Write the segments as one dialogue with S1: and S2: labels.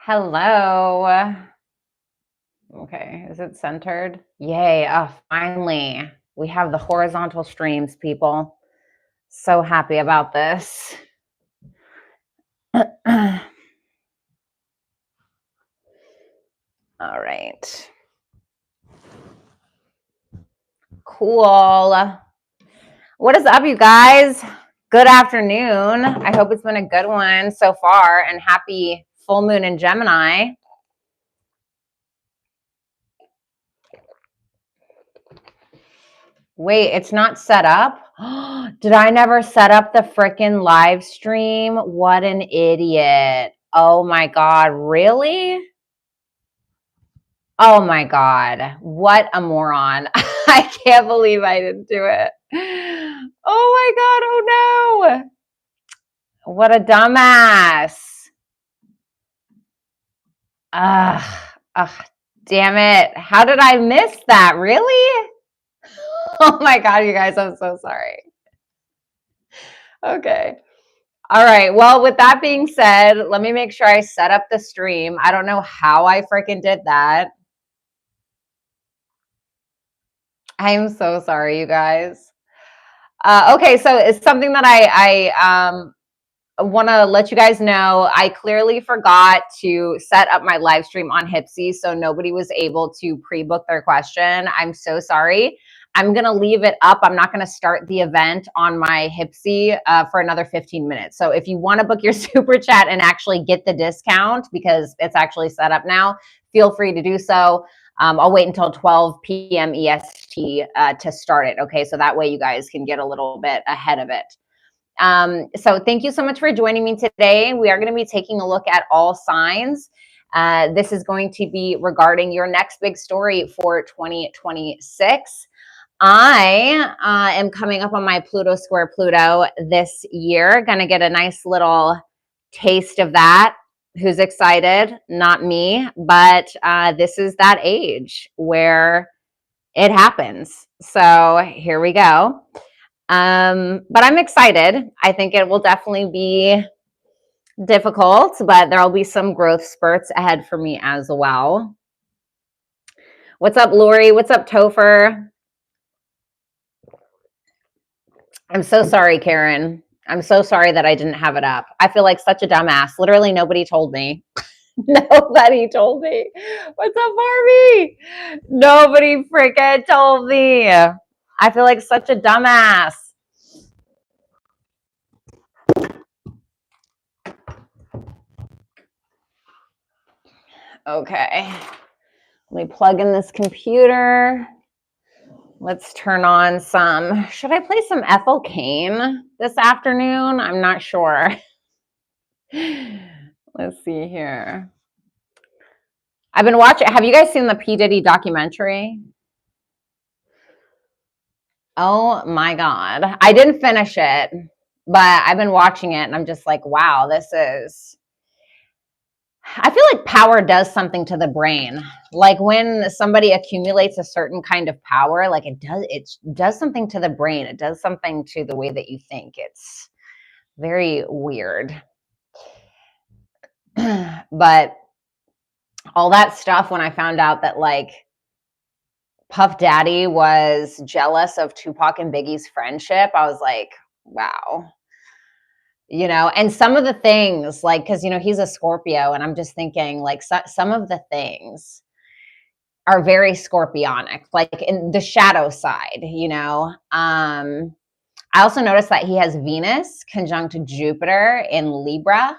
S1: Hello. Okay, is it centered? Yay. Oh, finally. We have the horizontal streams, people. So happy about this. All right. Cool. What is up, you guys? Good afternoon. I hope it's been a good one so far, and happy full moon in Gemini. Wait, it's not set up? Did I never set up the frickin' live stream? What an idiot. Oh my God, really? Oh my God, what a moron. I can't believe I didn't do it. Oh my God, oh no. What a dumbass. Ugh, damn it. How did I miss that? Really? Oh my God, you guys, I'm so sorry. Okay. All right. Well, with that being said, let me make sure I set up the stream. I don't know how I freaking did that. I'm so sorry, you guys. Okay, so it's something that I want to let you guys know. I clearly forgot to set up my live stream on Hipsy, so nobody was able to pre-book their question. I'm so sorry. I'm going to leave it up. I'm not going to start the event on my Hipsy for another 15 minutes. So if you want to book your super chat and actually get the discount because it's actually set up now, feel free to do so. I'll wait until 12 p.m. EST to start it. Okay, so that way you guys can get a little bit ahead of it. So thank you so much for joining me today. We are going to be taking a look at all signs. This is going to be regarding your next big story for 2026. I am coming up on my Pluto square Pluto this year. Going to get a nice little taste of that. Who's excited? Not me, but this is that age where it happens. So here we go. But I'm excited. I think it will definitely be difficult, but there'll be some growth spurts ahead for me as well. What's up, Lori? What's up, Topher? I'm so sorry, Karen. I'm so sorry that I didn't have it up. I feel like such a dumbass. Literally nobody told me. Nobody told me. What's up, Barbie? Nobody freaking told me. I feel like such a dumbass. Okay. Let me plug in this computer. Let's turn on some. Should I play some Ethel Cain this afternoon? I'm not sure. Let's see here. I've been watching. Have you guys seen the P. Diddy documentary? Oh my God. I didn't finish it, but I've been watching it and I'm just like, wow, this is. I feel like power does something to the brain. Like when somebody accumulates a certain kind of power, like it does something to the brain. It does something to the way that you think. It's very weird. But all that stuff, when I found out that like Puff Daddy was jealous of Tupac and Biggie's friendship, I was like, wow. You know, and some of the things, like, because, you know, he's a Scorpio, and I'm just thinking, like, some of the things are very scorpionic, like in the shadow side, you know. I also noticed that he has Venus conjunct Jupiter in Libra.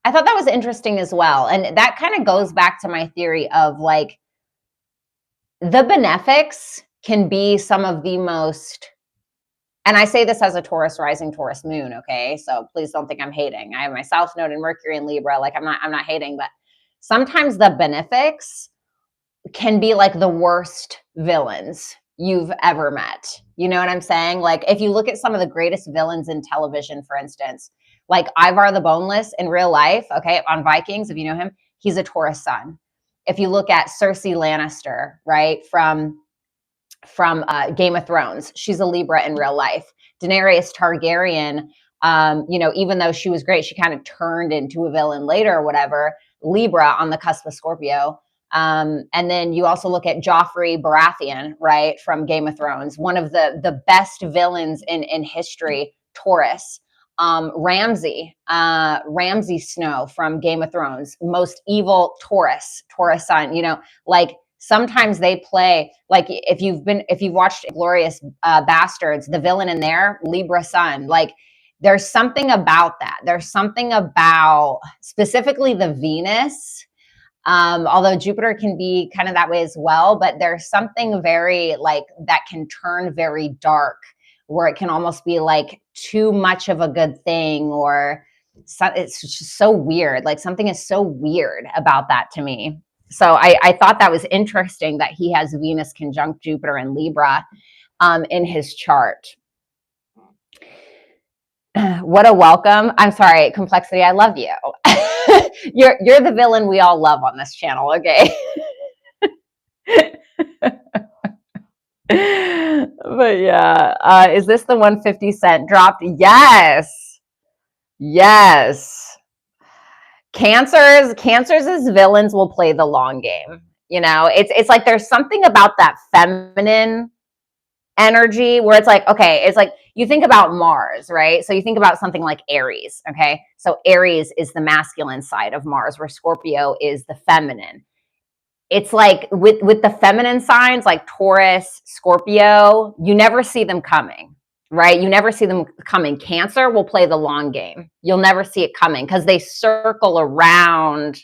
S1: I thought that was interesting as well. And that kind of goes back to my theory of, like, the benefics can be some of the most. And I say this as a Taurus rising, Taurus moon, okay? So please don't think I'm hating. I have my South Node in Mercury and Libra. Like I'm not hating, but sometimes the benefics can be like the worst villains you've ever met. You know what I'm saying? Like if you look at some of the greatest villains in television, for instance, like Ivar the Boneless in real life, okay, on Vikings, if you know him, he's a Taurus sun. If you look at Cersei Lannister, right, from Game of Thrones, she's a Libra in real life. Daenerys Targaryen You know, even though she was great, she kind of turned into a villain later or whatever. Libra on the cusp of Scorpio. And then you also look at Joffrey Baratheon, right, from Game of Thrones, one of the best villains in history, Taurus. Ramsay Snow from Game of Thrones, most evil Taurus sign. You know, like sometimes they play like if you've watched Glorious Bastards, the villain in there, Libra sun, like there's something about that. There's something about specifically the Venus. Although Jupiter can be kind of that way as well, but there's something very like that can turn very dark, where it can almost be like too much of a good thing, or it's just so weird. Like something is so weird about that to me. So I thought that was interesting that he has Venus conjunct Jupiter and Libra in his chart. What a welcome. I'm sorry, Complexity, I love you. You're the villain we all love on this channel, okay? But yeah, is this the 150 cent dropped? Yes. Yes. Cancers as villains will play the long game. You know, it's like there's something about that feminine energy where it's like, okay, it's like you think about Mars, right? So you think about something like Aries, okay? So Aries is the masculine side of Mars, where Scorpio is the feminine. It's like with the feminine signs like Taurus, Scorpio, you never see them coming, right? You never see them coming. Cancer will play the long game. You'll never see it coming because they circle around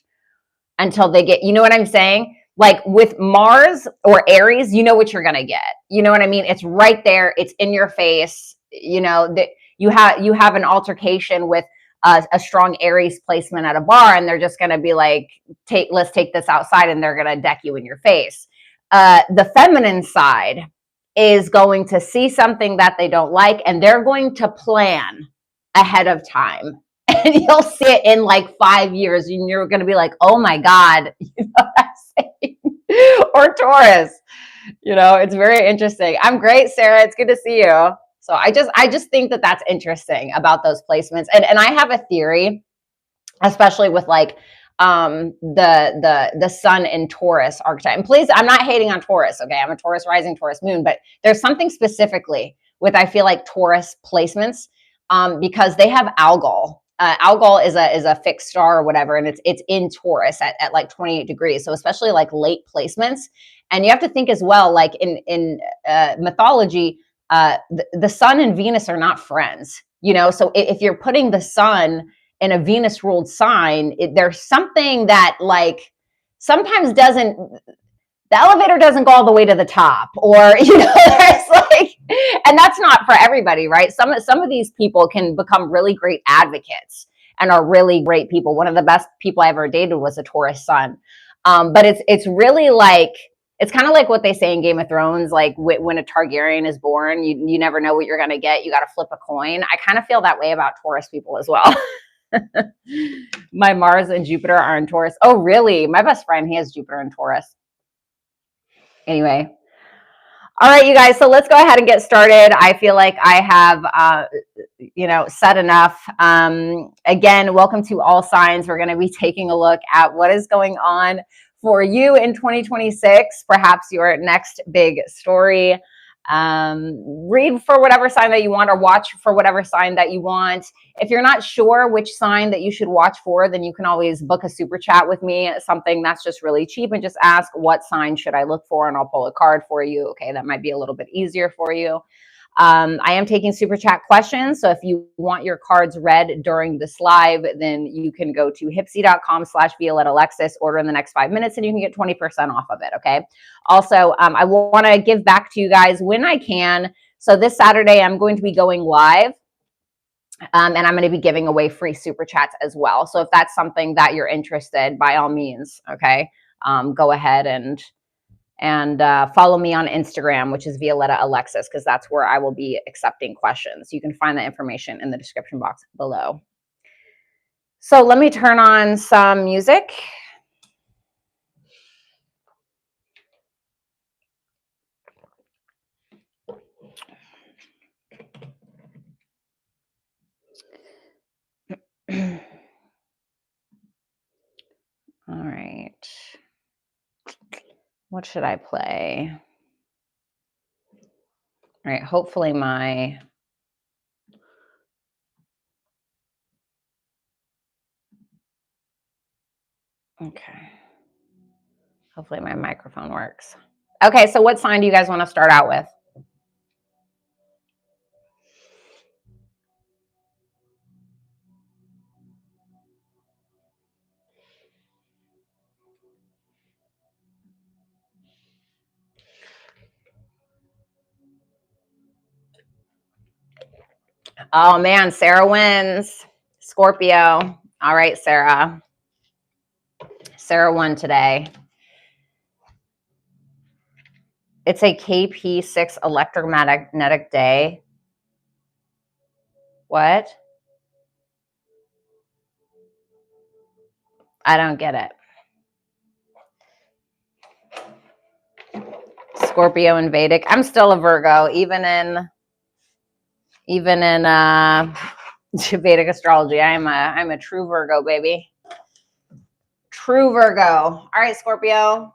S1: until they get, you know what I'm saying? Like with Mars or Aries, you know what you're gonna get. You know what I mean? It's right there. It's in your face. You know that you have an altercation with a strong Aries placement at a bar, and they're just gonna be like, let's take this outside, and they're gonna deck you in your face. The feminine side is going to see something that they don't like, and they're going to plan ahead of time. And you'll see it in like 5 years, and you're going to be like, "Oh my God," you know what I'm saying? Or Taurus, you know, it's very interesting. I'm great, Sarah. It's good to see you. So I just think that that's interesting about those placements, and I have a theory, especially with like the sun in Taurus archetype. And please, I'm not hating on Taurus. Okay, I'm a Taurus rising, Taurus moon, but there's something specifically with I feel like Taurus placements because they have Algol. Algol is a fixed star or whatever, and it's in Taurus at like 28 degrees. So especially like late placements, and you have to think as well, like in mythology, the sun and Venus are not friends. You know, so if you're putting the sun in a Venus ruled sign, there's something that like sometimes doesn't, the elevator doesn't go all the way to the top, or you know, there's like, and that's not for everybody, right? Some of these people can become really great advocates and are really great people. One of the best people I ever dated was a Taurus sun, but it's really like it's kind of like what they say in Game of Thrones, like when a Targaryen is born, you never know what you're gonna get. You got to flip a coin. I kind of feel that way about Taurus people as well. My Mars and Jupiter are in Taurus. Oh, really? My best friend, he has Jupiter in Taurus. Anyway. All right, you guys. So let's go ahead and get started. I feel like I have, said enough. Again, welcome to All Signs. We're going to be taking a look at what is going on for you in 2026, perhaps your next big story. Read for whatever sign that you want, or watch for whatever sign that you want. If you're not sure which sign that you should watch for, then you can always book a super chat with me, something that's just really cheap, and just ask what sign should I look for, and I'll pull a card for you. Okay, that might be a little bit easier for you. I am taking super chat questions. So if you want your cards read during this live, then you can go to hipsy.com/Violetta Alexis, order in the next 5 minutes, and you can get 20% off of it. Okay. Also, I want to give back to you guys when I can. So this Saturday, I'm going to be going live. And I'm going to be giving away free super chats as well. So if that's something that you're interested, by all means, okay, go ahead and follow me on Instagram, which is Violetta Alexis, because that's where I will be accepting questions. You can find the information in the description box below. So let me turn on some music. All right. What should I play? All right. Hopefully my... Okay. Hopefully my microphone works. Okay. So what sign do you guys want to start out with? Oh man, Sarah wins. Scorpio. All right, Sarah. Sarah won today. It's a KP6 electromagnetic day. What? I don't get it. Scorpio and Vedic. I'm still a Virgo, even in Vedic astrology. I'm a true Virgo, baby. True Virgo. All right, Scorpio.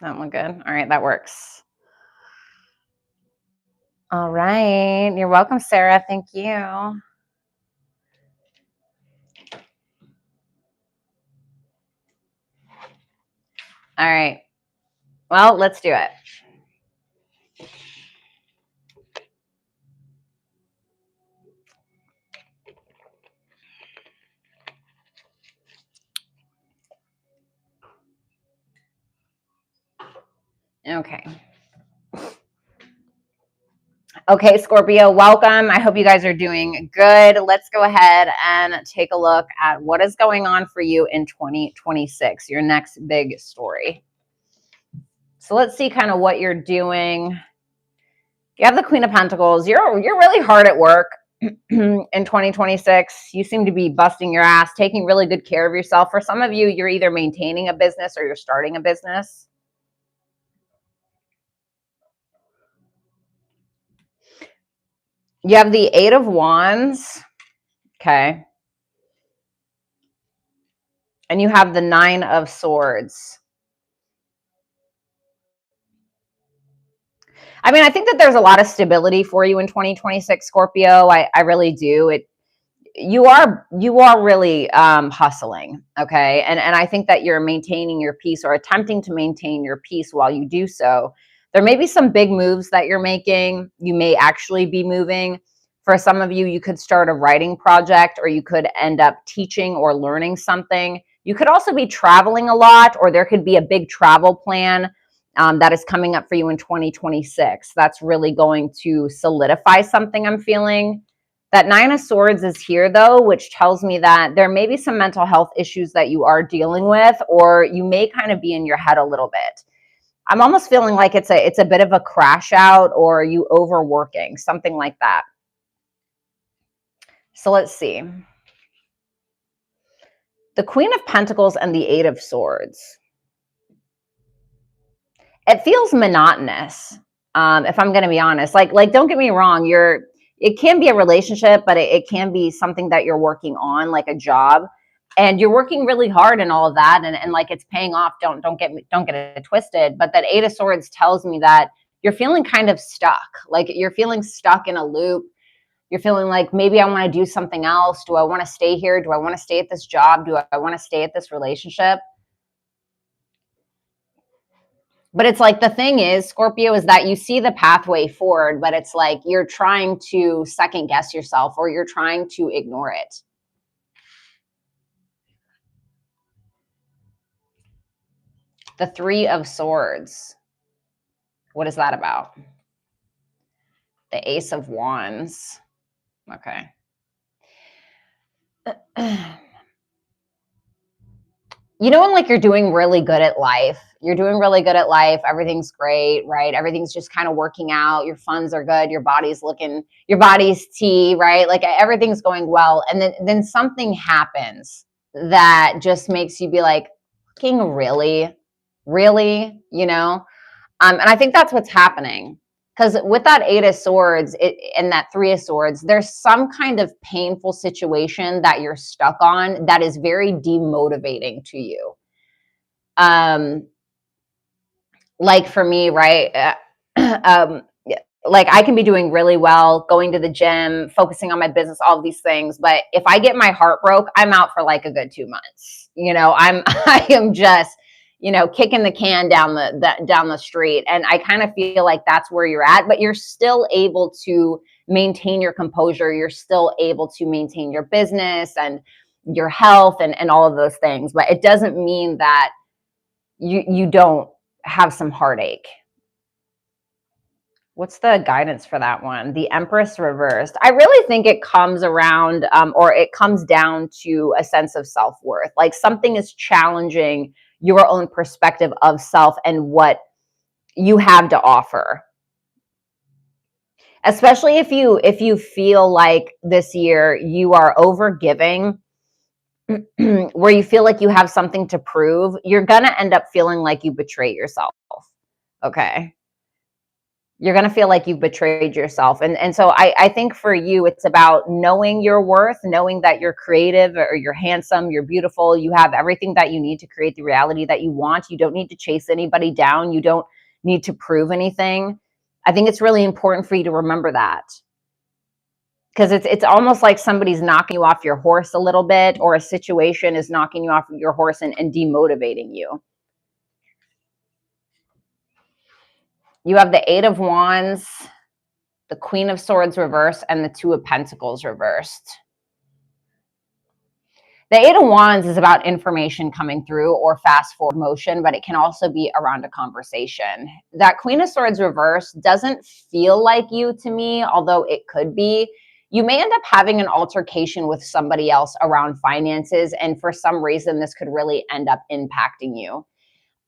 S1: That one good. All right, that works. All right. You're welcome, Sarah. Thank you. All right. Well, let's do it. Okay. Okay, Scorpio, welcome. I hope you guys are doing good. Let's go ahead and take a look at what is going on for you in 2026, your next big story. So let's see kind of what you're doing. You have the Queen of Pentacles. You're really hard at work in 2026. You seem to be busting your ass, taking really good care of yourself. For some of you, you're either maintaining a business or you're starting a business. You have the Eight of Wands. Okay. And you have the Nine of Swords. I mean, I think that there's a lot of stability for you in 2026, Scorpio. I really do. You are really hustling, okay? And I think that you're maintaining your peace or attempting to maintain your peace while you do so. There may be some big moves that you're making. You may actually be moving. For some of you, you could start a writing project, or you could end up teaching or learning something. You could also be traveling a lot, or there could be a big travel plan that is coming up for you in 2026. That's really going to solidify something, I'm feeling. That Nine of Swords is here, though, which tells me that there may be some mental health issues that you are dealing with, or you may kind of be in your head a little bit. I'm almost feeling like it's a bit of a crash out, or you overworking, something like that. So let's see. The Queen of Pentacles and the Eight of Swords. It feels monotonous, if I'm going to be honest. Like don't get me wrong, it can be a relationship, but it can be something that you're working on, like a job, and you're working really hard and all of that, and like it's paying off. Don't get it twisted. But that Eight of Swords tells me that you're feeling kind of stuck. Like you're feeling stuck in a loop. You're feeling like, maybe I want to do something else. Do I want to stay here? Do I want to stay at this job? Do I want to stay at this relationship? But it's like, the thing is, Scorpio, is that you see the pathway forward, but it's like you're trying to second guess yourself, or you're trying to ignore it. The Three of Swords. What is that about? The Ace of Wands. Okay. You know, when like you're doing really good at life, everything's great, right? Everything's just kind of working out. Your funds are good. Your body's tea, right? Like everything's going well. And then something happens. that just makes you be like, fucking really? Really? You know? And I think that's what's happening. Because with that Eight of Swords and that Three of Swords, there's some kind of painful situation that you're stuck on that is very demotivating to you. Like for me, right? Like I can be doing really well, going to the gym, focusing on my business, all of these things. But if I get my heart broke, I'm out for like a good 2 months. I am just, kicking the can down the street. And I kind of feel like that's where you're at, but you're still able to maintain your composure. You're still able to maintain your business and your health and all of those things. But it doesn't mean that you don't have some heartache. What's the guidance for that one? The Empress reversed. I really think it comes around, or it comes down to a sense of self-worth. Like something is challenging your own perspective of self and what you have to offer. Especially if you feel like this year you are over giving, where you feel like you have something to prove, you're gonna end up feeling like you betray yourself. Okay. You're going to feel like you've betrayed yourself. And so I think for you, it's about knowing your worth, knowing that you're creative or you're handsome, you're beautiful, you have everything that you need to create the reality that you want. You don't need to chase anybody down. You don't need to prove anything. I think it's really important for you to remember that. Because it's almost like somebody's knocking you off your horse a little bit, or a situation is knocking you off your horse and demotivating you. You have the Eight of Wands, the Queen of Swords reversed, and the Two of Pentacles reversed. The Eight of Wands is about information coming through or fast forward motion, but it can also be around a conversation. That Queen of Swords reversed doesn't feel like you to me, although it could be. You may end up having an altercation with somebody else around finances, and for some reason, this could really end up impacting you.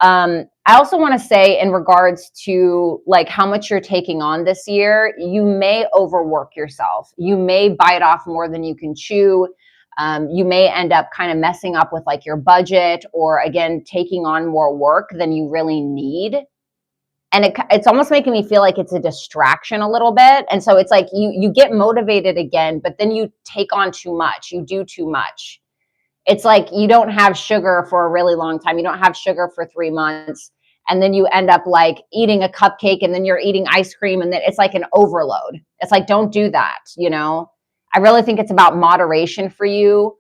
S1: I also want to say in regards to like how much you're taking on this year, you may overwork yourself. You may bite off more than you can chew. You may end up kind of messing up with like your budget, or again, taking on more work than you really need. And it's almost making me feel like it's a distraction a little bit. And so it's like you get motivated again, but then you take on too much. You do too much. It's like you don't have sugar for a really long time. You don't have sugar for 3 months. And then you end up like eating a cupcake, and then you're eating ice cream, and then it's like an overload. It's like, don't do that. I really think it's about moderation for you.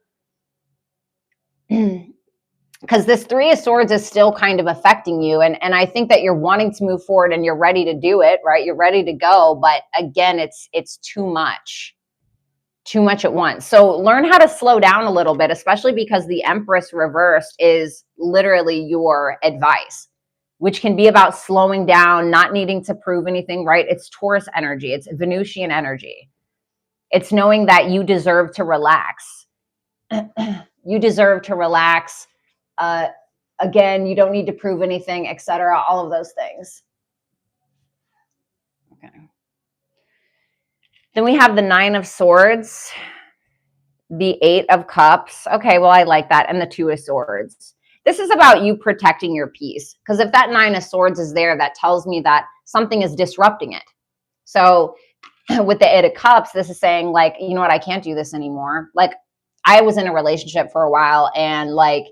S1: Because this Three of Swords is still kind of affecting you. And I think that you're wanting to move forward and you're ready to do it, right? You're ready to go. But again, it's too much. Too much at once. So learn how to slow down a little bit, especially because the Empress reversed is literally your advice, which can be about slowing down, not needing to prove anything, right? It's Taurus energy. It's Venusian energy. It's knowing that you deserve to relax. You deserve to relax. Again, you don't need to prove anything, etc. All of those things. Okay. Then we have the Nine of Swords, the Eight of Cups. Okay, well, I like that. And the Two of Swords. This is about you protecting your peace. Because if that Nine of Swords is there, that tells me that something is disrupting it. So with the Eight of Cups, this is saying like, you know what, I can't do this anymore. Like I was in a relationship for a while, and like,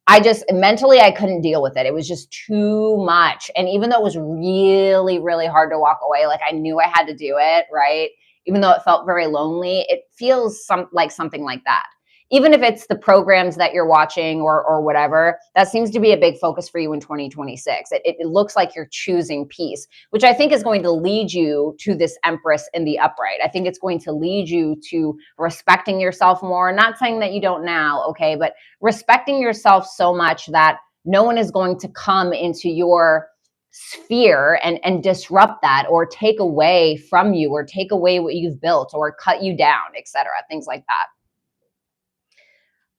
S1: I just mentally, I couldn't deal with it. It was just too much. And even though it was really, really hard to walk away, like I knew I had to do it, right? Even though it felt very lonely, it feels like something like that. Even if it's the programs that you're watching or whatever, that seems to be a big focus for you in 2026. It looks like you're choosing peace, which I think is going to lead you to this Empress in the upright. I think it's going to lead you to respecting yourself more. Not saying that you don't now, okay, but respecting yourself so much that no one is going to come into your sphere and disrupt that, or take away from you, or take away what you've built, or cut you down, etc. Things like that.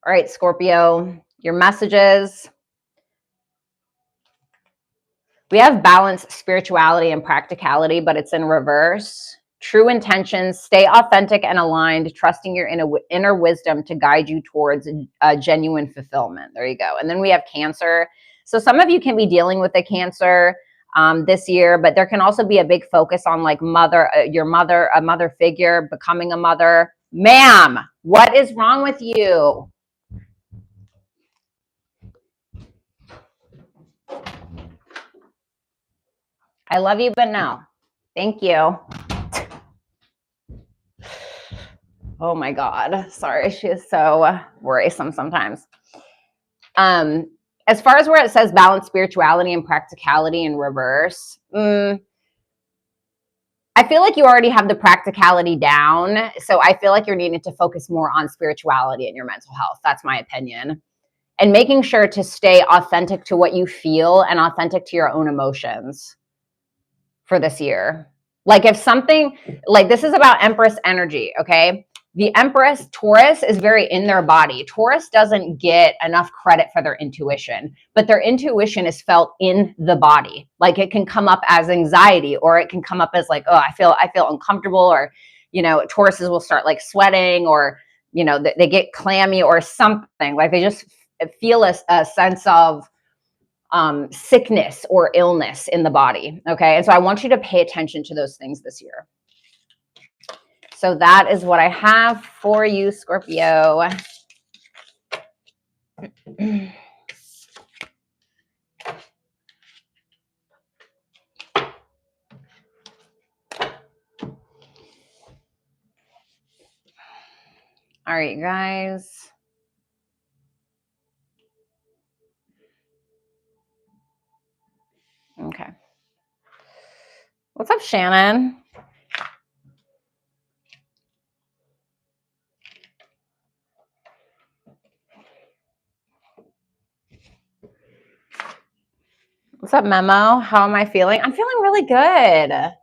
S1: All right, Scorpio, your messages. We have balance, spirituality, and practicality, but it's in reverse. true intentions, stay authentic and aligned, trusting your inner wisdom to guide you towards a genuine fulfillment. There you go. And then we have Cancer. So some of you can be dealing with a Cancer this year, but there can also be a big focus on like your mother, a mother figure, becoming a mother. Ma'am, what is wrong with you? I love you, but no. Thank you. Oh my God. Sorry. She is so worrisome sometimes. As far as where it says balance spirituality and practicality in reverse, I feel like you already have the practicality down. So I feel like you're needing to focus more on spirituality and your mental health. That's my opinion. And making sure to stay authentic to what you feel and authentic to your own emotions for this year. Like if something, like this is about Empress energy, okay? The Empress, Taurus, is very in their body. Taurus doesn't get enough credit for their intuition, but their intuition is felt in the body. Like it can come up as anxiety, or it can come up as like, oh, I feel uncomfortable, or, you know, Tauruses will start like sweating, or, you know, they get clammy or something. Like they just feel a sense of sickness or illness in the body. Okay. And so I want you to pay attention to those things this year. So that is what I have for you, Scorpio. All right, guys. Okay. What's up, Shannon? What's up, Memo? How am I feeling? I'm feeling really good.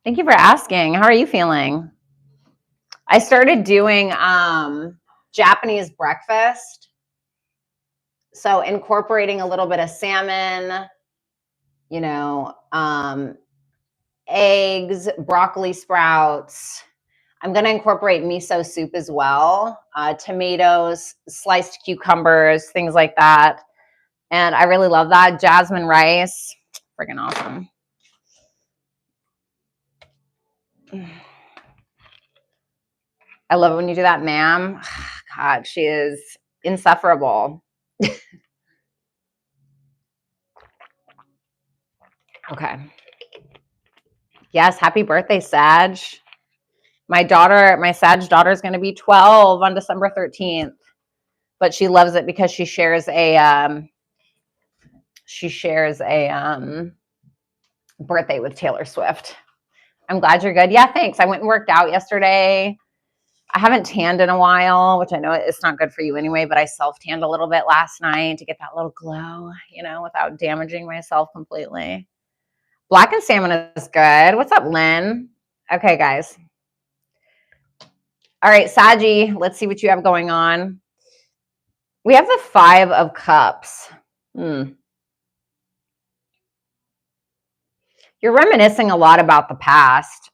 S1: Thank you for asking. How are you feeling? I started doing Japanese breakfast. So incorporating a little bit of salmon, you know, eggs, broccoli sprouts. I'm going to incorporate miso soup as well, tomatoes, sliced cucumbers, things like that. And I really love that. Jasmine rice, freaking awesome. I love it when you do that, ma'am. God, she is insufferable. Okay. Yes, happy birthday, Sag. My Sag daughter is going to be 12 on December 13th, but she loves it because she shares a birthday with Taylor Swift. I'm glad you're good. Yeah, thanks. I went and worked out yesterday. I haven't tanned in a while, which I know it's not good for you anyway, but I self-tanned a little bit last night to get that little glow, you know, without damaging myself completely. Blackened salmon is good. What's up, Lynn? Okay, guys. All right, Saji, let's see what you have going on. We have the 5 of Cups. You're reminiscing a lot about the past.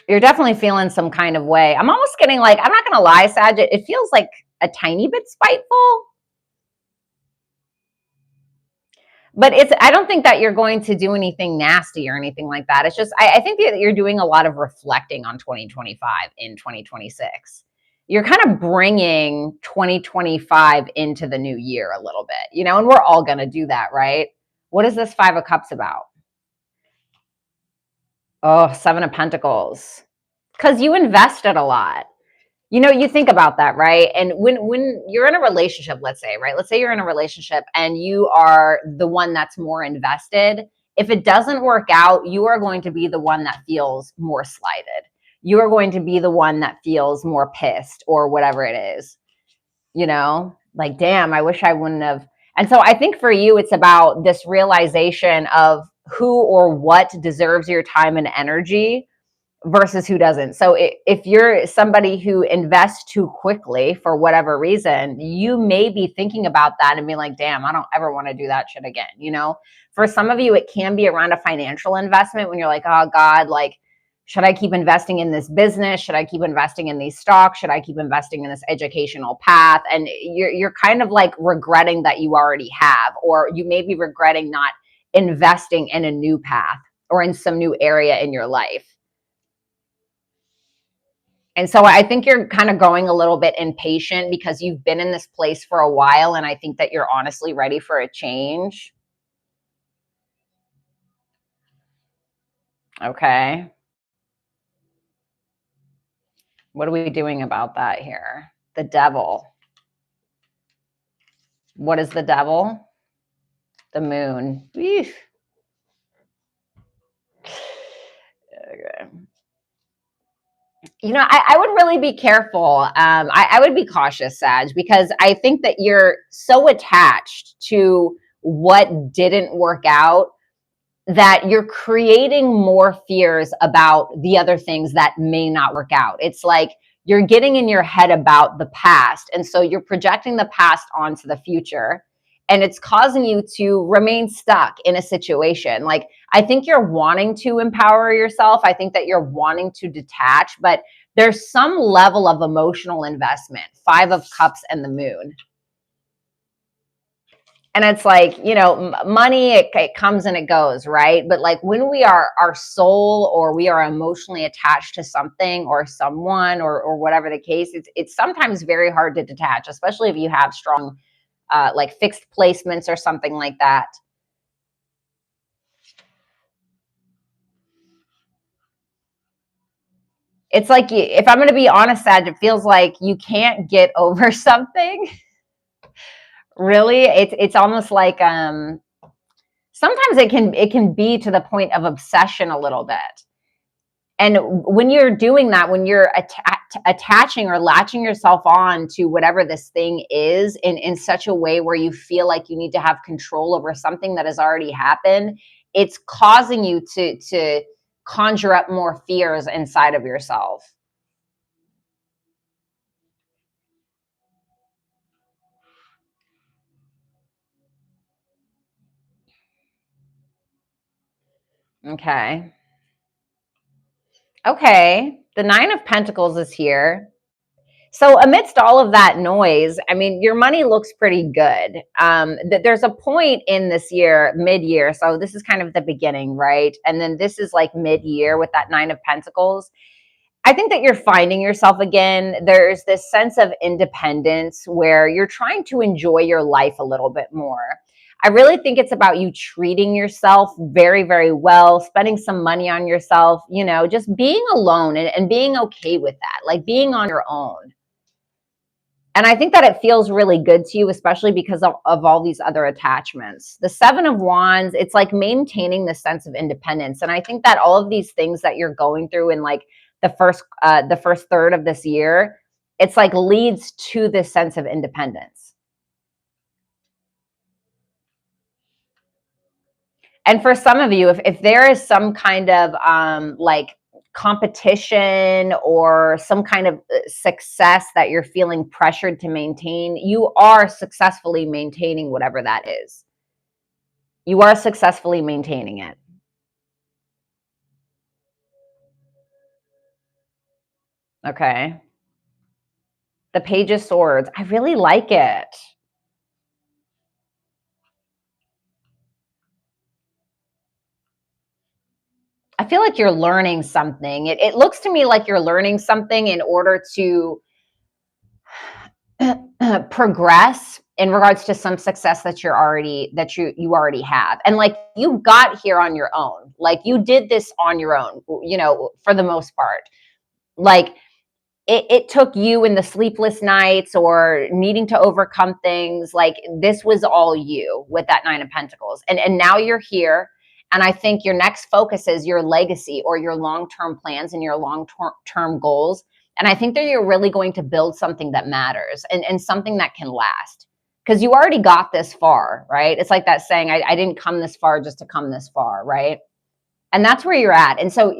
S1: You're definitely feeling some kind of way. I'm almost getting like, I'm not going to lie, Sag, it feels like a tiny bit spiteful. But I don't think that you're going to do anything nasty or anything like that. It's just, I think that you're doing a lot of reflecting on 2025 in 2026. You're kind of bringing 2025 into the new year a little bit, you know, and we're all going to do that, right? What is this 5 of Cups about? Oh, 7 of Pentacles. Because you invested a lot. You know, you think about that, right? And when you're in a relationship, let's say, right? Let's say you're in a relationship and you are the one that's more invested. If it doesn't work out, you are going to be the one that feels more slighted. You are going to be the one that feels more pissed or whatever it is. You know, like, damn, I wish I wouldn't have. And so I think for you, it's about this realization of who or what deserves your time and energy versus who doesn't. So if you're somebody who invests too quickly for whatever reason, you may be thinking about that and be like, damn, I don't ever want to do that shit again. You know, for some of you, it can be around a financial investment when you're like, oh God, like, should I keep investing in this business? Should I keep investing in these stocks? Should I keep investing in this educational path? And you're kind of like regretting that you already have, or you may be regretting not investing in a new path or in some new area in your life. And so I think you're kind of growing a little bit impatient because you've been in this place for a while. And I think that you're honestly ready for a change. Okay. What are we doing about that here? The devil. What is the devil? The moon. Eesh. Okay. You know, I would really be careful. I would be cautious, Sag, because I think that you're so attached to what didn't work out that you're creating more fears about the other things that may not work out. It's like you're getting in your head about the past. And so you're projecting the past onto the future. And it's causing you to remain stuck in a situation. Like, I think you're wanting to empower yourself. I think that you're wanting to detach, but there's some level of emotional investment. 5 of Cups and the moon. And it's like, you know, money, it comes and it goes, right? But like when we are our soul, or we are emotionally attached to something or someone, or whatever the case, it's sometimes very hard to detach, especially if you have strong like fixed placements or something like that. It's like, if I'm going to be honest, Sag, it feels like you can't get over something. Really, it's almost like sometimes it can be to the point of obsession a little bit. And when you're doing that, when you're attaching or latching yourself on to whatever this thing is in such a way where you feel like you need to have control over something that has already happened, it's causing you to conjure up more fears inside of yourself. Okay. Okay. The 9 of Pentacles is here. So amidst all of that noise, I mean, your money looks pretty good. There's a point in this year, mid-year. So this is kind of the beginning, right? And then this is like mid-year with that 9 of Pentacles. I think that you're finding yourself again. There's this sense of independence where you're trying to enjoy your life a little bit more. I really think it's about you treating yourself very, very well, spending some money on yourself, you know, just being alone and being okay with that, like being on your own. And I think that it feels really good to you, especially because of all these other attachments. The 7 of Wands, it's like maintaining the sense of independence. And I think that all of these things that you're going through in like the first third of this year, it's like leads to this sense of independence. And for some of you, if there is some kind of like competition or some kind of success that you're feeling pressured to maintain, you are successfully maintaining whatever that is. You are successfully maintaining it. Okay. The Page of Swords. I really like it. I feel like you're learning something. It looks to me like you're learning something in order to progress in regards to some success that you already have. And like you got here on your own. Like you did this on your own, you know, for the most part. Like it took you in the sleepless nights or needing to overcome things. Like this was all you with that 9 of Pentacles. And now you're here. And I think your next focus is your legacy or your long-term plans and your long-term goals. And I think that you're really going to build something that matters and something that can last. Because you already got this far, right? It's like that saying, I didn't come this far just to come this far, right? And that's where you're at. And so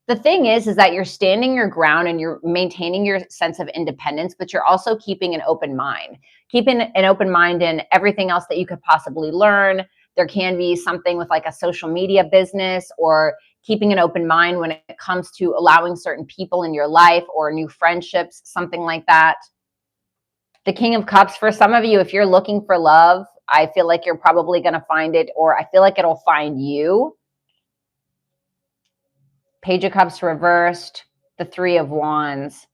S1: The thing is that you're standing your ground and you're maintaining your sense of independence, but you're also keeping an open mind, keeping an open mind in everything else that you could possibly learn. There can be something with like a social media business, or keeping an open mind when it comes to allowing certain people in your life or new friendships, something like that. The King of Cups, for some of you, if you're looking for love, I feel like you're probably going to find it, or I feel like it'll find you. Page of Cups reversed, the Three of Wands.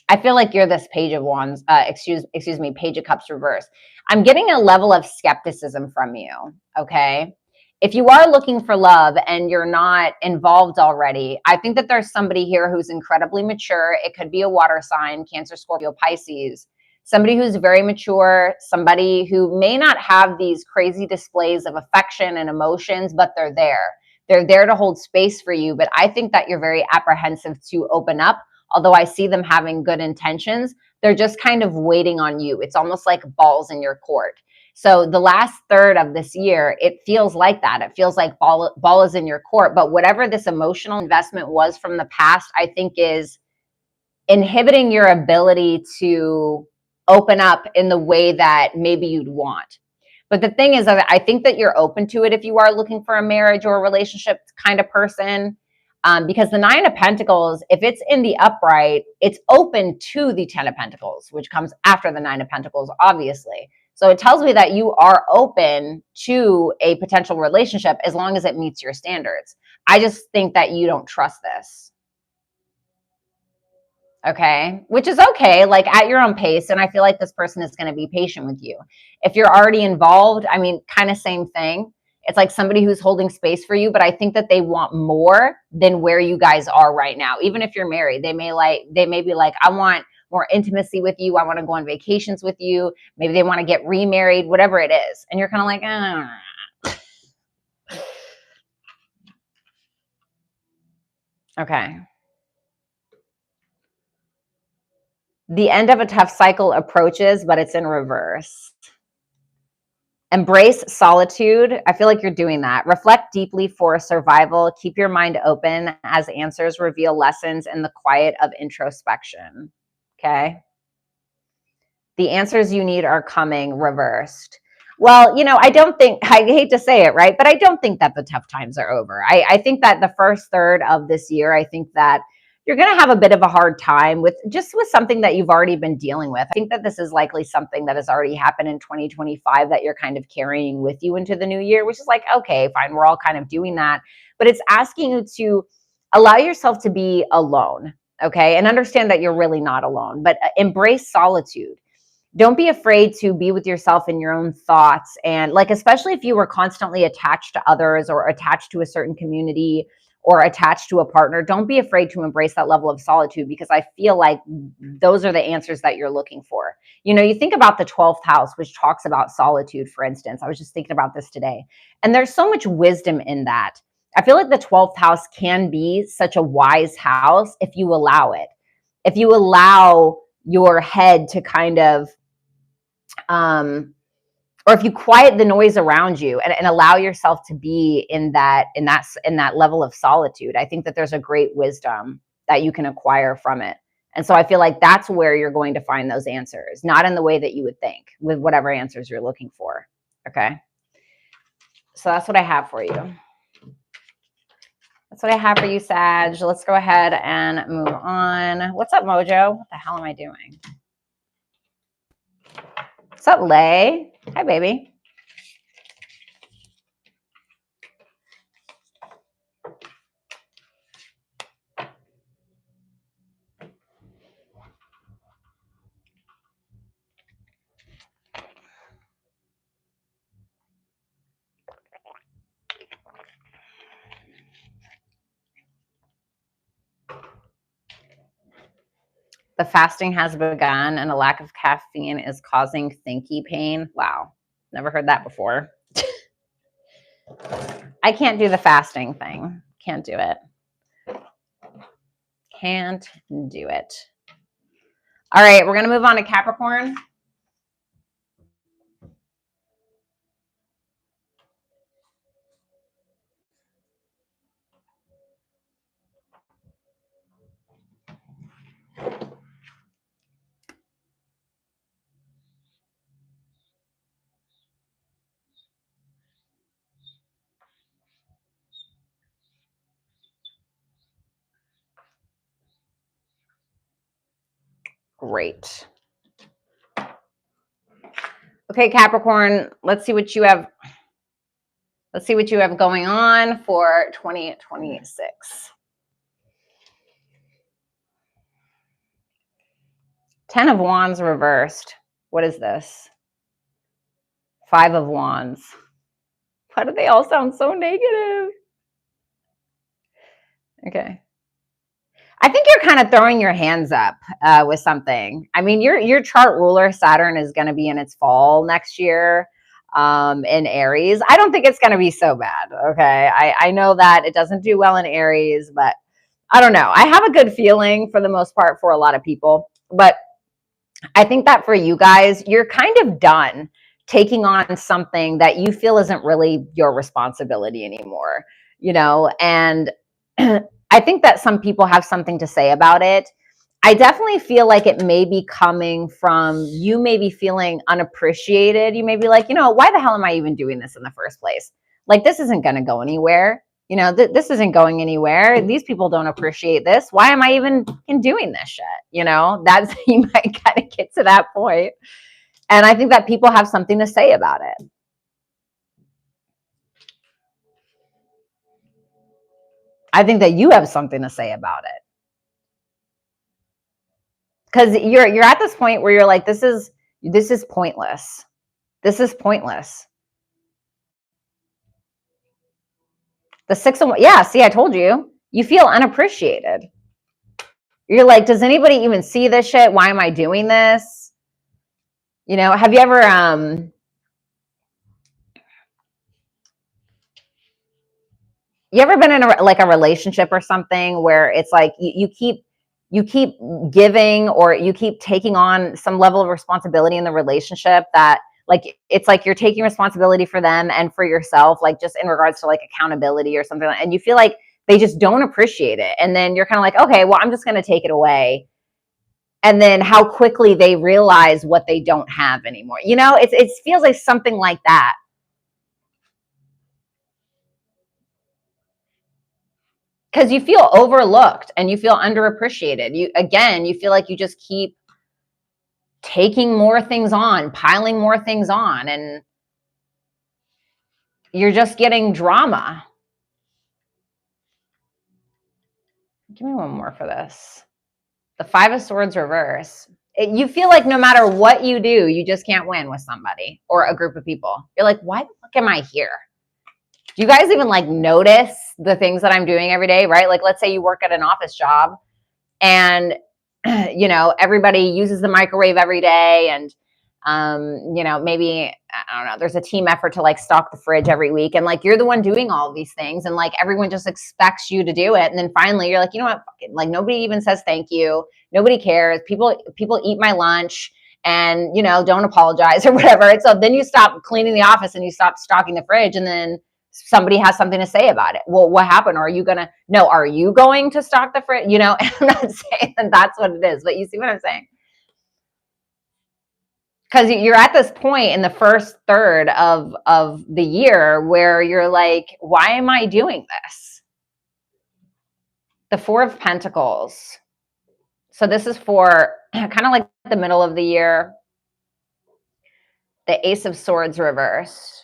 S1: I feel like you're this Page of Wands, excuse me, Page of Cups reversed. I'm getting a level of skepticism from you, okay? If you are looking for love and you're not involved already, I think that there's somebody here who's incredibly mature. It could be a water sign, Cancer, Scorpio, Pisces. Somebody who's very mature, somebody who may not have these crazy displays of affection and emotions, but they're there. They're there to hold space for you. But I think that you're very apprehensive to open up. Although I see them having good intentions, they're just kind of waiting on you. It's almost like balls in your court. So the last third of this year, it feels like that. It feels like ball is in your court. But whatever this emotional investment was from the past, I think is inhibiting your ability to open up in the way that maybe you'd want. But the thing is that I think that you're open to it if you are looking for a marriage or a relationship kind of person. Because the Nine of Pentacles, if it's in the upright, it's open to the Ten of Pentacles, which comes after the Nine of Pentacles, obviously. So it tells me that you are open to a potential relationship as long as it meets your standards. I just think that you don't trust this. Okay, which is okay, like at your own pace. And I feel like this person is going to be patient with you. If you're already involved, I mean, kind of same thing. It's like somebody who's holding space for you, but I think that they want more than where you guys are right now. Even if you're married, they may be like, I want more intimacy with you. I want to go on vacations with you. Maybe they want to get remarried, whatever it is. And you're kind of like, okay. The end of a tough cycle approaches, but it's in reverse. Embrace solitude. I feel like you're doing that. Reflect deeply for survival. Keep your mind open as answers reveal lessons in the quiet of introspection. Okay. The answers you need are coming reversed. Well, I don't think, I hate to say it, right? But I don't think that the tough times are over. I think that the first third of this year, I think that you're going to have a bit of a hard time with something that you've already been dealing with. I think that this is likely something that has already happened in 2025 that you're kind of carrying with you into the new year, which is like, okay, fine. We're all kind of doing that, but it's asking you to allow yourself to be alone. Okay. And understand that you're really not alone, but embrace solitude. Don't be afraid to be with yourself and your own thoughts. And like, especially if you were constantly attached to others or attached to a certain community or attached to a partner, don't be afraid to embrace that level of solitude, because I feel like those are the answers that you're looking for. You think about the 12th house, which talks about solitude, for instance. I was just thinking about this today. And there's so much wisdom in that. I feel like the 12th house can be such a wise house if you allow it. If you allow your head to kind of or if you quiet the noise around you and allow yourself to be in that level of solitude, I think that there's a great wisdom that you can acquire from it. And so I feel like that's where you're going to find those answers, not in the way that you would think with whatever answers you're looking for. Okay. So that's what I have for you. That's what I have for you, Sag. Let's go ahead and move on. What's up, Mojo? What the hell am I doing? What's up, Lay? Hi, baby. The fasting has begun and a lack of caffeine is causing thinky pain. Wow. Never heard that before. I can't do the fasting thing. Can't do it. Can't do it. All right, we're going to move on to Capricorn. Great. Okay, Capricorn, let's see what you have. Let's see what you have going on for 2026. 10 of Wands reversed. What is this? 5 of Wands. Why do they all sound so negative? Okay. I think you're kind of throwing your hands up with something. I mean, your chart ruler, Saturn, is going to be in its fall next year in Aries. I don't think it's going to be so bad. Okay. I know that it doesn't do well in Aries, but I don't know. I have a good feeling for the most part for a lot of people. But I think that for you guys, you're kind of done taking on something that you feel isn't really your responsibility anymore, you know, and I think that some people have something to say about it. I definitely feel like it may be coming from you maybe feeling unappreciated. You may be like, you know, why the hell am I even doing this in the first place? Like, this isn't going to go anywhere. You know, this isn't going anywhere. These people don't appreciate this. Why am I even doing this shit? You know, that's, you might kind of get to that point. And I think that people have something to say about it. I think that you have something to say about it. Because you're at this point where you're like, this is pointless. This is pointless. The 6 of, yeah, see, I told you. You feel unappreciated. You're like, does anybody even see this shit? Why am I doing this? You know, have you ever been in a relationship or something where it's like you keep giving or you keep taking on some level of responsibility in the relationship that, like, it's like you're taking responsibility for them and for yourself, like just in regards to like accountability or something, and you feel like they just don't appreciate it, and then you're kind of like, okay, well, I'm just going to take it away, and then how quickly they realize what they don't have anymore. You know, it feels like something like that. Because you feel overlooked and you feel underappreciated. You feel like you just keep taking more things on, piling more things on, and you're just getting drama. Give me one more for this. The 5 of Swords reverse. You feel like no matter what you do, you just can't win with somebody or a group of people. You're like, why the fuck am I here? Do you guys even like notice the things that I'm doing every day, right? Like, let's say you work at an office job and, you know, everybody uses the microwave every day, and you know, maybe, I don't know, there's a team effort to like stock the fridge every week, and like you're the one doing all of these things, and like everyone just expects you to do it, and then finally you're like, you know what, like nobody even says thank you, nobody cares, people eat my lunch and, you know, don't apologize or whatever. And so then you stop cleaning the office and you stop stocking the fridge, and then somebody has something to say about it. Well, what happened? Are you going to stock the fridge? You know, I'm not saying that that's what it is, but you see what I'm saying? Because you're at this point in the first third of the year where you're like, why am I doing this? The 4 of Pentacles. So this is for kind of like the middle of the year. The Ace of Swords reverse.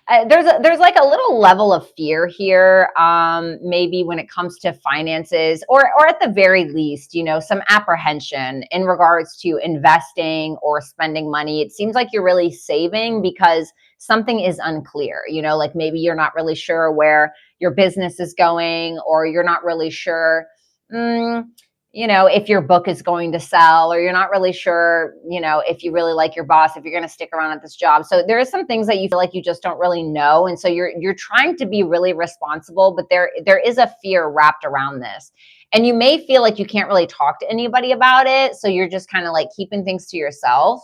S1: There's like a little level of fear here, maybe when it comes to finances, or at the very least, you know, some apprehension in regards to investing or spending money. It seems like you're really saving because something is unclear, you know, like maybe you're not really sure where your business is going, or you're not really sure, you know, if your book is going to sell, or you're not really sure, you know, if you really like your boss, if you're going to stick around at this job. So there are some things that you feel like you just don't really know. And so you're trying to be really responsible, but there is a fear wrapped around this. And you may feel like you can't really talk to anybody about it. So you're just kind of like keeping things to yourself.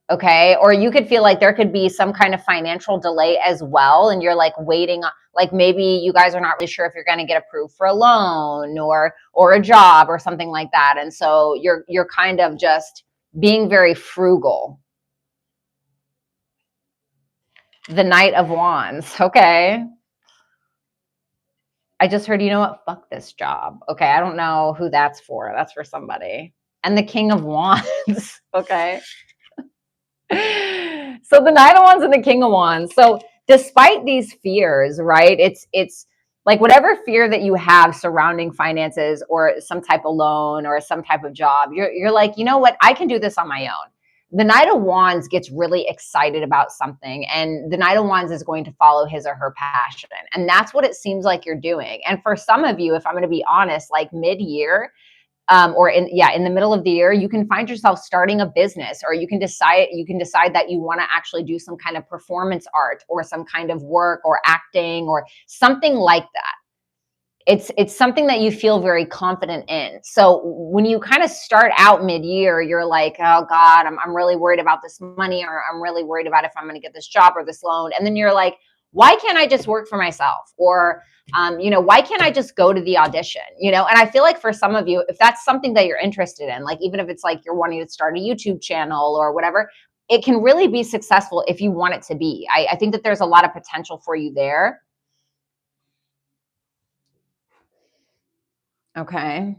S1: Okay. Or you could feel like there could be some kind of financial delay as well. And you're like waiting, like maybe you guys are not really sure if you're going to get approved for a loan or a job or something like that. And so you're kind of just being very frugal. The Knight of Wands. Okay. I just heard, you know what? Fuck this job. Okay. I don't know who that's for. That's for somebody. And the King of Wands. Okay. So the Knight of Wands and the King of Wands. So despite these fears, right? It's like whatever fear that you have surrounding finances or some type of loan or some type of job, you're like, you know what? I can do this on my own. The Knight of Wands gets really excited about something, and the Knight of Wands is going to follow his or her passion. And that's what it seems like you're doing. And for some of you, if I'm going to be honest, like mid-year, or in the middle of the year, you can find yourself starting a business, or you can decide that you want to actually do some kind of performance art or some kind of work or acting or something like that. It's something that you feel very confident in. So when you kind of start out mid-year, you're like, oh God, I'm really worried about this money, or I'm really worried about if I'm going to get this job or this loan. And then you're like, why can't I just work for myself? Or, why can't I just go to the audition? And I feel like for some of you, if that's something that you're interested in, like even if it's like you're wanting to start a YouTube channel or whatever, it can really be successful if you want it to be. I think that there's a lot of potential for you there. Okay.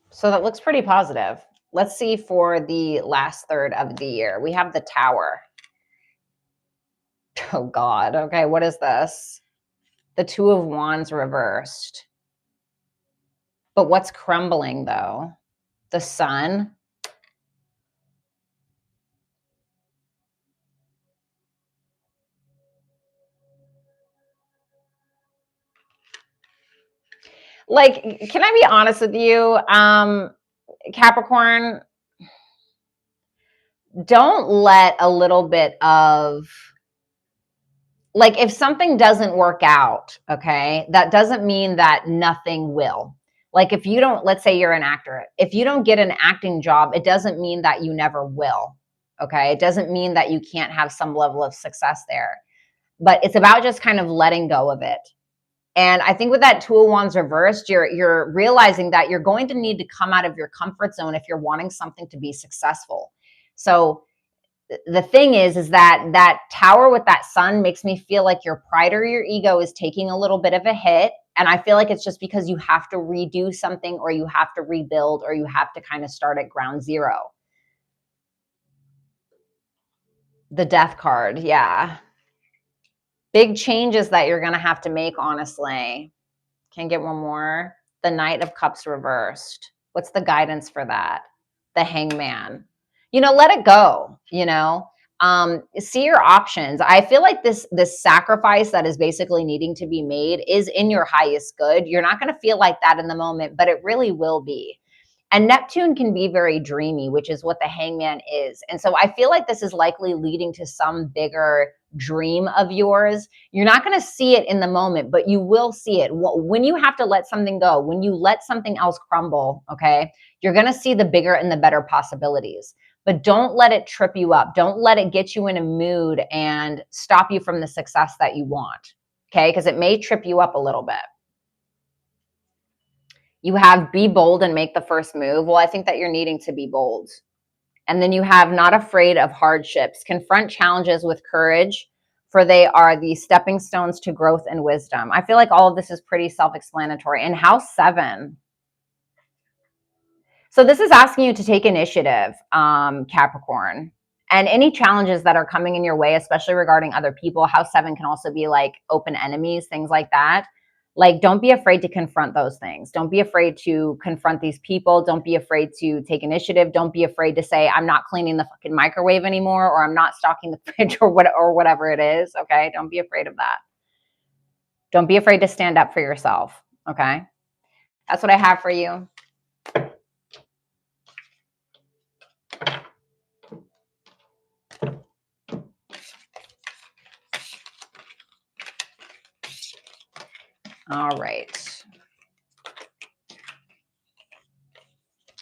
S1: So that looks pretty positive. Let's see for the last third of the year. We have the Tower. Oh God. Okay, what is this? The Two of Wands reversed. But what's crumbling though? The Sun. Like, can I be honest with you? Capricorn, don't let a little bit of, like, if something doesn't work out, okay, that doesn't mean that nothing will. Like if you don't, let's say you're an actor, if you don't get an acting job, it doesn't mean that you never will. Okay. It doesn't mean that you can't have some level of success there, but it's about just kind of letting go of it. And I think with that Two of Wands reversed, you're realizing that you're going to need to come out of your comfort zone if you're wanting something to be successful. So the thing is that Tower with that Sun makes me feel like your pride or your ego is taking a little bit of a hit. And I feel like it's just because you have to redo something, or you have to rebuild, or you have to kind of start at ground zero. The Death card. Yeah. Big changes that you're going to have to make, honestly. Can I get one more? The Knight of Cups reversed. What's the guidance for that? The Hangman. Let it go, see your options. I feel like this sacrifice that is basically needing to be made is in your highest good. You're not going to feel like that in the moment, but it really will be. And Neptune can be very dreamy, which is what the Hangman is. And so I feel like this is likely leading to some bigger dream of yours. You're not going to see it in the moment, but you will see it. When you have to let something go, when you let something else crumble, okay, you're going to see the bigger and the better possibilities. But don't let it trip you up. Don't let it get you in a mood and stop you from the success that you want, okay? Because it may trip you up a little bit. You have be bold and make the first move. Well, I think that you're needing to be bold. And then you have not afraid of hardships. Confront challenges with courage, for they are the stepping stones to growth and wisdom. I feel like all of this is pretty self-explanatory. And House 7. So this is asking you to take initiative, Capricorn. And any challenges that are coming in your way, especially regarding other people. House 7 can also be like open enemies, things like that. Like, don't be afraid to confront those things. Don't be afraid to confront these people. Don't be afraid to take initiative. Don't be afraid to say, I'm not cleaning the fucking microwave anymore, or I'm not stocking the fridge, or whatever it is. Okay. Don't be afraid of that. Don't be afraid to stand up for yourself. Okay. That's what I have for you. All right.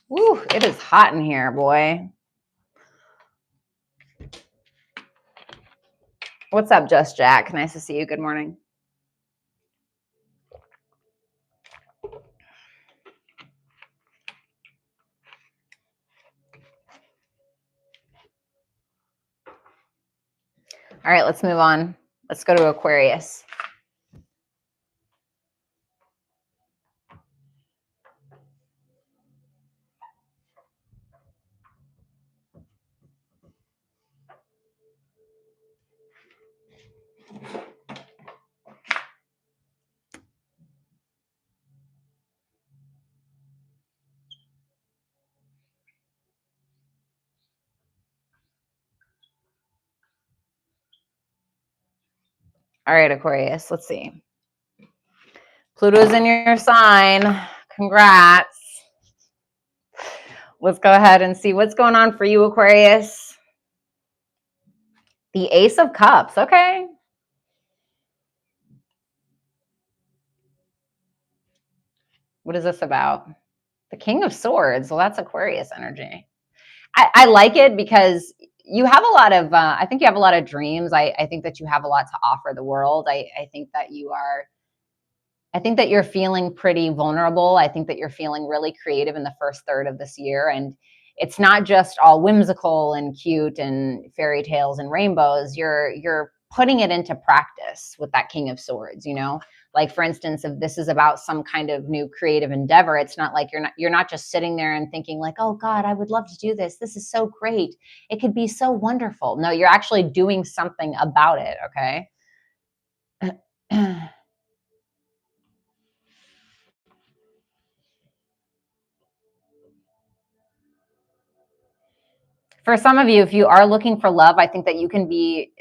S1: Woo, it is hot in here, boy. What's up, Just Jack? Nice to see you. Good morning. All right, let's move on. Let's go to Aquarius. All right, Aquarius, let's see. Pluto's in your sign. Congrats. Let's go ahead and see what's going on for you, Aquarius. The Ace of Cups. Okay. What is this about? The King of Swords. Well, that's Aquarius energy. I like it because you have a lot of, I think you have a lot of dreams. I think that you have a lot to offer the world. I think that you are, I think that you're feeling pretty vulnerable. I think that you're feeling really creative in the first third of this year. And it's not just all whimsical and cute and fairy tales and rainbows. You're putting it into practice with that King of Swords, you know? Like for instance, if this is about some kind of new creative endeavor, it's not like you're not just sitting there and thinking like, oh God, I would love to do this. This is so great. It could be so wonderful. No, you're actually doing something about it, okay? For some of you, if you are looking for love, I think that you can be,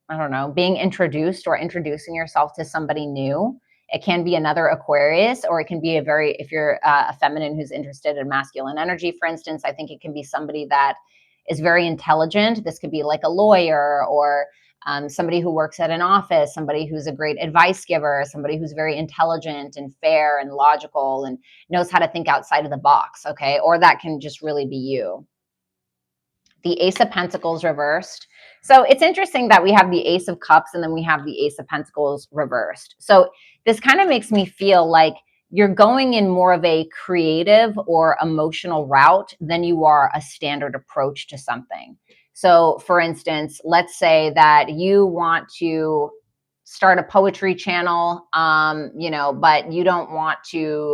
S1: I don't know, being introduced or introducing yourself to somebody new. It can be another Aquarius, or it can be if you're a feminine who's interested in masculine energy, for instance, I think it can be somebody that is very intelligent. This could be like a lawyer or somebody who works at an office, somebody who's a great advice giver, somebody who's very intelligent and fair and logical and knows how to think outside of the box, okay? Or that can just really be you. The Ace of Pentacles reversed. So it's interesting that we have the Ace of Cups and then we have the Ace of Pentacles reversed. So this kind of makes me feel like you're going in more of a creative or emotional route than you are a standard approach to something. So for instance, let's say that you want to start a poetry channel, you know, but you don't want to,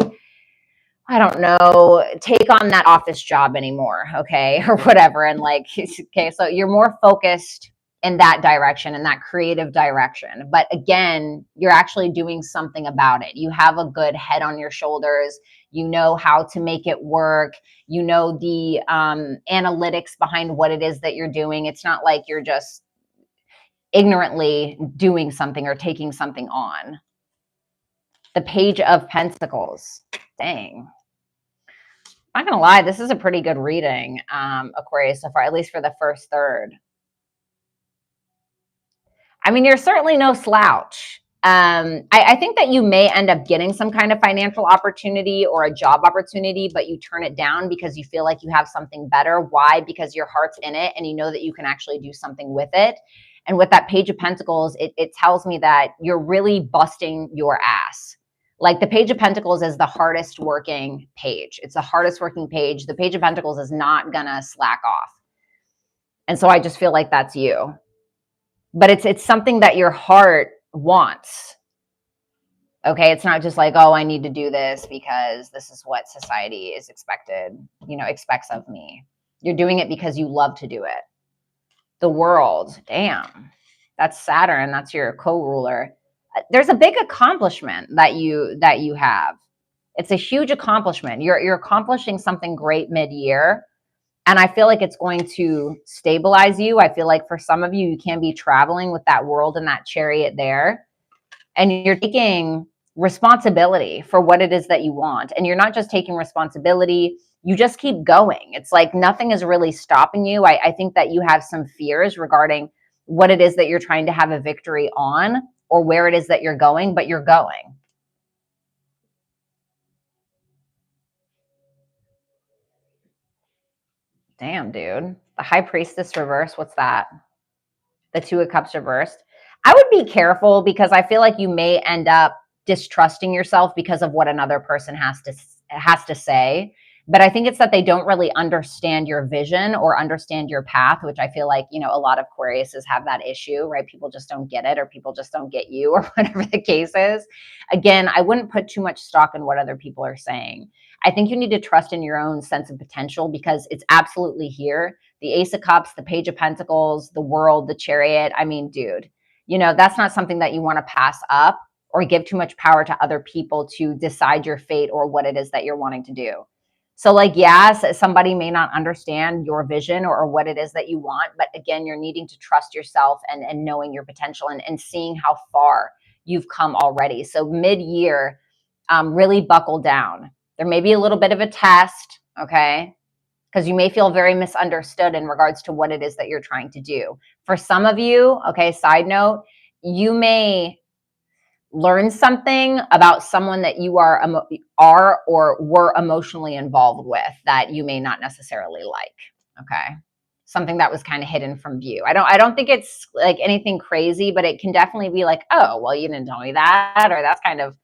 S1: I don't know, take on that office job anymore, okay, or whatever. And like, okay, so you're more focused in that direction, in that creative direction. But again, you're actually doing something about it. You have a good head on your shoulders. You know how to make it work. You know the analytics behind what it is that you're doing. It's not like you're just ignorantly doing something or taking something on. The Page of Pentacles. Dang. I'm not gonna lie, this is a pretty good reading, Aquarius, so far, at least for the first third. I mean, you're certainly no slouch. I think that you may end up getting some kind of financial opportunity or a job opportunity, but you turn it down because you feel like you have something better. Why? Because your heart's in it and you know that you can actually do something with it. And with that Page of Pentacles, it tells me that you're really busting your ass. Like the Page of Pentacles is the hardest working page. It's the hardest working page. The Page of Pentacles is not gonna slack off. And so I just feel like that's you. But it's something that your heart wants. Okay, it's not just like, oh, I need to do this because this is what society is expects of me. You're doing it because you love to do it. The World, damn. That's Saturn, that's your co-ruler. There's a big accomplishment that you have. It's a huge accomplishment. You're accomplishing something great mid-year, and I feel like it's going to stabilize you. I feel like for some of you, you can be traveling with that World and that Chariot there, and you're taking responsibility for what it is that you want. And you're not just taking responsibility, you just keep going. It's like nothing is really stopping you. I think that you have some fears regarding what it is that you're trying to have a victory on or where it is that you're going, but you're going. Damn, dude. The High Priestess reverse, what's that? The Two of Cups reversed. I would be careful because I feel like you may end up distrusting yourself because of what another person has to say. But I think it's that they don't really understand your vision or understand your path, which I feel like, a lot of Aquariuses have that issue, right? People just don't get it, or people just don't get you, or whatever the case is. Again, I wouldn't put too much stock in what other people are saying. I think you need to trust in your own sense of potential because it's absolutely here. The Ace of Cups, the Page of Pentacles, the World, the Chariot. I mean, dude, you know, that's not something that you want to pass up or give too much power to other people to decide your fate or what it is that you're wanting to do. So like, yes, somebody may not understand your vision or what it is that you want, but again, you're needing to trust yourself and knowing your potential and seeing how far you've come already. So mid-year, really buckle down. There may be a little bit of a test, okay? Because you may feel very misunderstood in regards to what it is that you're trying to do. For some of you, okay, side note, you may learn something about someone that you are or were emotionally involved with that you may not necessarily like, okay? Something that was kind of hidden from view. I don't think it's like anything crazy, but it can definitely be like, oh, well, you didn't tell me that, or that's kind of,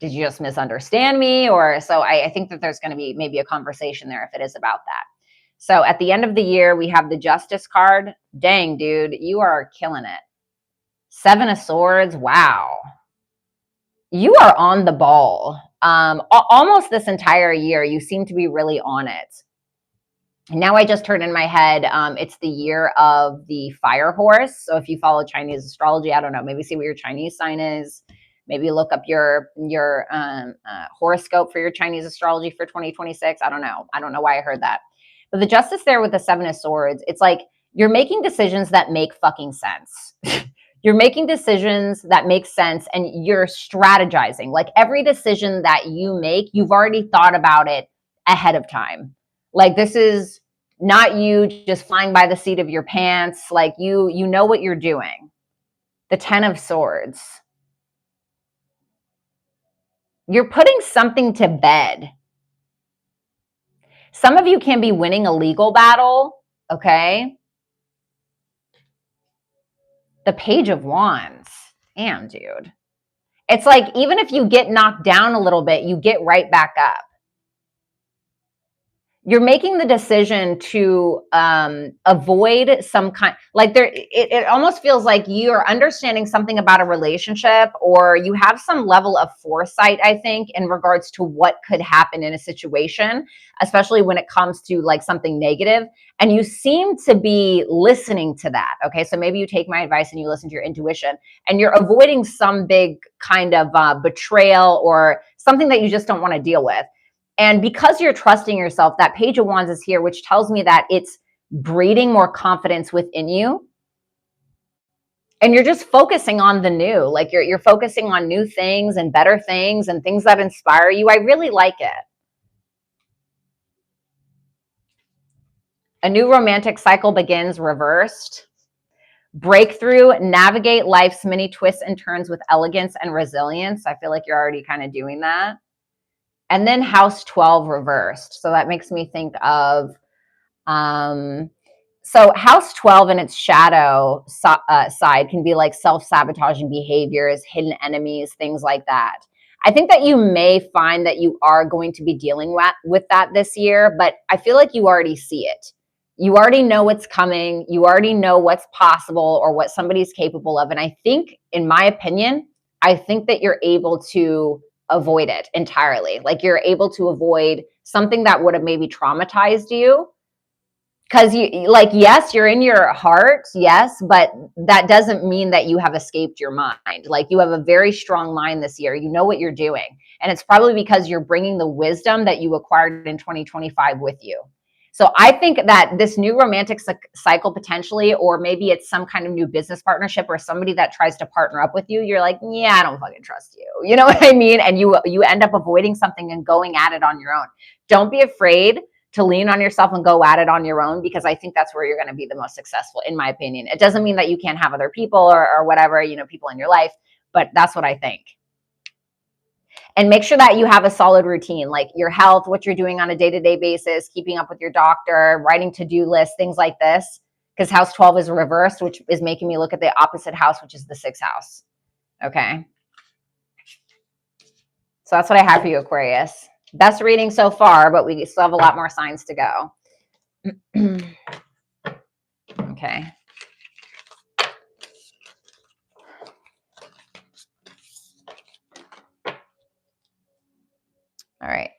S1: did you just misunderstand me? Or so I think that there's going to be maybe a conversation there if it is about that. So at the end of the year, we have the Justice card. Dang, dude, you are killing it. 7 of Swords. Wow. You are on the ball. Almost this entire year, you seem to be really on it. Now I just heard in my head, it's the year of the fire horse. So if you follow Chinese astrology, I don't know, maybe see what your Chinese sign is. Maybe look up your horoscope for your Chinese astrology for 2026. I don't know. I don't know why I heard that. But the Justice there with the 7 of Swords, it's like you're making decisions that make fucking sense. You're making decisions that make sense and you're strategizing. Like every decision that you make, you've already thought about it ahead of time. Like this is not you just flying by the seat of your pants. Like you know what you're doing. The 10 of Swords. You're putting something to bed. Some of you can be winning a legal battle, okay? The Page of Wands. Damn, dude. It's like even if you get knocked down a little bit, you get right back up. You're making the decision to avoid some kind, like there, it almost feels like you're understanding something about a relationship, or you have some level of foresight, I think, in regards to what could happen in a situation, especially when it comes to like something negative. And you seem to be listening to that. Okay. So maybe you take my advice and you listen to your intuition and you're avoiding some big kind of betrayal or something that you just don't want to deal with. And because you're trusting yourself, that Page of Wands is here, which tells me that it's breeding more confidence within you. And you're just focusing on the new, like you're focusing on new things and better things and things that inspire you. I really like it. A new romantic cycle begins, reversed. Breakthrough, navigate life's many twists and turns with elegance and resilience. I feel like you're already kind of doing that. And then House 12 reversed. So that makes me think of, so House 12 in its shadow side can be like self-sabotaging behaviors, hidden enemies, things like that. I think that you may find that you are going to be dealing with that this year, but I feel like you already see it. You already know what's coming. You already know what's possible or what somebody's capable of. And I think, in my opinion, I think that you're able to avoid it entirely. Like you're able to avoid something that would have maybe traumatized you. Because you, like, yes, you're in your heart, yes, but that doesn't mean that you have escaped your mind. Like you have a very strong mind this year. You know what you're doing. And it's probably because you're bringing the wisdom that you acquired in 2025 with you. So I think that this new romantic cycle potentially, or maybe it's some kind of new business partnership or somebody that tries to partner up with you, you're like, yeah, I don't fucking trust you. You know what I mean? And you end up avoiding something and going at it on your own. Don't be afraid to lean on yourself and go at it on your own, because I think that's where you're going to be the most successful, in my opinion. It doesn't mean that you can't have other people or whatever, you know, people in your life, but that's what I think. And make sure that you have a solid routine, like your health, what you're doing on a day-to-day basis, keeping up with your doctor, writing to-do lists, things like this, because House 12 is reversed, which is making me look at the opposite house, which is the 6th house. Okay. So that's what I have for you, Aquarius. Best reading so far, but we still have a lot more signs to go. Okay. All right.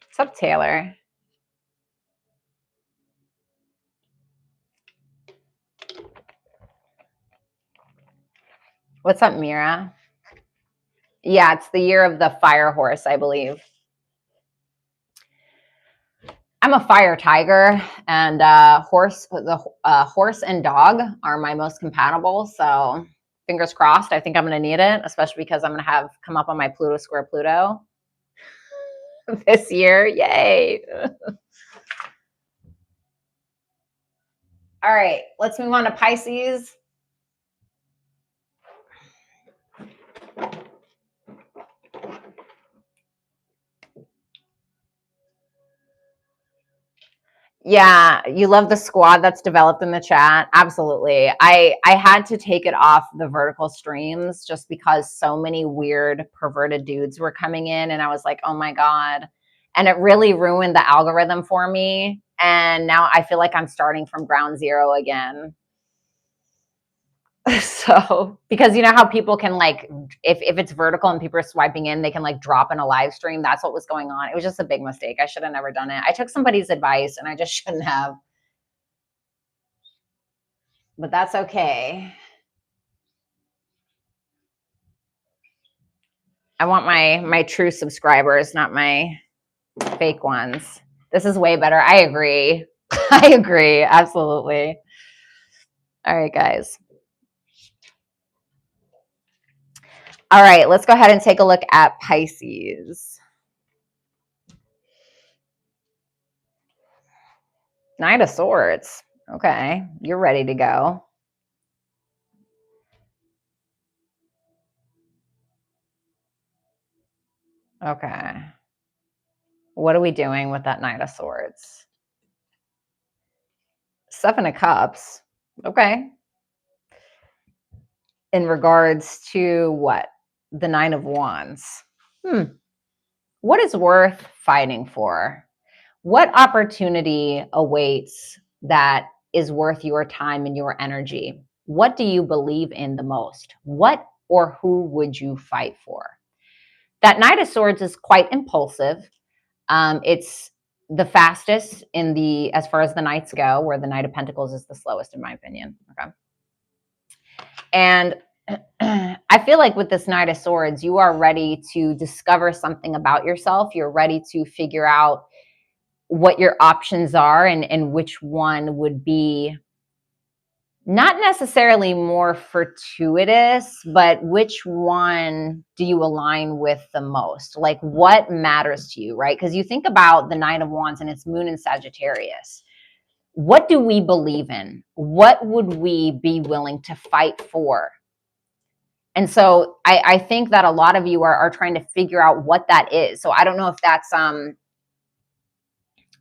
S1: What's up, Taylor? What's up, Mira? Yeah, it's the year of the fire horse, I believe. I'm a fire tiger, and horse and dog are my most compatible. So fingers crossed. I think I'm going to need it, especially because I'm going to have come up on my Pluto square Pluto this year. Yay! All right, let's move on to Pisces. Yeah, you love the squad that's developed in the chat. Absolutely. I had to take it off the vertical streams just because so many weird perverted dudes were coming in and I was like, "Oh my god." And it really ruined the algorithm for me. And now I feel like I'm starting from ground zero again. So, because you know how people can like, if it's vertical and people are swiping in, they can like drop in a live stream. That's what was going on. It was just a big mistake. I should have never done it. I took somebody's advice and I just shouldn't have, but that's okay. I want my true subscribers, not my fake ones. This is way better. I agree. I agree. Absolutely. All right, guys. All right, let's go ahead and take a look at Pisces. Knight of Swords. Okay, you're ready to go. Okay. What are we doing with that Knight of Swords? Seven of Cups. Okay. In regards to what? The Nine of Wands. What is worth fighting for? What opportunity awaits that is worth your time and your energy? What do you believe in the most? What or who would you fight for? That Knight of Swords is quite impulsive. It's the fastest in the, as far as the knights go, where the Knight of Pentacles is the slowest, in my opinion. Okay. And I feel like with this Knight of Swords, you are ready to discover something about yourself. You're ready to figure out what your options are and which one would be not necessarily more fortuitous, but which one do you align with the most? Like what matters to you, right? Because you think about the Nine of Wands and its moon in Sagittarius. What do we believe in? What would we be willing to fight for? And so I think that a lot of you are trying to figure out what that is. So I don't know if that's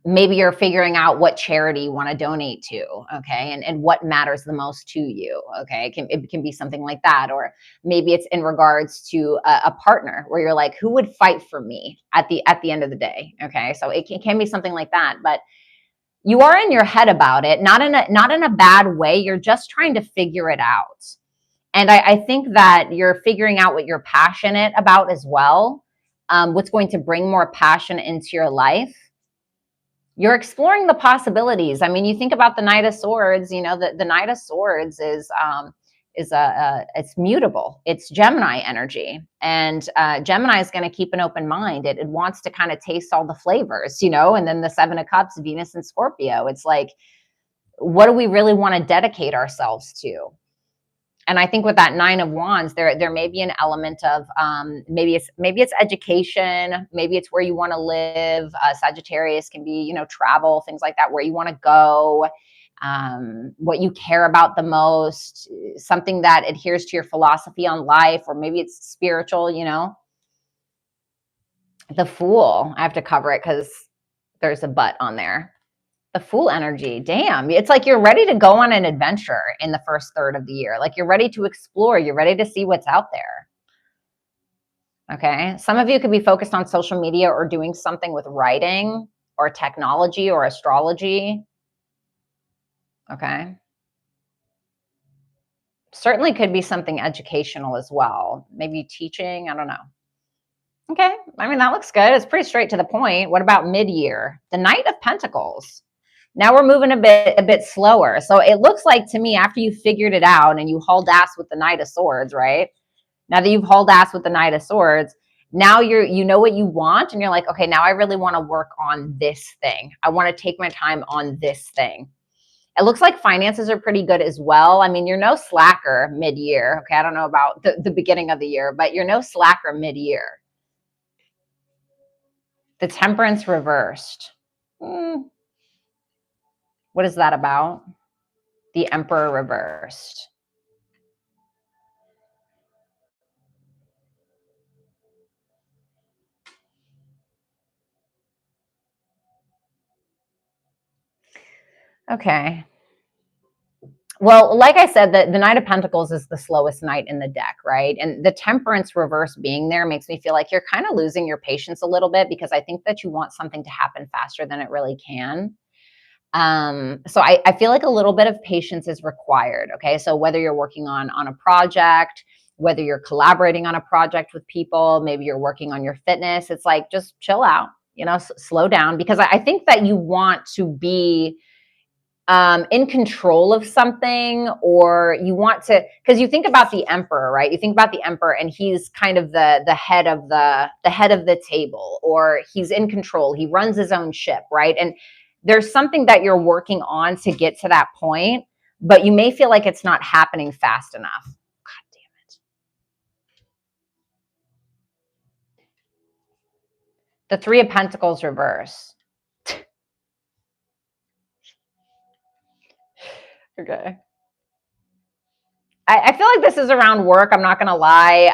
S1: maybe you're figuring out what charity you want to donate to, okay, and what matters the most to you, okay. It can be something like that, or maybe it's in regards to a partner where you're like, who would fight for me at the end of the day, okay. So it can be something like that, but you are in your head about it, not in a bad way. You're just trying to figure it out, and I think that you're figuring out what you're passionate about as well, what's going to bring more passion into your life. You're exploring the possibilities. I mean, you think about the Knight of Swords, you know, the Knight of Swords is it's mutable. It's Gemini energy. And Gemini is going to keep an open mind. It wants to kind of taste all the flavors, you know, and then the Seven of Cups, Venus and Scorpio. It's like, what do we really want to dedicate ourselves to? And I think with that Nine of Wands, there may be an element of maybe it's education, maybe it's where you want to live. Sagittarius can be, you know, travel, things like that, where you want to go, what you care about the most, something that adheres to your philosophy on life, or maybe it's spiritual, you know. The Fool, I have to cover it because there's a but on there. The Fool energy, damn. It's like you're ready to go on an adventure in the first third of the year. Like you're ready to explore. You're ready to see what's out there. Okay. Some of you could be focused on social media or doing something with writing or technology or astrology. Okay. Certainly could be something educational as well. Maybe teaching. I don't know. Okay. I mean, that looks good. It's pretty straight to the point. What about mid-year? The Knight of Pentacles. Now we're moving a bit slower. So it looks like to me, after you figured it out and you hauled ass with the Knight of Swords, right? Now that you've hauled ass with the Knight of Swords, now you know what you want, and you're like, okay, now I really want to work on this thing. I want to take my time on this thing. It looks like finances are pretty good as well. I mean, you're no slacker mid-year. Okay, I don't know about the beginning of the year, but you're no slacker mid-year. The Temperance reversed. What is that about? The Emperor reversed. Okay. Well, like I said, the Knight of Pentacles is the slowest knight in the deck, right? And the Temperance reverse being there makes me feel like you're kind of losing your patience a little bit, because I think that you want something to happen faster than it really can. So I feel like a little bit of patience is required. Okay. So whether you're working on a project, whether you're collaborating on a project with people, maybe you're working on your fitness, it's like, just chill out, slow down, because I think that you want to be in control of something, or you want to, because you think about the Emperor, right? You think about the Emperor, and he's kind of the head of the head of the table, or he's in control. He runs his own ship, right? And there's something that you're working on to get to that point, but you may feel like it's not happening fast enough. God damn it. The Three of Pentacles reverse. Okay. I feel like this is around work. I'm not gonna lie.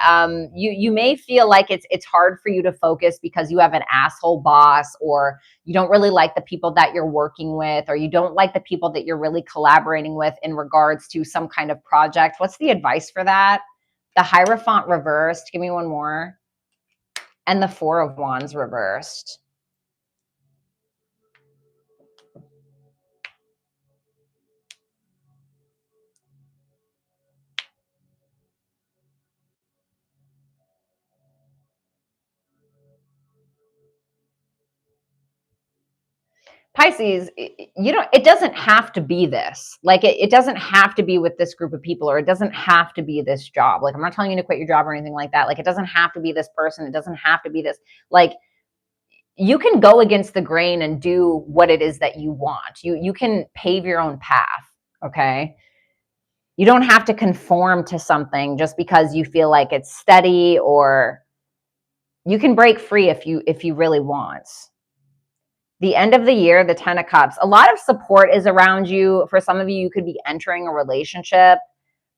S1: You may feel like it's hard for you to focus because you have an asshole boss, or you don't really like the people that you're working with, or you don't like the people that you're really collaborating with in regards to some kind of project. What's the advice for that? The Hierophant reversed. Give me one more. And the Four of Wands reversed. Pisces, it doesn't have to be this. Like, it doesn't have to be with this group of people, or it doesn't have to be this job. Like, I'm not telling you to quit your job or anything like that. Like, it doesn't have to be this person. It doesn't have to be this. Like, you can go against the grain and do what it is that you want. You can pave your own path. Okay. You don't have to conform to something just because you feel like it's steady, or you can break free if you really want. The end of the year, the 10 of Cups, a lot of support is around you. For some of you, you could be entering a relationship,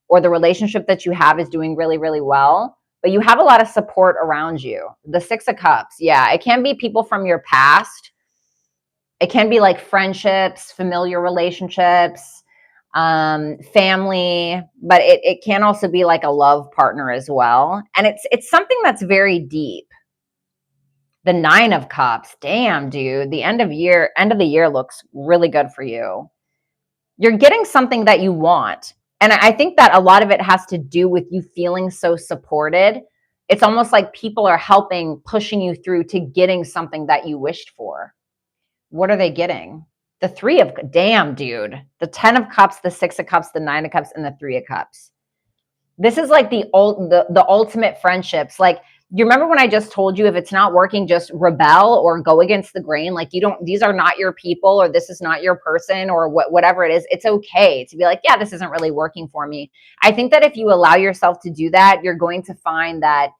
S1: or the relationship that you have is doing really, really well, but you have a lot of support around you. The 6 of Cups, yeah, it can be people from your past. It can be like friendships, familiar relationships, family, but it can also be like a love partner as well. And it's something that's very deep. The 9 of Cups, damn, dude, the end of the year looks really good for you. You're getting something that you want. And I think that a lot of it has to do with you feeling so supported. It's almost like people are helping, pushing you through to getting something that you wished for. What are they getting? The 3 of, damn, dude, the 10 of Cups, the 6 of Cups, the 9 of Cups, and the 3 of Cups. This is like the ultimate friendships. Like, you remember when I just told you, if it's not working, just rebel or go against the grain. Like, these are not your people, or this is not your person, or whatever it is. It's okay to be like, yeah, this isn't really working for me. I think that if you allow yourself to do that, you're going to find that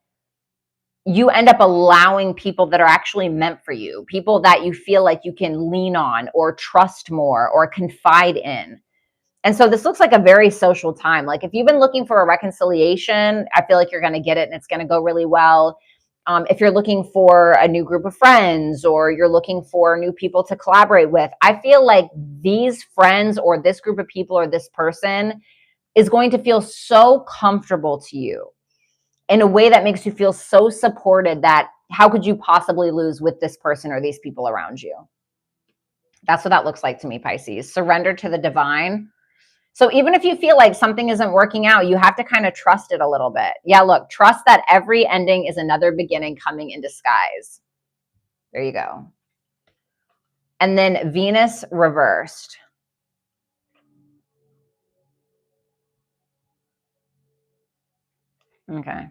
S1: you end up allowing people that are actually meant for you, people that you feel like you can lean on or trust more or confide in. And so this looks like a very social time. Like, if you've been looking for a reconciliation, I feel like you're going to get it, and it's going to go really well. If you're looking for a new group of friends, or you're looking for new people to collaborate with, I feel like these friends, or this group of people, or this person is going to feel so comfortable to you in a way that makes you feel so supported that how could you possibly lose with this person or these people around you? That's what that looks like to me, Pisces. Surrender to the divine. So even if you feel like something isn't working out, you have to kind of trust it a little bit. Yeah, look, trust that every ending is another beginning coming in disguise. There you go. and then Venus reversed. Okay.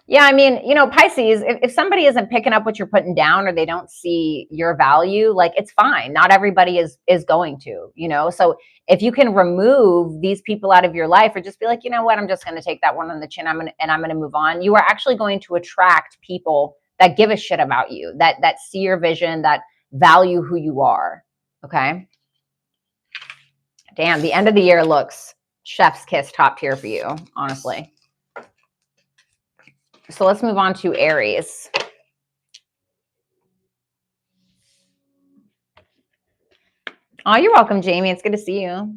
S1: Yeah, I mean, Pisces, if somebody isn't picking up what you're putting down or they don't see your value, like it's fine. Not everybody is going to, So if you can remove these people out of your life or just be like, you know what, I'm just going to take that one on the chin, I'm going to move on. You are actually going to attract people that give a shit about you, that see your vision, that value who you are. Okay? Damn, the end of the year looks chef's kiss top tier for you, honestly. So let's move on to Aries. Oh, you're welcome, Jamie. It's good to see you.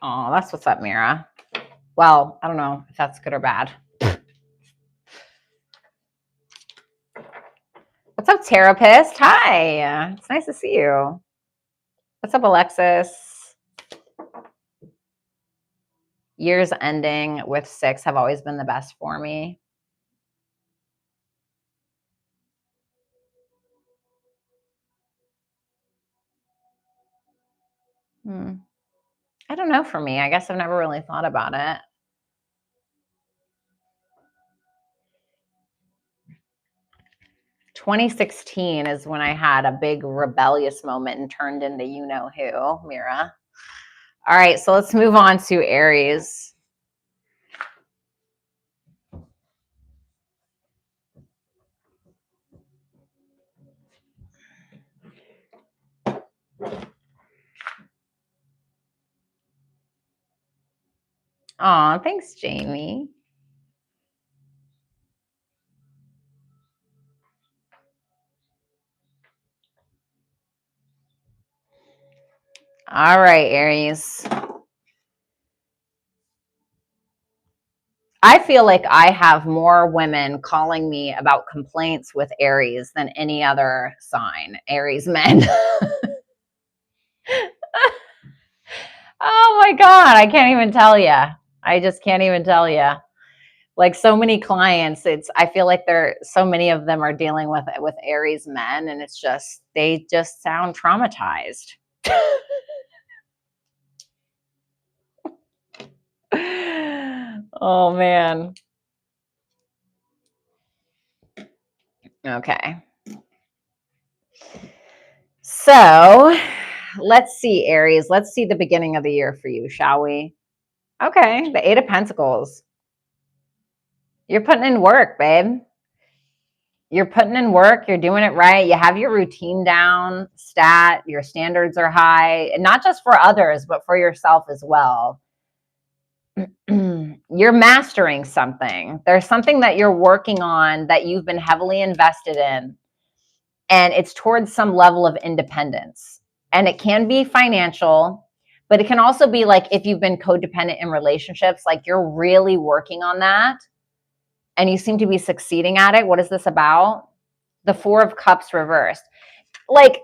S1: Oh, that's what's up, Mira. Well, I don't know if that's good or bad. What's up, Therapist? Hi. It's nice to see you. What's up, Alexis? Years ending with 6 have always been the best for me. I don't know for me. I guess I've never really thought about it. 2016 is when I had a big rebellious moment and turned into you-know-who, Mira. All right, so let's move on to Aries. Aw, thanks, Jamie. All right, Aries. I feel like I have more women calling me about complaints with Aries than any other sign, Aries men. Oh my God, I can't even tell you. I just can't even tell you. Like so many clients, I feel like so many of them are dealing with Aries men, and it's just, they just sound traumatized. Oh man. Okay. So let's see, Aries. Let's see the beginning of the year for you, shall we? Okay, the 8 of Pentacles. You're putting in work, babe. You're putting in work. You're doing it right. You have your routine down, stat. Your standards are high, and not just for others, but for yourself as well. You're mastering something. There's something that you're working on that you've been heavily invested in, and it's towards some level of independence. And it can be financial, but it can also be like if you've been codependent in relationships, like you're really working on that and you seem to be succeeding at it. What is this about? The 4 of Cups reversed. Like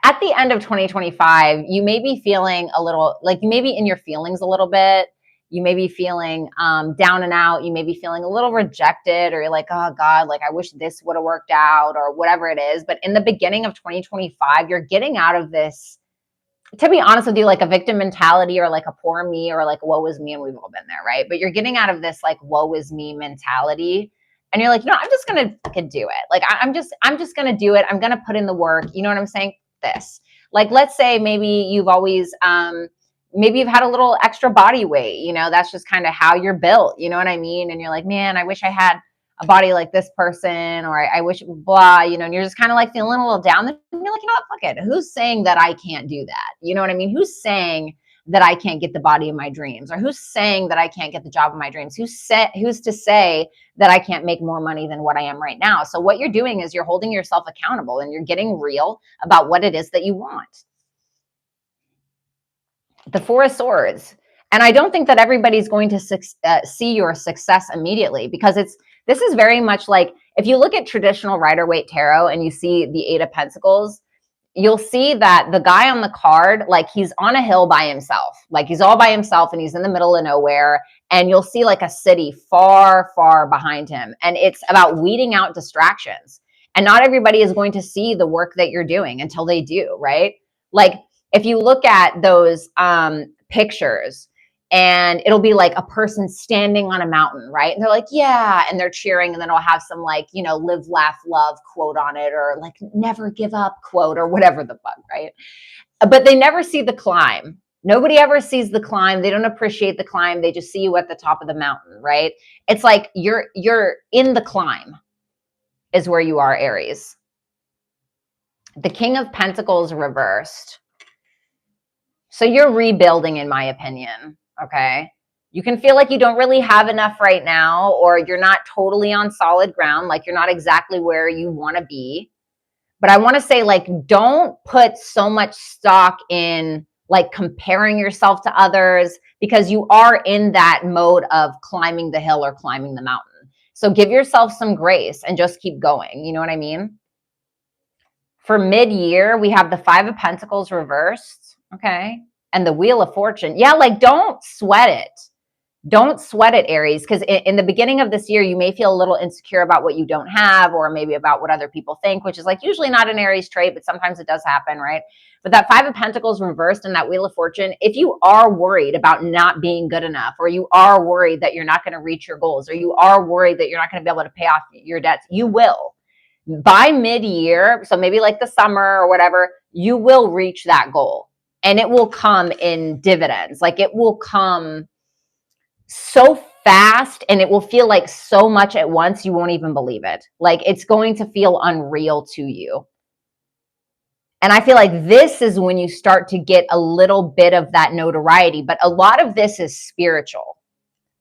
S1: at the end of 2025, you may be feeling a little, like you may be in your feelings a little bit. You may be feeling down and out. You may be feeling a little rejected, or you're like, oh God, like I wish this would have worked out, or whatever it is. But in the beginning of 2025, you're getting out of this, to be honest with you, like a victim mentality, or like a poor me, or like woe is me. And we've all been there, right? But you're getting out of this like woe is me mentality. And you're like, I'm just going to do it. Like, I'm just going to do it. I'm going to put in the work. You know what I'm saying? This, like, let's say maybe you've always, maybe you've had a little extra body weight, that's just kind of how you're built. You know what I mean? And you're like, man, I wish I had a body like this person, or I wish blah, and you're just kind of like feeling a little down. And you're like, what, fuck it. Who's saying that I can't do that? You know what I mean? Who's saying that I can't get the body of my dreams? Or who's saying that I can't get the job of my dreams? Who's to say that I can't make more money than what I am right now? So what you're doing is you're holding yourself accountable, and you're getting real about what it is that you want. The 4 of Swords. And I don't think that everybody's going to see your success immediately, because this is very much like, if you look at traditional Rider-Waite tarot and you see the 8 of Pentacles, you'll see that the guy on the card, like he's on a hill by himself, like he's all by himself and he's in the middle of nowhere. And you'll see like a city far, far behind him. And it's about weeding out distractions. And not everybody is going to see the work that you're doing until they do, right? Like if you look at those pictures, and it'll be like a person standing on a mountain, right? And they're like, yeah, and they're cheering, and then it'll have some like, you know, live, laugh, love quote on it, or like never give up quote, or whatever the fuck, right? But they never see the climb. Nobody ever sees the climb. They don't appreciate the climb. They just see you at the top of the mountain, right? It's like you're in the climb is where you are, Aries. The King of Pentacles reversed. So you're rebuilding, in my opinion. Okay. You can feel like you don't really have enough right now, or you're not totally on solid ground. Like you're not exactly where you want to be. But I want to say, like, don't put so much stock in like comparing yourself to others, because you are in that mode of climbing the hill or climbing the mountain. So give yourself some grace and just keep going. You know what I mean? For mid-year, we have the Five of Pentacles reversed. Okay. And the Wheel of Fortune. Yeah, like don't sweat it. Don't sweat it, Aries, because in the beginning of this year, you may feel a little insecure about what you don't have, or maybe about what other people think, which is like usually not an Aries trait, but sometimes it does happen, right? But that Five of Pentacles reversed and that Wheel of Fortune, if you are worried about not being good enough, or you are worried that you're not going to reach your goals, or you are worried that you're not going to be able to pay off your debts, you will. By mid-year, so maybe like the summer or whatever, you will reach that goal. And it will come in dividends. Like it will come so fast, and it will feel like so much at once, you won't even believe it. Like it's going to feel unreal to you. And I feel like this is when you start to get a little bit of that notoriety. But a lot of this is spiritual.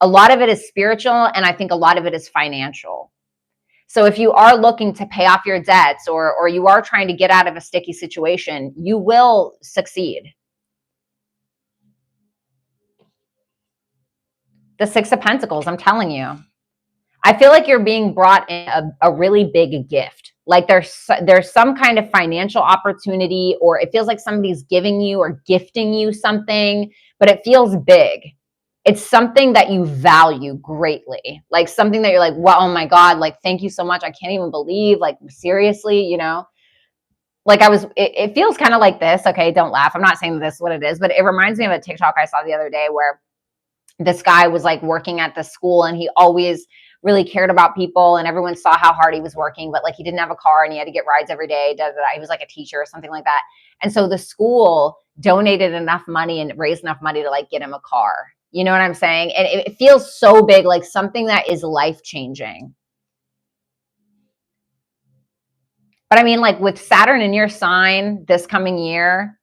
S1: A lot of it is spiritual, and I think a lot of it is financial. So if you are looking to pay off your debts, or you are trying to get out of a sticky situation, you will succeed. The Six of Pentacles, I'm telling you. I feel like you're being brought in a really big gift. Like there's some kind of financial opportunity, or it feels like somebody's giving you or gifting you something, but it feels big. It's something that you value greatly, like something that you're like, wow, oh my God, like, thank you so much. I can't even believe, like, seriously, you know, like it feels kind of like this. Okay. Don't laugh. I'm not saying this is what it is, but it reminds me of a TikTok I saw the other day where this guy was like working at the school, and he always really cared about people, and everyone saw how hard he was working, but like he didn't have a car and he had to get rides every day. He was like a teacher or something like that. And so the school donated enough money and raised enough money to like get him a car. You know what I'm saying? And it feels so big, like something that is life-changing. But I mean, like with Saturn in your sign this coming year,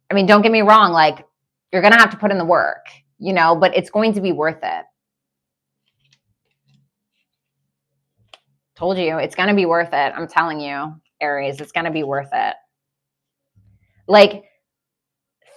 S1: I mean, don't get me wrong, like you're going to have to put in the work, you know, but it's going to be worth it. Told you, it's going to be worth it. I'm telling you, Aries, it's going to be worth it. Like,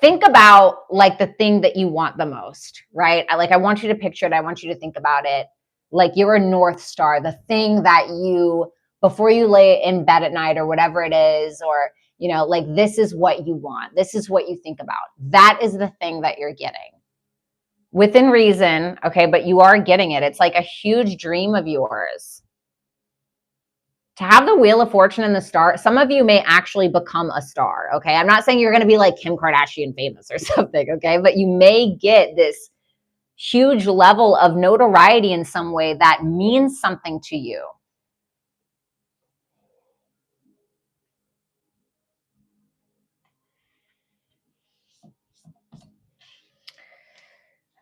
S1: think about like the thing that you want the most, right? I want you to picture it. I want you to think about it. Like you're a North Star, the thing that you, before you lay in bed at night or whatever it is, or, you know, like this is what you want. This is what you think about. That is the thing that you're getting. Within reason, okay, but you are getting it. It's like a huge dream of yours. To have the Wheel of Fortune and the star, some of you may actually become a star, okay? I'm not saying you're going to be like Kim Kardashian famous or something, okay? But you may get this huge level of notoriety in some way that means something to you.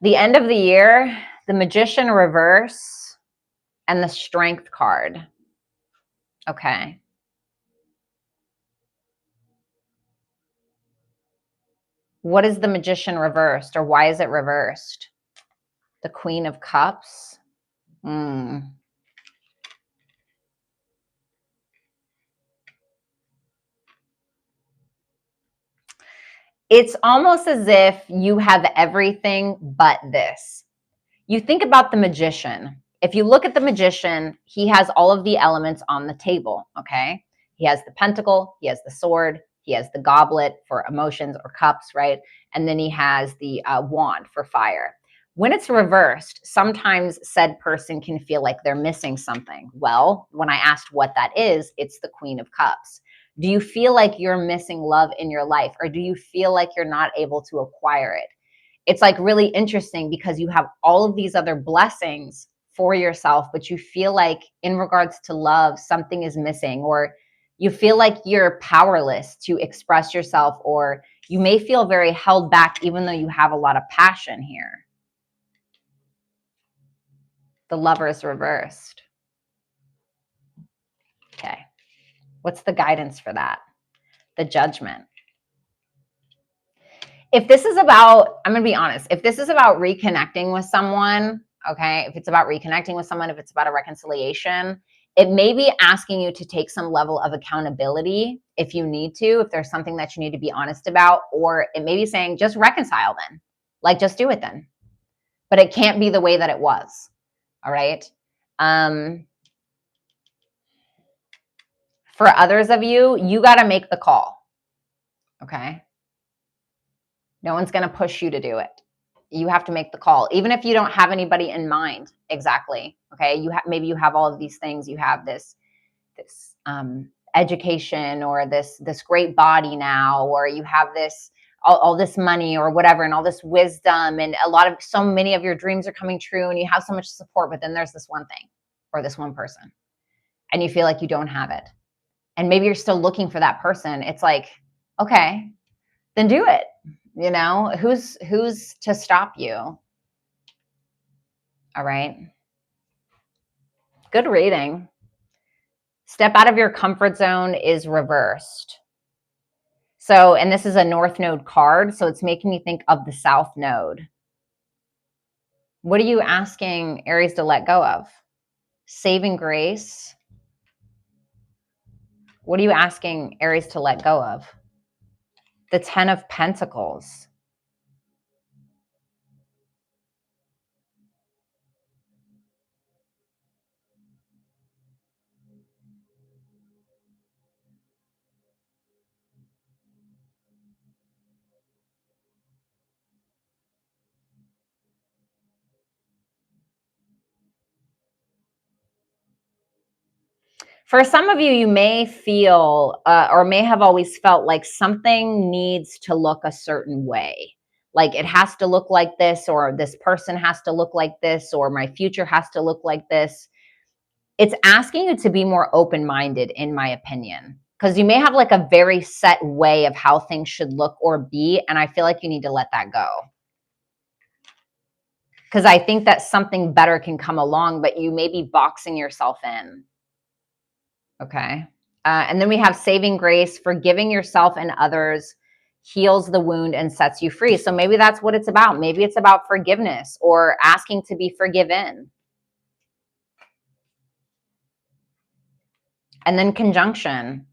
S1: The end of the year, the Magician reverse and the Strength card. Okay. What is the Magician reversed, or why is it reversed? The Queen of Cups. It's almost as if you have everything but this. You think about the Magician. If you look at the Magician, he has all of the elements on the table, okay? He has the pentacle, he has the sword, He has the goblet for emotions or cups, right? And then he has the wand for fire. When it's reversed, sometimes said person can feel like they're missing something. Well, when I asked what that is, it's the Queen of Cups. Do you feel like you're missing love in your life, or do you feel like you're not able to acquire it? It's like really interesting because you have all of these other blessings for yourself, but you feel like in regards to love, something is missing, or you feel like you're powerless to express yourself, or you may feel very held back even though you have a lot of passion here. The Lover's reversed. Okay. What's the guidance for that? The Judgment. If this is about, I'm going to be honest, if this is about reconnecting with someone, okay, if it's about reconnecting with someone, if it's about a reconciliation, it may be asking you to take some level of accountability if you need to, if there's something that you need to be honest about, or it may be saying just reconcile then, like just do it then. But it can't be the way that it was. All right. For others of you, you got to make the call. Okay. No one's going to push you to do it. You have to make the call, even if you don't have anybody in mind. Exactly. Okay. Maybe you have all of these things. You have this education, or this great body now, or you have this all this money or whatever, and all this wisdom, and so many of your dreams are coming true, and you have so much support. But then there's this one thing, or this one person, and you feel like you don't have it. And maybe you're still looking for that person. It's like, okay, then do it. You know, who's to stop you? All right. Good reading. Step out of your comfort zone is reversed. So, and this is a North Node card, so it's making me think of the South Node. What are you asking Aries to let go of? Saving grace. What are you asking Aries to let go of? The Ten of Pentacles. For some of you, you may feel or may have always felt like something needs to look a certain way. Like it has to look like this, or this person has to look like this, or my future has to look like this. It's asking you to be more open-minded, in my opinion, because you may have like a very set way of how things should look or be. And I feel like you need to let that go. Because I think that something better can come along, but you may be boxing yourself in. Okay. And then we have saving grace. Forgiving yourself and others heals the wound and sets you free. So maybe that's what it's about. Maybe it's about forgiveness, or asking to be forgiven. And then conjunction.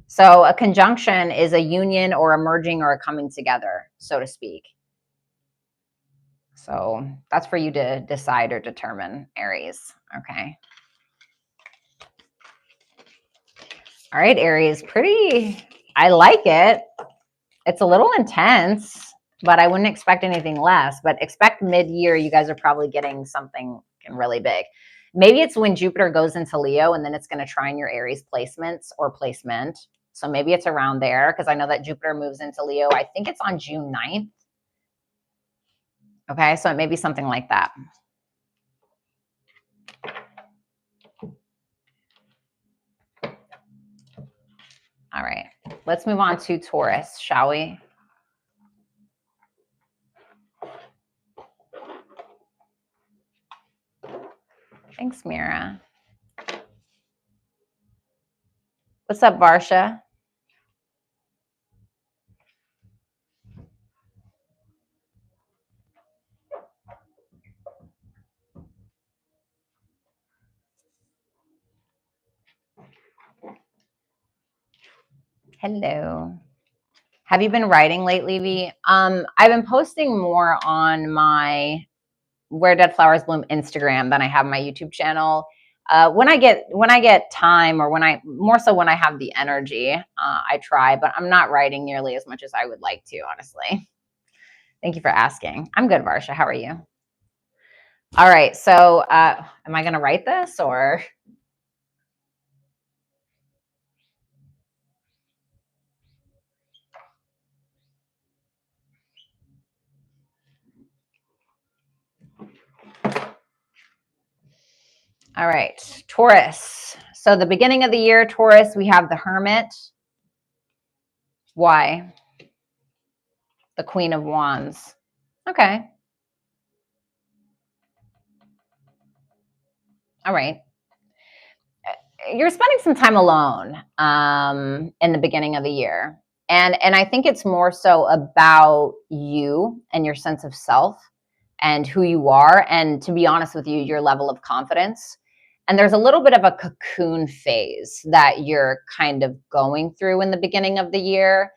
S1: So a conjunction is a union, or a merging, or a coming together, so to speak. So that's for you to decide or determine, Aries. Okay. All right, Aries, I like it. It's a little intense, but I wouldn't expect anything less. But expect mid-year, you guys are probably getting something really big. Maybe it's when Jupiter goes into Leo, and then it's going to trine your Aries placements or placement. So maybe it's around there, because I know that Jupiter moves into Leo. I think it's on June 9th. Okay, so it may be something like that. All right, let's move on to Taurus, shall we? Thanks, Mira. What's up, Varsha? Hello. Have you been writing lately, V? I've been posting more on my Where Dead Flowers Bloom Instagram than I have my YouTube channel. When I get time, or more so when I have the energy, I try, but I'm not writing nearly as much as I would like to, honestly. Thank you for asking. I'm good, Varsha. How are you? All right. So, am I going to write this or? All right. Taurus. So the beginning of the year, Taurus, we have the Hermit. Why? The Queen of Wands. Okay. All right. You're spending some time alone in the beginning of the year. And I think it's more so about you and your sense of self and who you are. And to be honest with you, your level of confidence. And there's a little bit of a cocoon phase that you're kind of going through in the beginning of the year,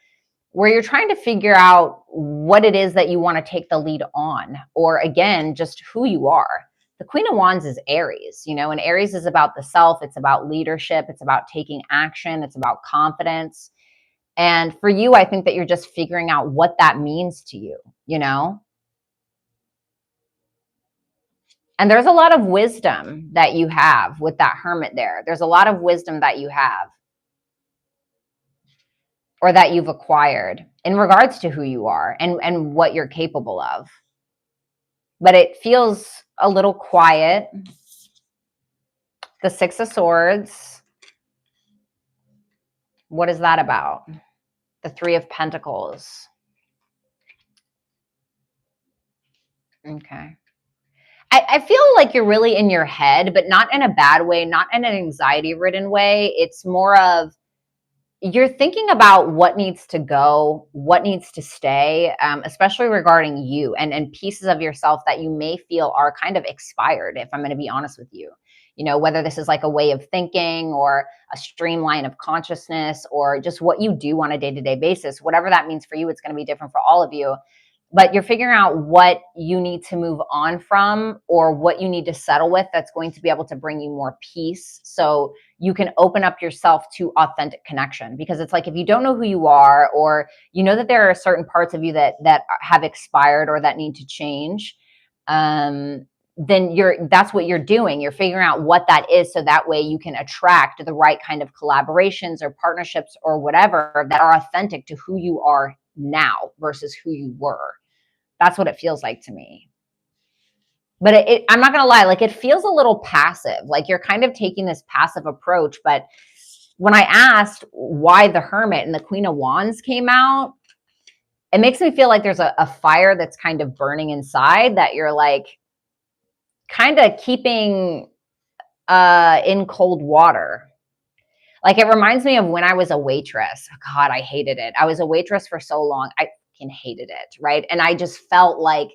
S1: where you're trying to figure out what it is that you want to take the lead on, or again, just who you are. The Queen of Wands is Aries, and Aries is about the self. It's about leadership. It's about taking action. It's about confidence. And for you, I think that you're just figuring out what that means to you. And there's a lot of wisdom that you have with that Hermit there. There's a lot of wisdom that you have, or that you've acquired in regards to who you are and what you're capable of. But it feels a little quiet. The Six of Swords. What is that about? The Three of Pentacles. Okay. I feel like you're really in your head, but not in a bad way, not in an anxiety-ridden way. It's more of, you're thinking about what needs to go, what needs to stay, especially regarding you and pieces of yourself that you may feel are kind of expired, if I'm going to be honest with you. Whether this is like a way of thinking or a streamline of consciousness, or just what you do on a day-to-day basis, whatever that means for you, it's going to be different for all of you. But you're figuring out what you need to move on from, or what you need to settle with, that's going to be able to bring you more peace, so you can open up yourself to authentic connection. Because it's like, if you don't know who you are, or that there are certain parts of you that have expired or that need to change, then that's what you're doing. You're figuring out what that is, so that way you can attract the right kind of collaborations or partnerships or whatever that are authentic to who you are now versus who you were. That's what it feels like to me. But I'm not going to lie, like, it feels a little passive. Like, you're kind of taking this passive approach. But when I asked why the Hermit and the Queen of Wands came out, it makes me feel like there's a fire that's kind of burning inside, that you're like kind of keeping in cold water. Like, it reminds me of when I was a waitress. God, I hated it. I was a waitress for so long. I fucking hated it, right? And I just felt like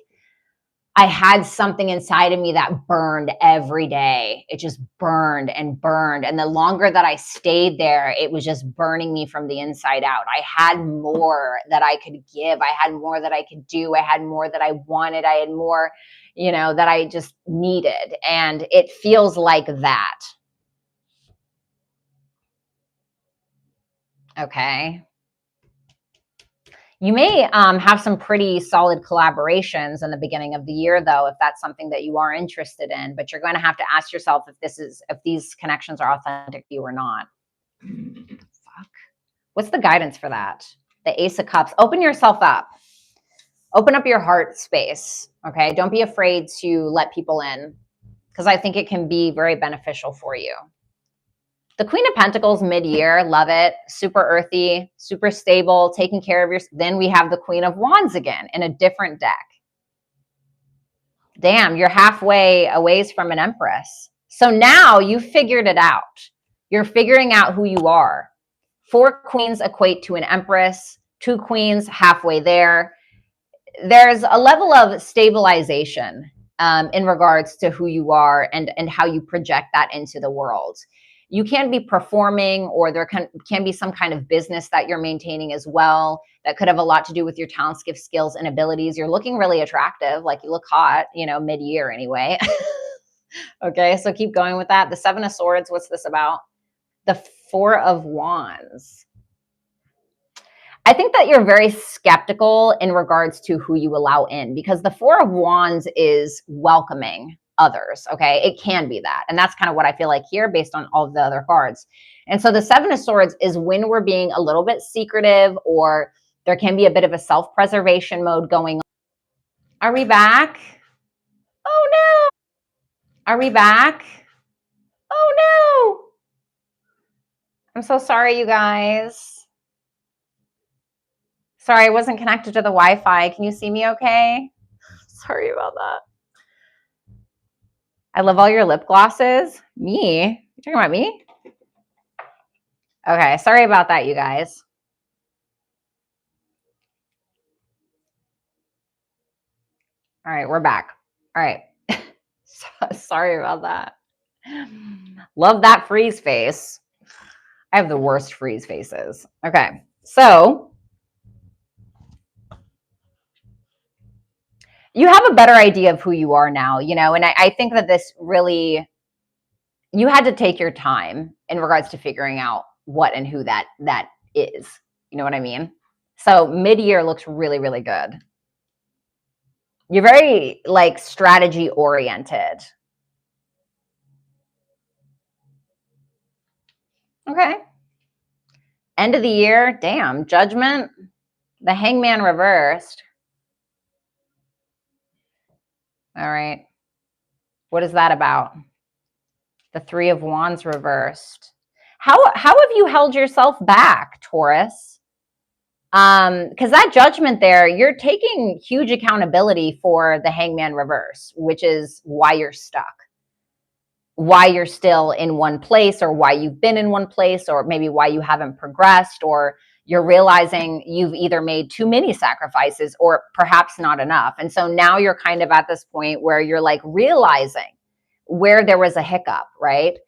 S1: I had something inside of me that burned every day. It just burned and burned. And the longer that I stayed there, it was just burning me from the inside out. I had more that I could give. I had more that I could do. I had more that I wanted. I had more, that I just needed. And it feels like that. Okay. You may have some pretty solid collaborations in the beginning of the year, though, if that's something that you are interested in. But you're going to have to ask yourself if these connections are authentic to you or not. Fuck. What's the guidance for that? The Ace of Cups. Open yourself up. Open up your heart space. Okay. Don't be afraid to let people in, because I think it can be very beneficial for you. The Queen of Pentacles mid-year, love it. Super earthy, super stable, taking care of your. Then we have the Queen of Wands again in a different deck. Damn, you're halfway a ways from an Empress. So now you figured it out. You're figuring out who you are. 4 queens equate to an Empress. 2 queens, halfway there. There's a level of stabilization in regards to who you are and how you project that into the world. You can be performing, or there can be some kind of business that you're maintaining as well. That could have a lot to do with your talents, gifts, skills, and abilities. You're looking really attractive. Like, you look hot, mid-year anyway. Okay, so keep going with that. The Seven of Swords, what's this about? The Four of Wands. I think that you're very skeptical in regards to who you allow in, because the Four of Wands is welcoming others. Okay, it can be that. And that's kind of what I feel like here based on all of the other cards. And so the Seven of Swords is when we're being a little bit secretive, or there can be a bit of a self-preservation mode going on. Are we back? Oh no. Are we back? Oh no. I'm so sorry, you guys. Sorry, I wasn't connected to the Wi-Fi. Can you see me okay? Sorry about that. I love all your lip glosses. Me? You talking about me? Okay, sorry about that, you guys. All right, we're back. All right. Sorry about that. Love that freeze face. I have the worst freeze faces. Okay, so you have a better idea of who you are now, you know, and I think that this really, you had to take your time in regards to figuring out what and who that is. You know what I mean? So mid-year looks really, really good. You're very like strategy oriented. Okay. End of the year, damn, Judgment, the Hangman reversed. All right. What is that about? The Three of Wands reversed. How have you held yourself back, Taurus? Because that Judgment there, you're taking huge accountability for the Hangman reverse, which is why you're stuck, why you're still in one place, or why you've been in one place, or maybe why you haven't progressed, or you're realizing you've either made too many sacrifices or perhaps not enough. And so now you're kind of at this point where you're like realizing where there was a hiccup, right?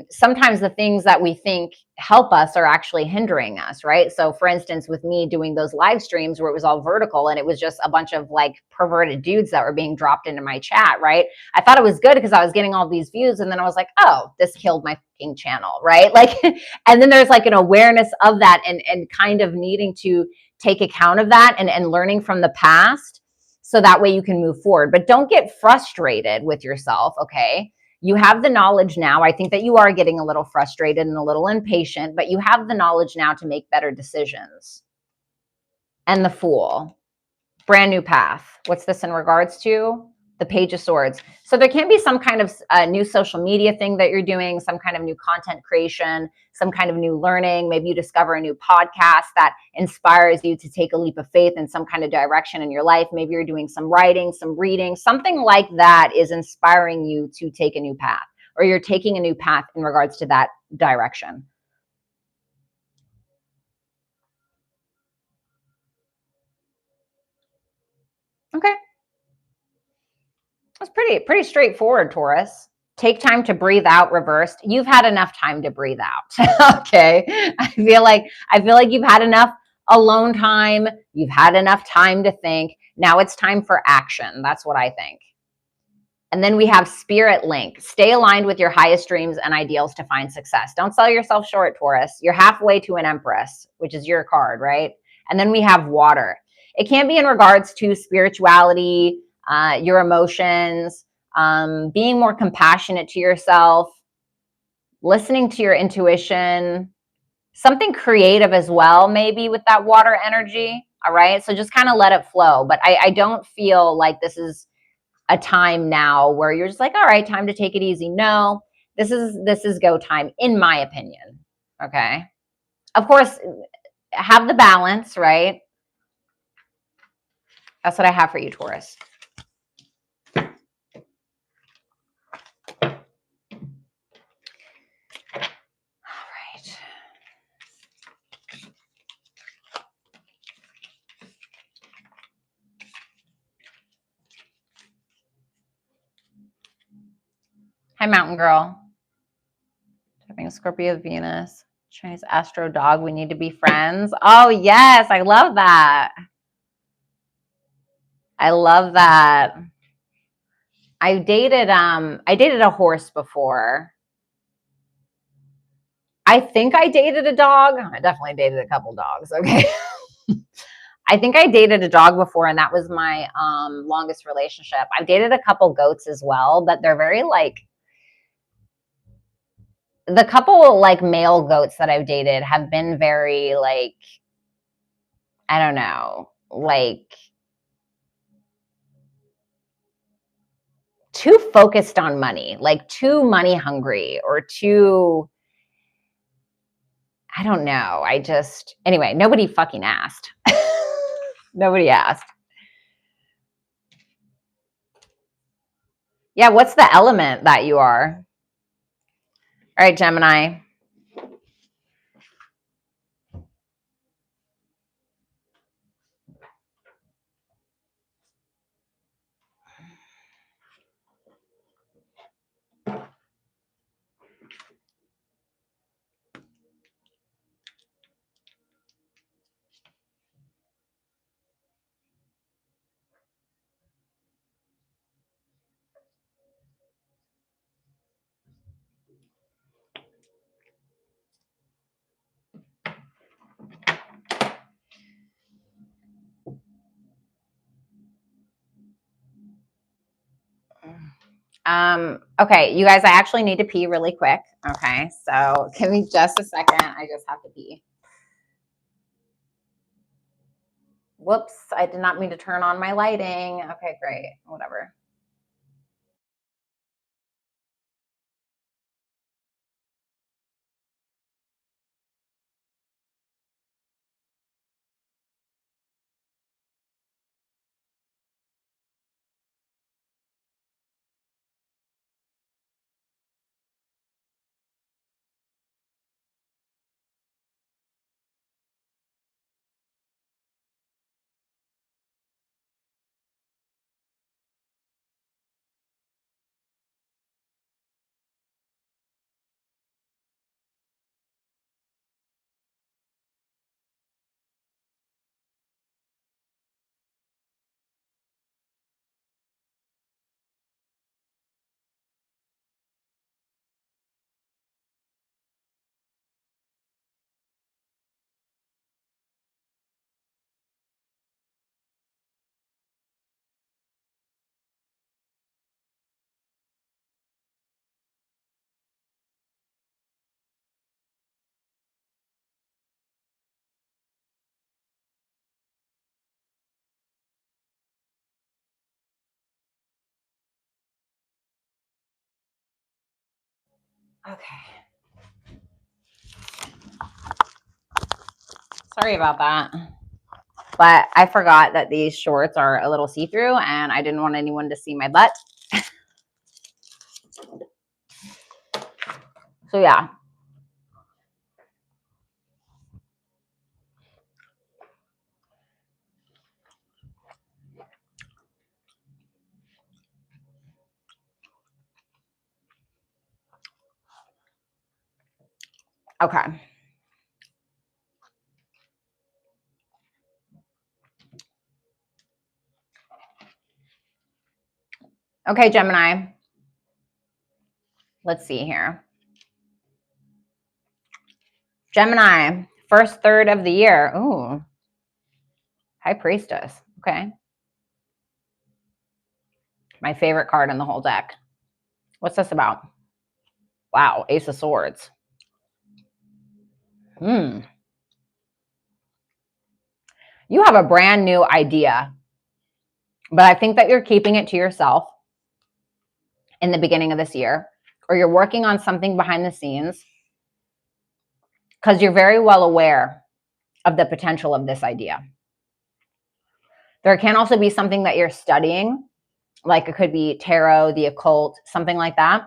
S1: Sometimes the things that we think help us are actually hindering us, right? So for instance, with me doing those live streams where it was all vertical and it was just a bunch of like perverted dudes that were being dropped into my chat, right? I thought it was good because I was getting all these views, and then I was like, oh, this killed my fucking channel, right? Like, and then there's like an awareness of that, and kind of needing to take account of that, and learning from the past, so that way you can move forward. But don't get frustrated with yourself, okay? You have the knowledge now. I think that you are getting a little frustrated and a little impatient, but you have the knowledge now to make better decisions. And the Fool, brand new path. What's this in regards to? The Page of Swords. So there can be some kind of new social media thing that you're doing, some kind of new content creation, some kind of new learning. Maybe you discover a new podcast that inspires you to take a leap of faith in some kind of direction in your life. Maybe you're doing some writing, some reading, something like that is inspiring you to take a new path, or you're taking a new path in regards to that direction. Okay. That's pretty straightforward, Taurus. Take time to breathe out, reversed. You've had enough time to breathe out. Okay. I feel like you've had enough alone time. You've had enough time to think. Now it's time for action. That's what I think. And then we have Spirit Link. Stay aligned with your highest dreams and ideals to find success. Don't sell yourself short, Taurus. You're halfway to an Empress, which is your card, right? And then we have Water. It can be in regards to spirituality, your emotions, being more compassionate to yourself, listening to your intuition, something creative as well, maybe with that water energy. All right. So just kind of let it flow. But I don't feel like this is a time now where you're just like, all right, time to take it easy. No, this is go time, in my opinion. Okay. Of course, have the balance, right? That's what I have for you, Taurus. Hi, Mountain Girl. Having a Scorpio Venus. Chinese Astro Dog. We need to be friends. Oh, yes. I love that. I love that. I dated a horse before. I think I dated a dog. I definitely dated a couple dogs. Okay. I think I dated a dog before, and that was my longest relationship. I've dated a couple goats as well, but they're very like, the couple like male goats that I've dated have been very like, I don't know, like too focused on money, like too money hungry or too, I don't know. Anyway, nobody fucking asked. Nobody asked. Yeah, what's the element that you are? All right, Gemini. Okay, you guys, I actually need to pee really quick. Okay, so give me just a second. I just have to pee. Whoops, I did not mean to turn on my lighting. Okay, great, whatever. Okay. Sorry about that. But I forgot that these shorts are a little see-through and I didn't want anyone to see my butt. So yeah. Okay. Okay, Gemini. Let's see here. Gemini, first third of the year. Ooh. High Priestess. Okay. My favorite card in the whole deck. What's this about? Wow, Ace of Swords. You have a brand new idea, but I think that you're keeping it to yourself in the beginning of this year, or you're working on something behind the scenes because you're very well aware of the potential of this idea. There can also be something that you're studying, like it could be tarot, the occult, something like that.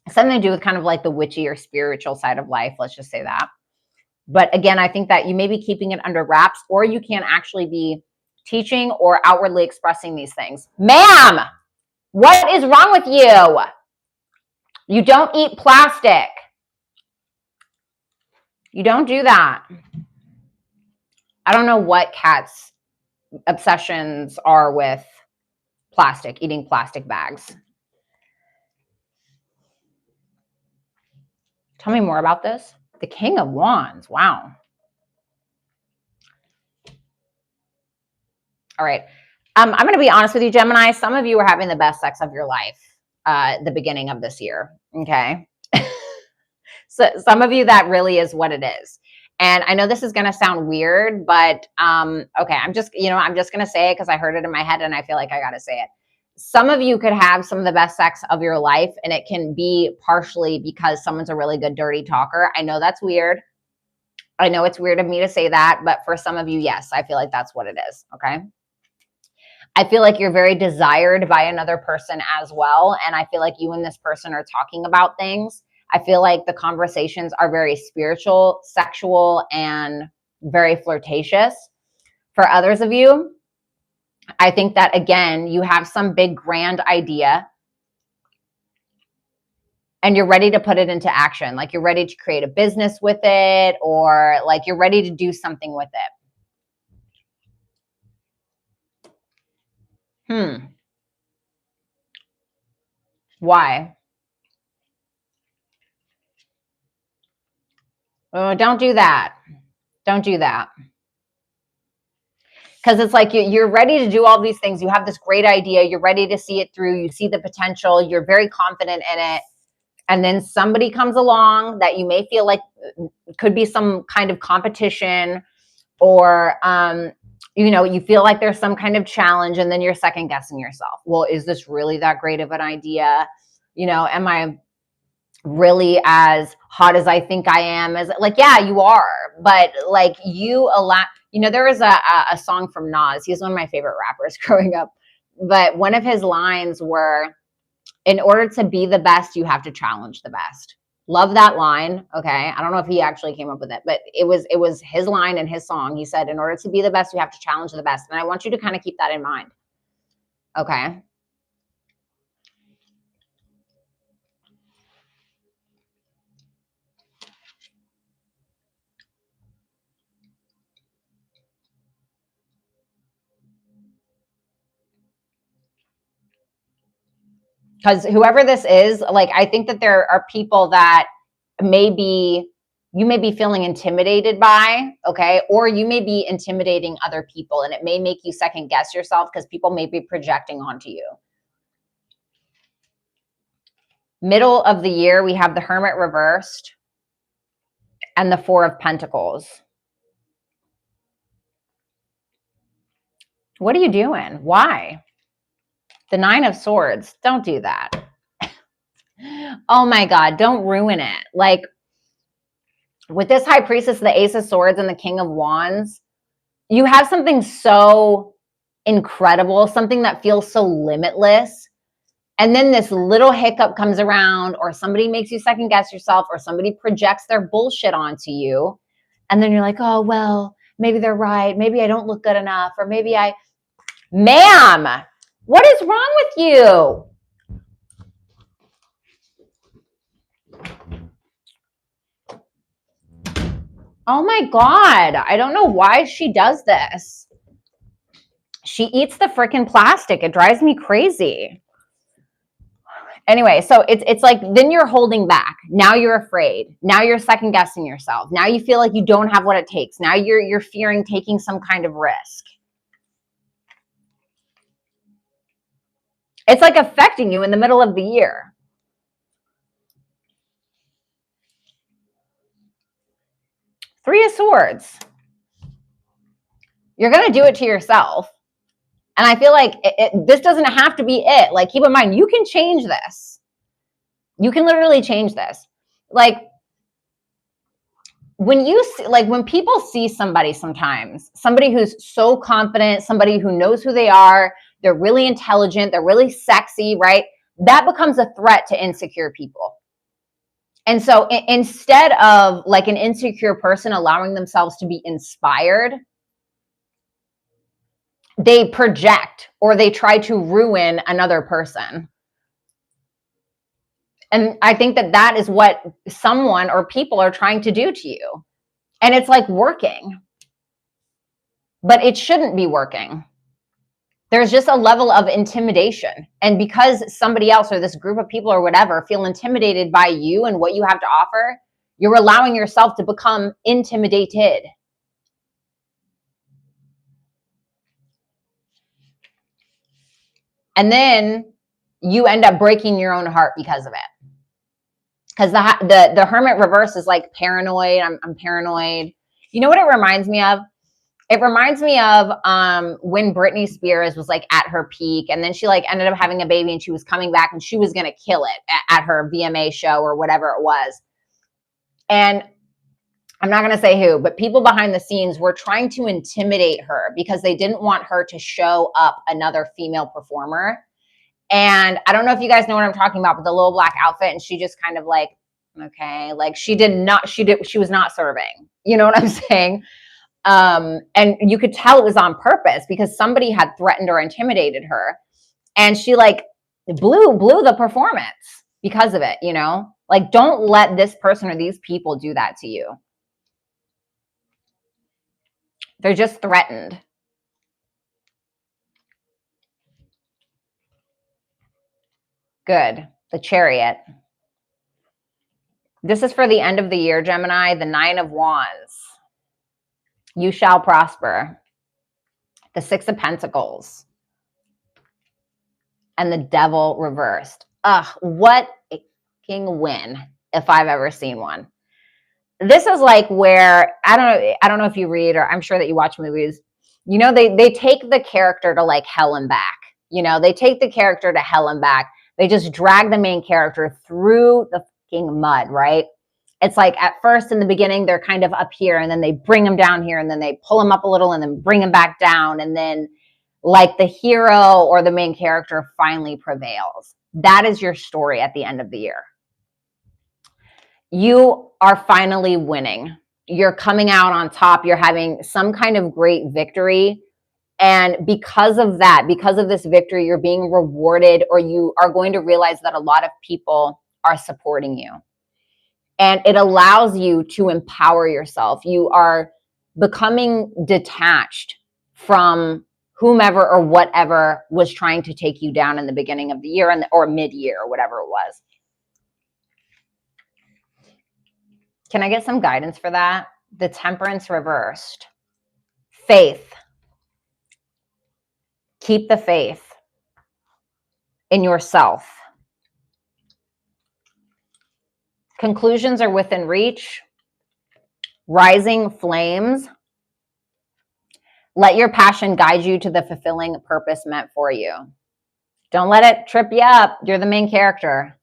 S1: Something to do with kind of like the witchy or spiritual side of life, let's just say that. But again, I think that you may be keeping it under wraps, or you can't actually be teaching or outwardly expressing these things. Ma'am, what is wrong with you? You don't eat plastic. You don't do that. I don't know what Kat's obsessions are with Plastic, eating plastic bags. Tell me more about this. The King of Wands. Wow. All right. I'm going to be honest with you, Gemini. Some of you are having the best sex of your life at the beginning of this year. Okay. So some of you, that really is what it is. And I know this is going to sound weird, but okay, I'm just going to say it because I heard it in my head and I feel like I got to say it. Some of you could have some of the best sex of your life, and it can be partially because someone's a really good dirty talker. I know that's weird. I know it's weird of me to say that, but for some of you, yes, I feel like that's what it is. Okay. I feel like you're very desired by another person as well. And I feel like you and this person are talking about things. I feel like the conversations are very spiritual, sexual, and very flirtatious. For others of you, I think that, again, you have some big grand idea and you're ready to put it into action. Like you're ready to create a business with it, or like you're ready to do something with it. Why? Oh, don't do that. Don't do that. Because it's like you're ready to do all these things. You have this great idea. You're ready to see it through. You see the potential. You're very confident in it. And then somebody comes along that you may feel like could be some kind of competition, or, you feel like there's some kind of challenge, and then you're second guessing yourself. Well, is this really that great of an idea? Am I really as hot as I think I am? Yeah, you are, but like you allow, there was a song from Nas. He's one of my favorite rappers growing up, but one of his lines were, in order to be the best, you have to challenge the best. Love that line. Okay. I don't know if he actually came up with it, but it was his line in his song. He said, in order to be the best, you have to challenge the best. And I want you to kind of keep that in mind. Okay. Because whoever this is, like, I think that there are people that you may be feeling intimidated by, okay? Or you may be intimidating other people, and it may make you second guess yourself because people may be projecting onto you. Middle of the year, we have the Hermit reversed and the Four of Pentacles. What are you doing? Why? The Nine of Swords. Don't do that. Oh my God, don't ruin it. Like with this High Priestess, the Ace of Swords, and the King of Wands, you have something so incredible, something that feels so limitless. And then this little hiccup comes around, or somebody makes you second guess yourself, or somebody projects their bullshit onto you. And then you're like, oh, well, maybe they're right. Maybe I don't look good enough, or maybe ma'am, what is wrong with you? Oh my God, I don't know why she does this. She eats the freaking plastic. It drives me crazy. Anyway, so it's like, then you're holding back. Now you're afraid. Now you're second guessing yourself. Now you feel like you don't have what it takes. Now you're fearing taking some kind of risk. It's like affecting you in the middle of the year. Three of Swords. You're going to do it to yourself. And I feel like this doesn't have to be it. Like, keep in mind, you can change this. You can literally change this. Like, when people see somebody sometimes, somebody who's so confident, somebody who knows who they are, they're really intelligent, they're really sexy, right? That becomes a threat to insecure people. And so instead of like an insecure person allowing themselves to be inspired, they project or they try to ruin another person. And I think that is what someone or people are trying to do to you. And it's like working, but it shouldn't be working. there's just a level of intimidation. And because somebody else or this group of people or whatever feel intimidated by you and what you have to offer, you're allowing yourself to become intimidated. And then you end up breaking your own heart because of it. Because the Hermit reverse is like paranoid. I'm paranoid. You know what it reminds me of? It reminds me of when Britney Spears was like at her peak, and then she like ended up having a baby, and she was coming back, and she was gonna kill it at her VMA show or whatever it was. And I'm not gonna say who, but people behind the scenes were trying to intimidate her because they didn't want her to show up another female performer. And I don't know if you guys know what I'm talking about, but the little black outfit, and she just kind of like, okay, like she was not serving. You know what I'm saying? And you could tell it was on purpose because somebody had threatened or intimidated her, and she like blew the performance because of it, you know? Like, don't let this person or these people do that to you. They're just threatened. Good. The Chariot. This is for the end of the year, Gemini, the 9 of Wands. You shall prosper. The 6 of Pentacles. And the Devil reversed. Ugh, what a fucking win if I've ever seen one. This is like where, I don't know if you read, or I'm sure that you watch movies. You know, they take the character to like hell and back. You know, they take the character to hell and back. They just drag the main character through the fucking mud, right? It's like at first in the beginning, they're kind of up here, and then they bring them down here, and then they pull them up a little and then bring them back down. And then like the hero or the main character finally prevails. That is your story at the end of the year. You are finally winning. You're coming out on top. You're having some kind of great victory. And because of that, because of this victory, you're being rewarded, or you are going to realize that a lot of people are supporting you. And it allows you to empower yourself. You are becoming detached from whomever or whatever was trying to take you down in the beginning of the year or mid-year or whatever it was. Can I get some guidance for that? The Temperance reversed. Faith. Keep the faith in yourself. Conclusions are within reach. Rising flames. Let your passion guide you to the fulfilling purpose meant for you. Don't let it trip you up. You're the main character.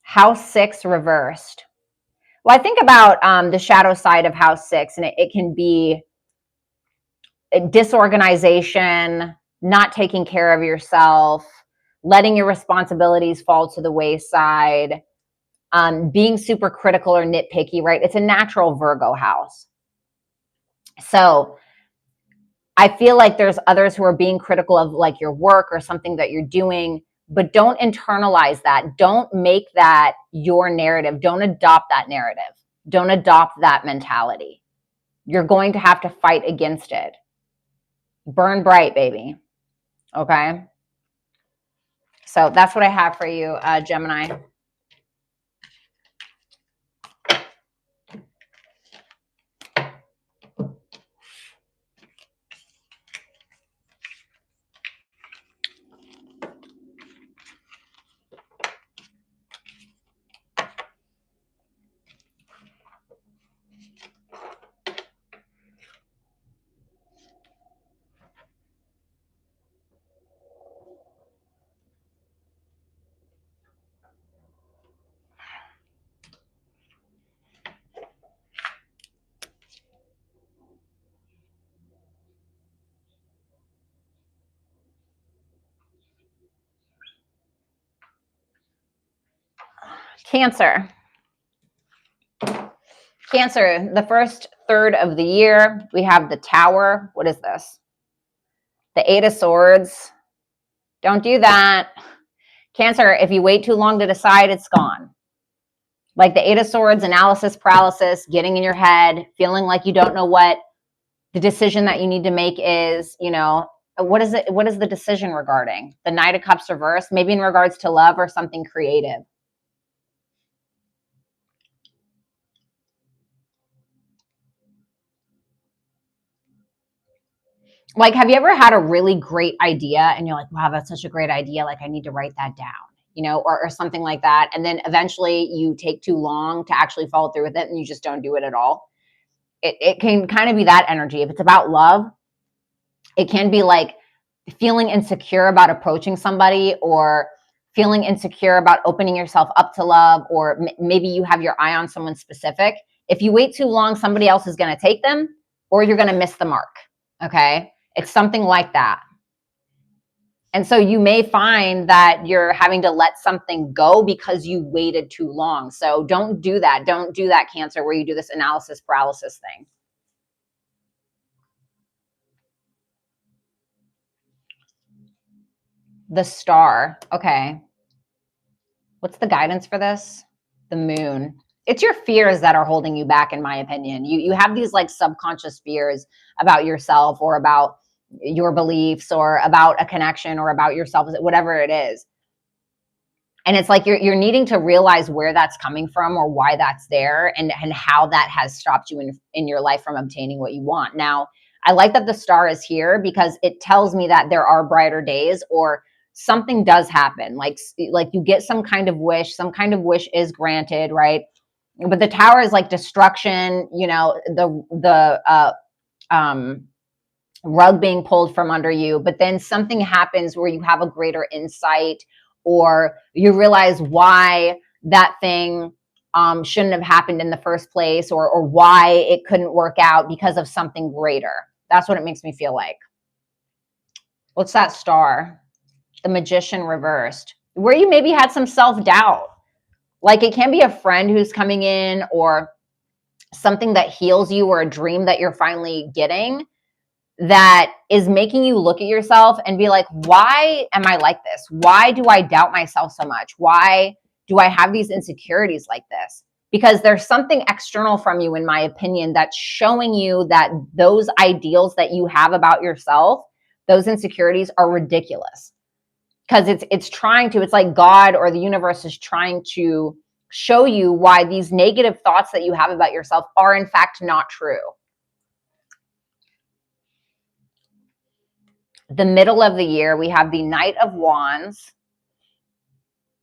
S1: House 6 reversed. Well, I think about the shadow side of House 6, and it can be disorganization, not taking care of yourself, letting your responsibilities fall to the wayside, being super critical or nitpicky, right? It's a natural Virgo house. So I feel like there's others who are being critical of like your work or something that you're doing, but don't internalize that. Don't make that your narrative. Don't adopt that narrative. Don't adopt that mentality. You're going to have to fight against it. Burn bright, baby. Okay? So that's what I have for you, Gemini. Cancer. Cancer, the first third of the year, we have the Tower. What is this? The 8 of Swords. Don't do that. Cancer, if you wait too long to decide, it's gone. Like the 8 of Swords, analysis paralysis, getting in your head, feeling like you don't know what The decision that you need to make is, what is it? What is the decision regarding? The Knight of Cups reversed, maybe in regards to love or something creative. Like, have you ever had a really great idea and you're like, wow, that's such a great idea. Like, I need to write that down, or something like that. And then eventually you take too long to actually follow through with it and you just don't do it at all. It can kind of be that energy. If it's about love, it can be like feeling insecure about approaching somebody, or feeling insecure about opening yourself up to love, or maybe you have your eye on someone specific. If you wait too long, somebody else is going to take them, or you're going to miss the mark. Okay. It's something like that. And so you may find that you're having to let something go because you waited too long. So don't do that. Don't do that, Cancer, where you do this analysis paralysis thing. The Star. Okay. What's the guidance for this? The Moon. It's your fears that are holding you back, in my opinion. You have these like subconscious fears about yourself, or about your beliefs, or about a connection, or about yourself, whatever it is. And it's like you're needing to realize where that's coming from, or why that's there, and how that has stopped you in your life from obtaining what you want. Now, I like that the Star is here because it tells me that there are brighter days, or something does happen. Like you get some kind of wish is granted, right? But the Tower is like destruction, the rug being pulled from under you. But then something happens where you have a greater insight, or you realize why that thing shouldn't have happened in the first place, or why it couldn't work out because of something greater. That's what it makes me feel like. What's that Star? The Magician reversed, where you maybe had some self-doubt. Like, it can be a friend who's coming in, or something that heals you, or a dream that you're finally getting that is making you look at yourself and be like, why am I like this? Why do I doubt myself so much? Why do I have these insecurities like this? Because there's something external from you, in my opinion, that's showing you that those ideals that you have about yourself, those insecurities, are ridiculous. Because it's like God or the universe is trying to show you why these negative thoughts that you have about yourself are in fact not true. The middle of the year, we have the Knight of Wands,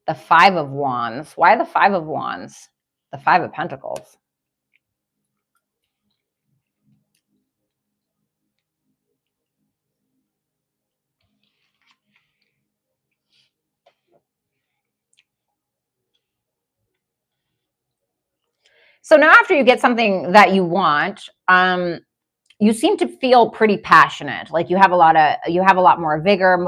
S1: the Five of Wands. Why the Five of Wands? The Five of Pentacles. So now, after you get something that you want, you seem to feel pretty passionate. Like you have a lot more vigor,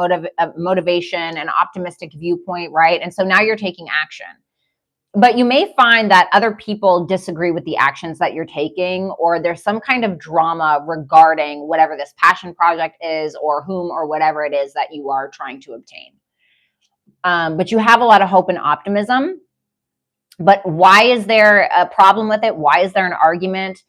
S1: motivation, and optimistic viewpoint, right? And so now you're taking action. But you may find that other people disagree with the actions that you're taking, or there's some kind of drama regarding whatever this passion project is, or whom or whatever it is that you are trying to obtain. But you have a lot of hope and optimism. But why is there a problem with it? Why is there an argument?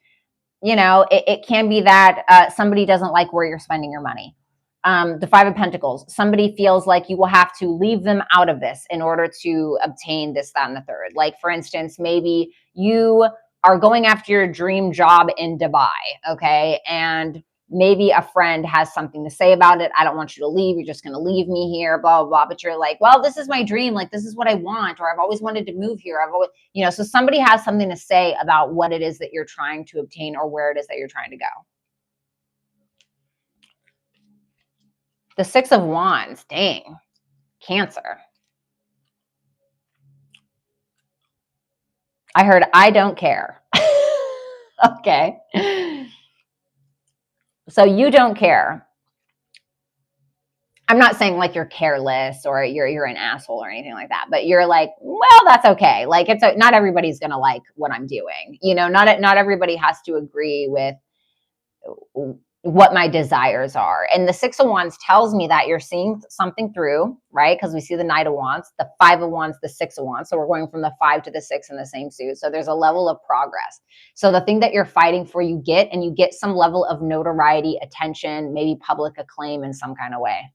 S1: It can be that somebody doesn't like where you're spending your money. The Five of Pentacles, somebody feels like you will have to leave them out of this in order to obtain this, that, and the third. Like, for instance, maybe you are going after your dream job in Dubai, okay? And maybe a friend has something to say about it. I don't want you to leave. You're just going to leave me here, blah, blah, blah. But you're like, well, this is my dream. Like, this is what I want, or I've always wanted to move here. So somebody has something to say about what it is that you're trying to obtain, or where it is that you're trying to go. The Six of Wands, dang, Cancer. I heard, I don't care. Okay. So you don't care. I'm not saying like you're careless, or you're an asshole or anything like that, but you're like, well, that's okay. Like, not everybody's going to like what I'm doing. Not everybody has to agree with what my desires are. And the Six of Wands tells me that you're seeing something through, right? Because we see the Knight of Wands, the Five of Wands, the Six of Wands. So we're going from the 5 to the 6 in the same suit. So there's a level of progress. So the thing that you're fighting for, you get, and you get some level of notoriety, attention, maybe public acclaim in some kind of way.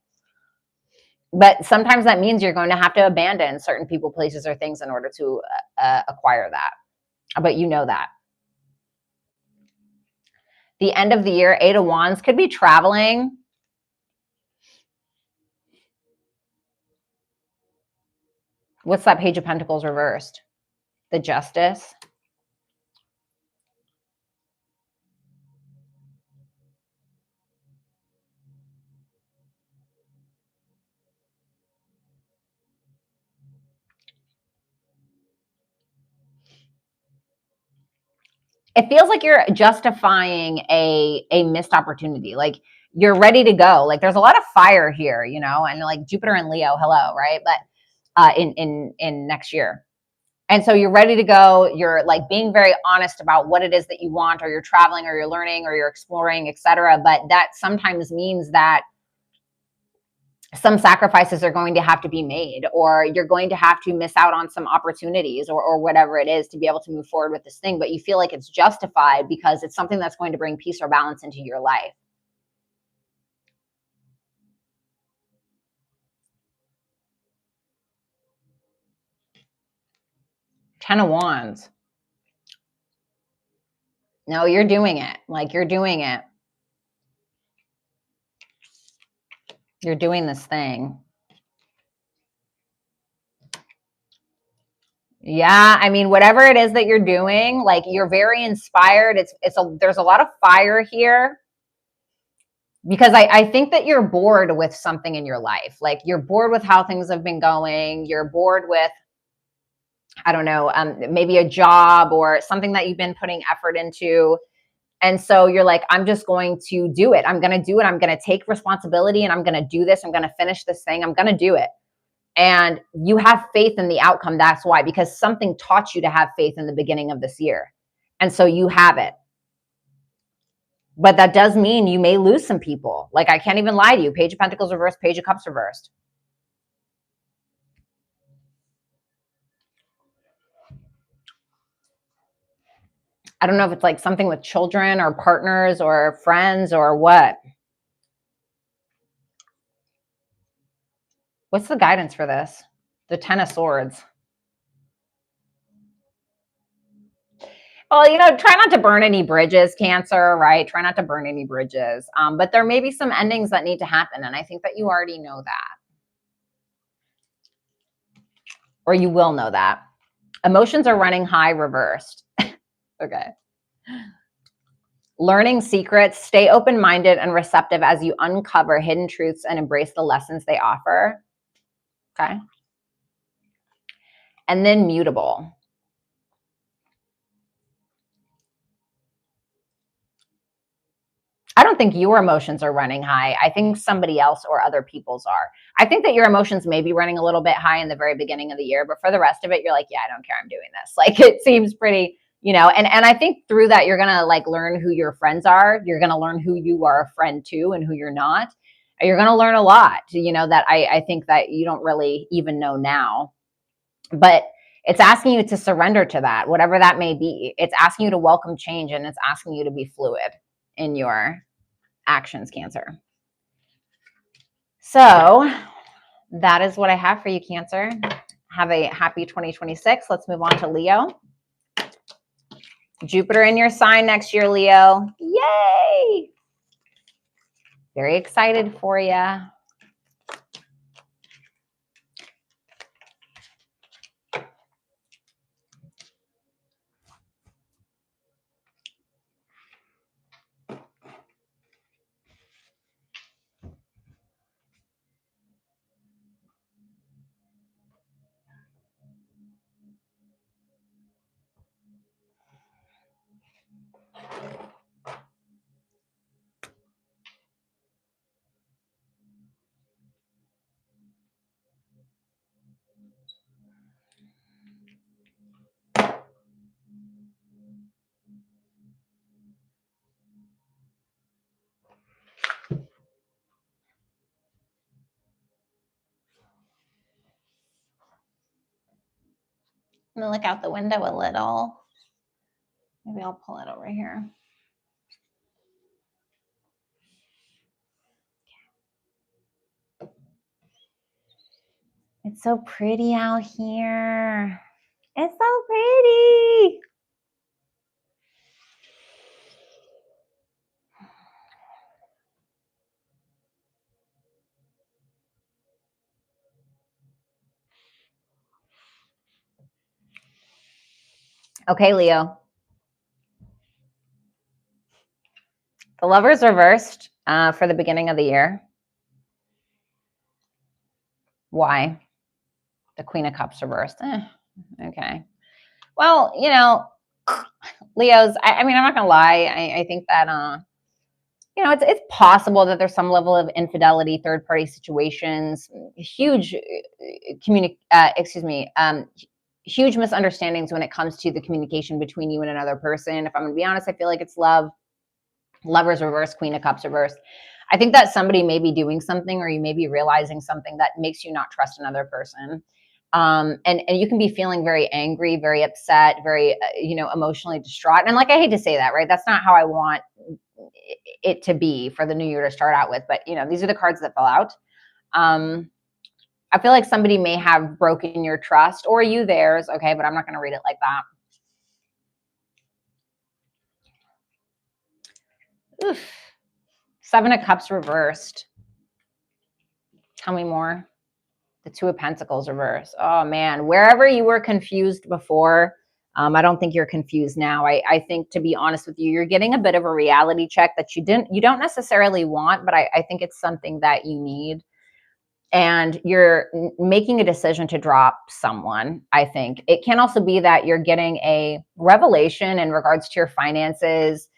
S1: But sometimes that means you're going to have to abandon certain people, places, or things in order to acquire that. But you know that. The end of the year, Eight of Wands could be traveling. What's that Page of Pentacles reversed? The Justice. It feels like you're justifying a missed opportunity. Like you're ready to go. Like there's a lot of fire here, you know, and like Jupiter and Leo, hello, right? But in next year. And so you're ready to go. You're like being very honest about what it is that you want, or you're traveling, or you're learning, or you're exploring, etc. But that sometimes means that some sacrifices are going to have to be made, or you're going to have to miss out on some opportunities, or whatever it is to be able to move forward with this thing. But you feel like it's justified because it's something that's going to bring peace or balance into your life. Ten of Wands. No, you're doing it. Like you're doing it. You're doing this thing. Yeah, I mean, whatever it is that you're doing, like you're very inspired. There's a lot of fire here, because I think that you're bored with something in your life. Like you're bored with how things have been going. You're bored with, I don't know, maybe a job or something that you've been putting effort into. And so you're like, I'm just going to do it. I'm going to do it. I'm going to take responsibility, and I'm going to do this. I'm going to finish this thing. I'm going to do it. And you have faith in the outcome. That's why, because something taught you to have faith in the beginning of this year. And so you have it. But that does mean you may lose some people. Like I can't even lie to you. Page of Pentacles reversed, Page of Cups reversed. I don't know if it's like something with children or partners or friends or what. What's the guidance for this? The Ten of Swords. Well, you know, try not to burn any bridges, Cancer, right? Try not to burn any bridges. But there may be some endings that need to happen. And I think that you already know that. Or you will know that. Emotions are running high reversed. Okay. Learning secrets, stay open-minded and receptive as you uncover hidden truths and embrace the lessons they offer. Okay. And then mutable. I don't think your emotions are running high. I think somebody else or other people's are. I think that your emotions may be running a little bit high in the very beginning of the year, but for the rest of it, you're like, yeah, I don't care. I'm doing this. Like it seems pretty, you know, and I think through that, you're going to like learn who your friends are. You're going to learn who you are a friend to and who you're not. You're going to learn a lot, you know, that I think that you don't really even know now. But it's asking you to surrender to that, whatever that may be. It's asking you to welcome change, and it's asking you to be fluid in your actions, Cancer. So that is what I have for you, Cancer. Have a happy 2026. Let's move on to Leo. Jupiter in your sign next year, Leo. Yay! Very excited for you. I'm gonna look out the window a little. Maybe I'll pull it over here. It's so pretty out here. It's so pretty. Okay, Leo. The Lovers reversed for the beginning of the year. Why? The Queen of Cups reversed. Okay. Well, you know, Leos, I mean, I'm not going to lie. I think that, you know, it's possible that there's some level of infidelity, third-party situations, huge huge misunderstandings when it comes to the communication between you and another person. If I'm going to be honest, I feel like it's love. Lovers reversed, Queen of Cups reversed. I think that somebody may be doing something, or you may be realizing something that makes you not trust another person. And you can be feeling very angry, very upset, very, emotionally distraught. And like, I hate to say that, right? That's not how I want it to be for the new year to start out with. But, these are the cards that fell out. I feel like somebody may have broken your trust, or you theirs. Okay. But I'm not going to read it like that. Oof. 7 of Cups reversed. Tell me more. The 2 of Pentacles reversed. Oh man, wherever you were confused before, I don't think you're confused now. I think, to be honest with you, you're getting a bit of a reality check that you don't necessarily want, but I think it's something that you need. And you're making a decision to drop someone. I think it can also be that you're getting a revelation in regards to your finances,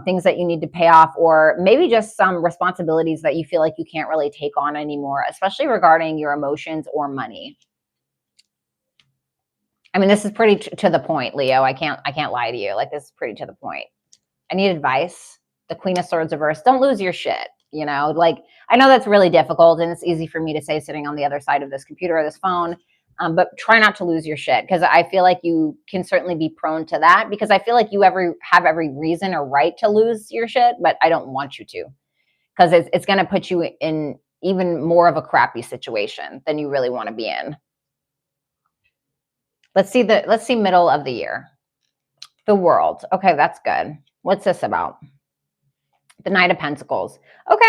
S1: things that you need to pay off, or maybe just some responsibilities that you feel like you can't really take on anymore, especially regarding your emotions or money. I mean, this is pretty to the point, Leo. I can't lie to you. Like, this is pretty to the point. I need advice. The Queen of Swords reversed. Don't lose your shit. Like, I know that's really difficult, and it's easy for me to say sitting on the other side of this computer or this phone, but try not to lose your shit, because I feel like you can certainly be prone to that, because I feel like you have every reason or right to lose your shit, but I don't want you to, because it's going to put you in even more of a crappy situation than you really want to be in. Let's see middle of the year. The World. Okay, that's good. What's this about? The Knight of Pentacles. Okay.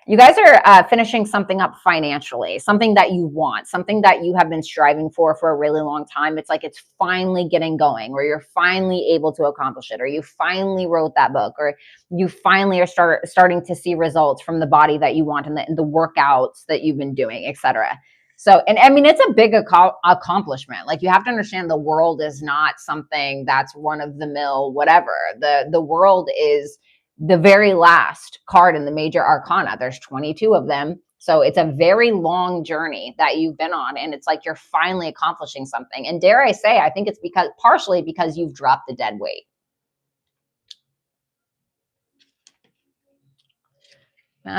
S1: You guys are finishing something up financially, something that you want, something that you have been striving for a really long time. It's like it's finally getting going, or you're finally able to accomplish it, or you finally wrote that book, or you finally are starting to see results from the body that you want, and the workouts that you've been doing, etc. So, and I mean, it's a big accomplishment. Like, you have to understand, the world is not something that's run of the mill, whatever. The world is the very last card in the major arcana. There's 22 of them. So it's a very long journey that you've been on. And it's like you're finally accomplishing something. And dare I say, I think it's partially because you've dropped the dead weight.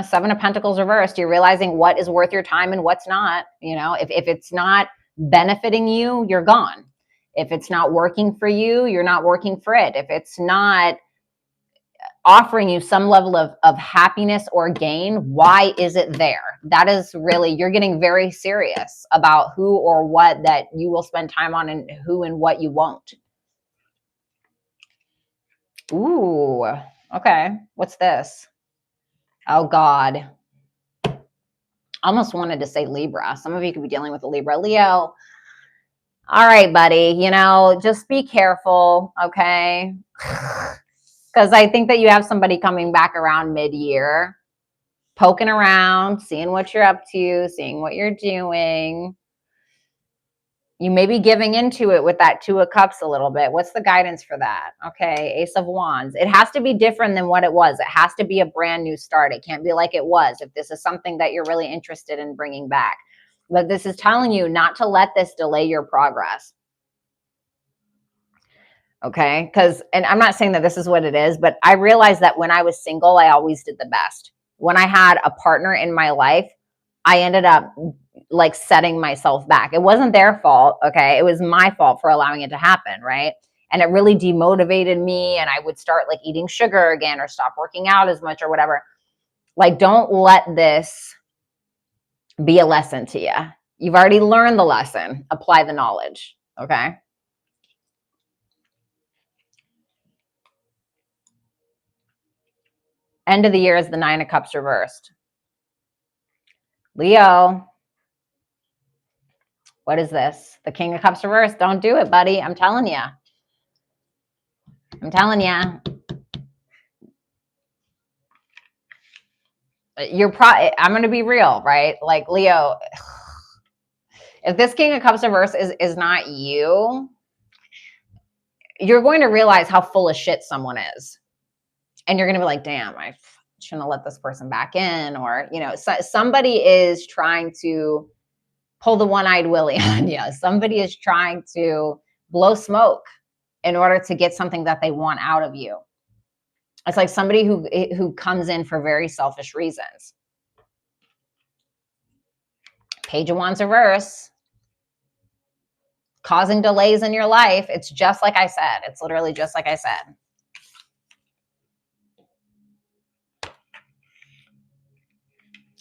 S1: Seven of Pentacles reversed. You're realizing what is worth your time and what's not. If it's not benefiting you, you're gone. If it's not working for you, you're not working for it. If it's not offering you some level of happiness or gain, why is it there? That is really, you're getting very serious about who or what that you will spend time on, and who and what you won't. Ooh, okay. What's this? Oh God. Almost wanted to say Libra. Some of you could be dealing with a Libra. Leo. All right, buddy. Just be careful, okay? Because I think that you have somebody coming back around mid-year, poking around, seeing what you're up to, seeing what you're doing. You may be giving into it with that 2 of Cups a little bit. What's the guidance for that? Okay, Ace of Wands. It has to be different than what it was. It has to be a brand new start. It can't be like it was, if this is something that you're really interested in bringing back. But this is telling you not to let this delay your progress. Okay. And I'm not saying that this is what it is, but I realized that when I was single, I always did the best. When I had a partner in my life, I ended up like setting myself back. It wasn't their fault, okay? It was my fault for allowing it to happen, right? And it really demotivated me, and I would start like eating sugar again or stop working out as much or whatever. Like, don't let this be a lesson to you. You've already learned the lesson. Apply the knowledge, okay? End of the year is the Nine of Cups reversed. Leo, what is this? The King of Cups reversed. Don't do it, buddy. I'm telling you. I'm telling you. I'm going to be real, right? Like, Leo, if this King of Cups reverse is not you, you're going to realize how full of shit someone is. And you're going to be like, damn, I shouldn't have let this person back in. Or, you know, somebody is trying to pull the one-eyed Willy on you. Somebody is trying to blow smoke in order to get something that they want out of you. It's like somebody who comes in for very selfish reasons. Page of Wands reverse. Causing delays in your life. It's just like I said. It's literally just like I said.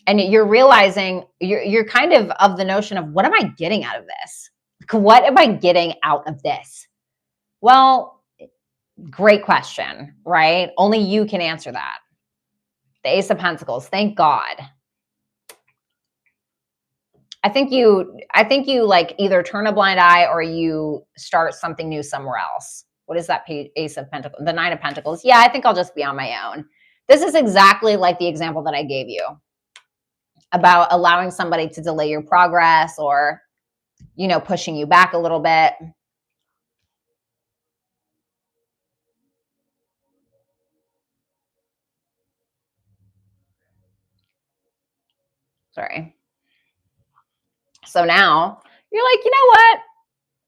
S1: And you're realizing, you're kind of the notion of, what am I getting out of this? What am I getting out of this? Well, great question, right? Only you can answer that. The Ace of Pentacles, thank God. I think you like either turn a blind eye or you start something new somewhere else. What is that Ace of Pentacles? The Nine of Pentacles. Yeah, I think I'll just be on my own. This is exactly like the example that I gave you about allowing somebody to delay your progress or, you know, pushing you back a little bit. Sorry. So now you're like, you know what?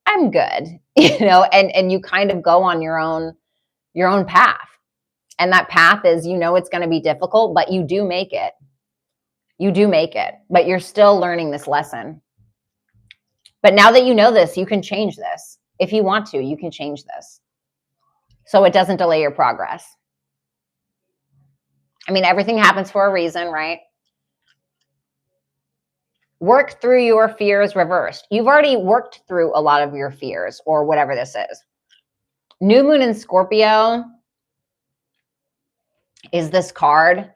S1: I'm good. You know, and you kind of go on your own path. And that path is, you know, it's going to be difficult, but you do make it. You do make it, but you're still learning this lesson. But now that you know this, you can change this. If you want to, you can change this. So it doesn't delay your progress. I mean, everything happens for a reason, right? Work through your fears reversed. You've already worked through a lot of your fears or whatever this is. New Moon in Scorpio is this card.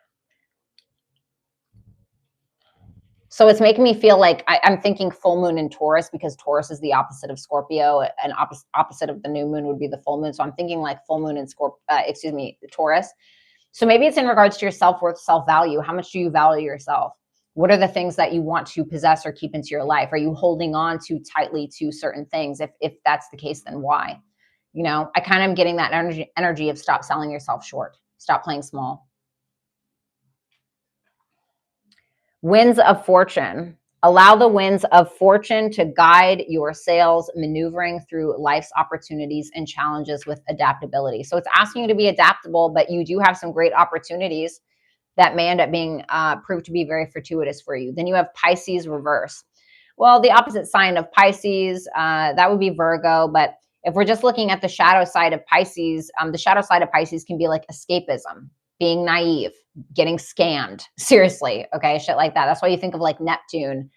S1: So it's making me feel like I'm thinking full moon in Taurus, because Taurus is the opposite of Scorpio, and opposite of the new moon would be the full moon. So I'm thinking like full moon in Taurus. So maybe it's in regards to your self-worth, self-value. How much do you value yourself? What are the things that you want to possess or keep into your life? Are you holding on too tightly to certain things? If that's the case, then why? You know, I kind of am getting that energy of stop selling yourself short. Stop playing small. Winds of fortune. Allow the winds of fortune to guide your sails, maneuvering through life's opportunities and challenges with adaptability. So it's asking you to be adaptable, but you do have some great opportunities that may end up being proved to be very fortuitous for you. Then you have Pisces reverse. Well, the opposite sign of Pisces, that would be Virgo. But if we're just looking at the shadow side of Pisces, the shadow side of Pisces can be like escapism, being naive, getting scammed. Seriously, okay, shit like that. That's why you think of like Neptune,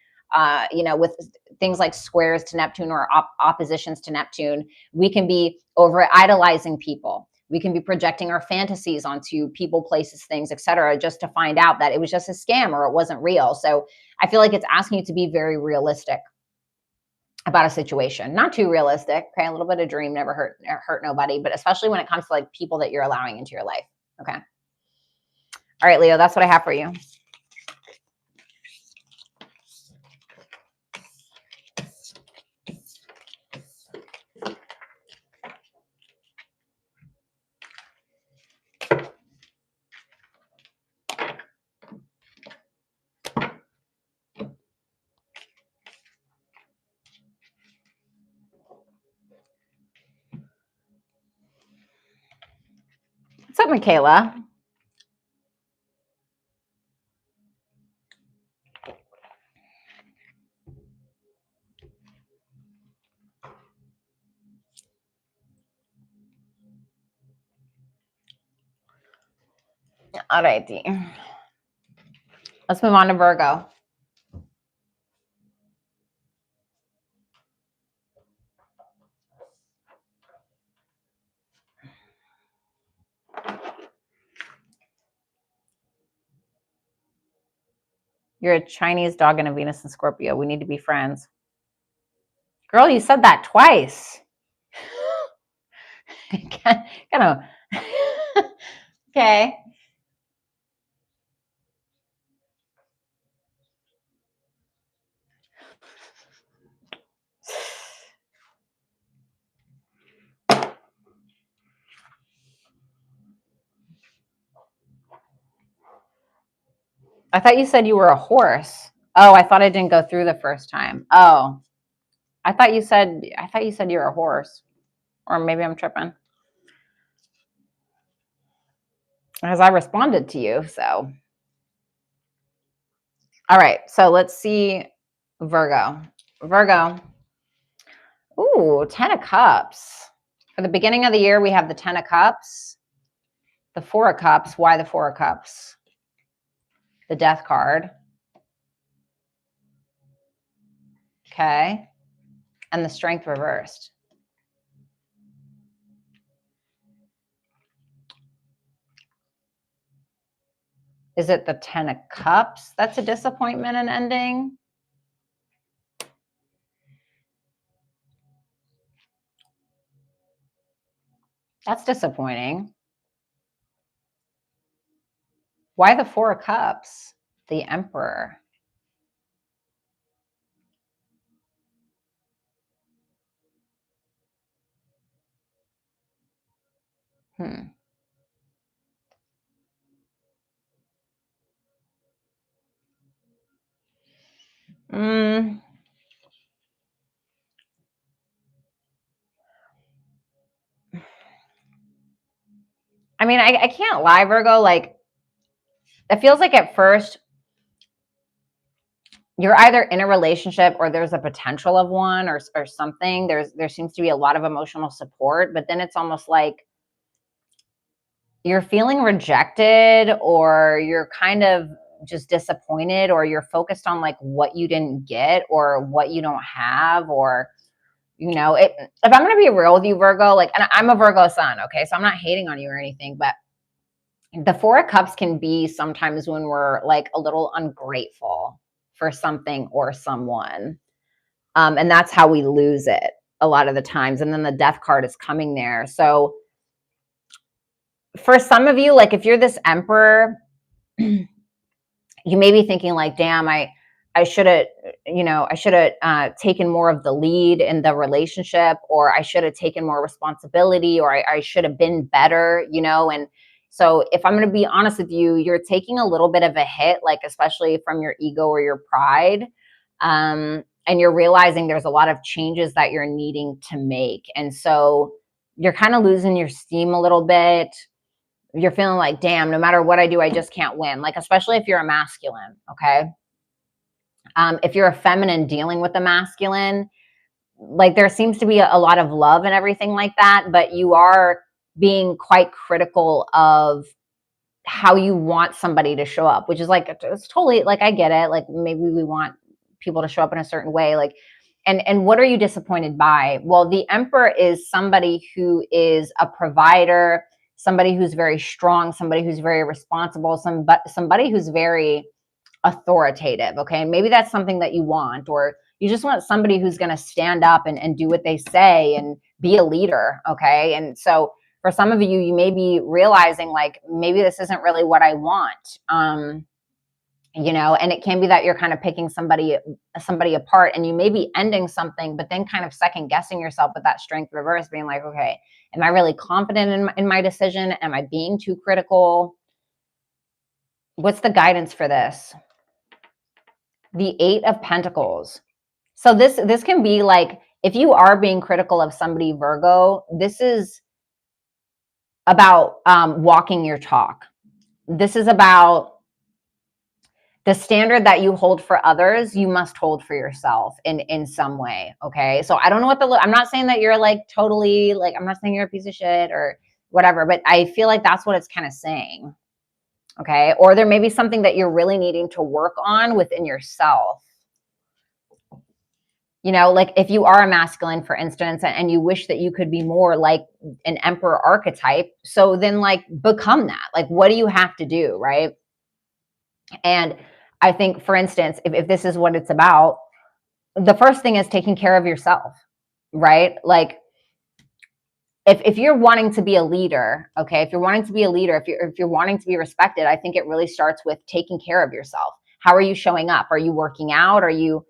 S1: you know, with things like squares to Neptune or oppositions to Neptune. We can be over idolizing people. We can be projecting our fantasies onto people, places, things, etc., just to find out that it was just a scam or it wasn't real. So I feel like it's asking you to be very realistic about a situation. Not too realistic, okay? A little bit of dream never hurt nobody, but especially when it comes to like people that you're allowing into your life, okay? All right, Leo, that's what I have for you. What's up, Michaela? All righty. Let's move on to Virgo. You're a Chinese dog and a Venus and Scorpio. We need to be friends. Girl, you said that twice. Kind of. Okay. I thought you said you were a horse. Oh, I thought I didn't go through the first time. Oh, I thought you said you're a horse, or maybe I'm tripping. Because I responded to you, so. All right, so let's see Virgo. Virgo. Ooh, 10 of Cups. For the beginning of the year, we have the 10 of Cups, the 4 of Cups. Why the 4 of Cups? The Death card. Okay. And the Strength reversed. Is it the 10 of Cups that's a disappointment and ending? That's disappointing. Why the 4 of Cups? The Emperor. I mean, I can't lie, Virgo. Like, it feels like at first you're either in a relationship or there's a potential of one or something. There seems to be a lot of emotional support, but then it's almost like you're feeling rejected, or you're kind of just disappointed, or you're focused on like what you didn't get or what you don't have, or if I'm going to be real with you, Virgo, like, and I'm a Virgo sun, okay, so I'm not hating on you or anything, but the 4 of Cups can be sometimes when we're like a little ungrateful for something or someone, and that's how we lose it a lot of the times. And then the Death card is coming there, so for some of you, like if you're this Emperor, you may be thinking like, damn, I should have taken more of the lead in the relationship, or I should have taken more responsibility, or I should have been better, and so if I'm going to be honest with you, you're taking a little bit of a hit, like especially from your ego or your pride, and you're realizing there's a lot of changes that you're needing to make, and so you're kind of losing your steam a little bit. You're feeling like, damn, no matter what I do, I just can't win. Like, especially if you're a masculine, okay? If you're a feminine dealing with a masculine, like there seems to be a lot of love and everything like that, but you are being quite critical of how you want somebody to show up, which is like, it's totally like, I get it. Like maybe we want people to show up in a certain way. Like, and what are you disappointed by? Well, the Emperor is somebody who is a provider, somebody who's very strong, somebody who's very responsible, somebody who's very authoritative. Okay. And maybe that's something that you want, or you just want somebody who's going to stand up and do what they say and be a leader. Okay. And so for some of you, you may be realizing like, maybe this isn't really what I want. And it can be that you're kind of picking somebody apart, and you may be ending something, but then kind of second guessing yourself with that Strength reverse, being like, okay, am I really confident in my decision? Am I being too critical? What's the guidance for this? The 8 of Pentacles. So this can be like, if you are being critical of somebody, Virgo, this is about walking your talk. This is about the standard that you hold for others, you must hold for yourself in some way. Okay. So I don't know what I'm not saying that you're like totally like, I'm not saying you're a piece of shit or whatever, but I feel like that's what it's kind of saying. Okay. Or there may be something that you're really needing to work on within yourself. You know, like if you are a masculine, for instance, and you wish that you could be more like an emperor archetype, so then like become that. Like, what do you have to do? Right. And I think, for instance, if this is what it's about, the first thing is taking care of yourself, right? Like, if you're wanting to be a leader, okay, if you're wanting to be a leader, if you're wanting to be respected, I think it really starts with taking care of yourself. How are you showing up? Are you working out? Are you,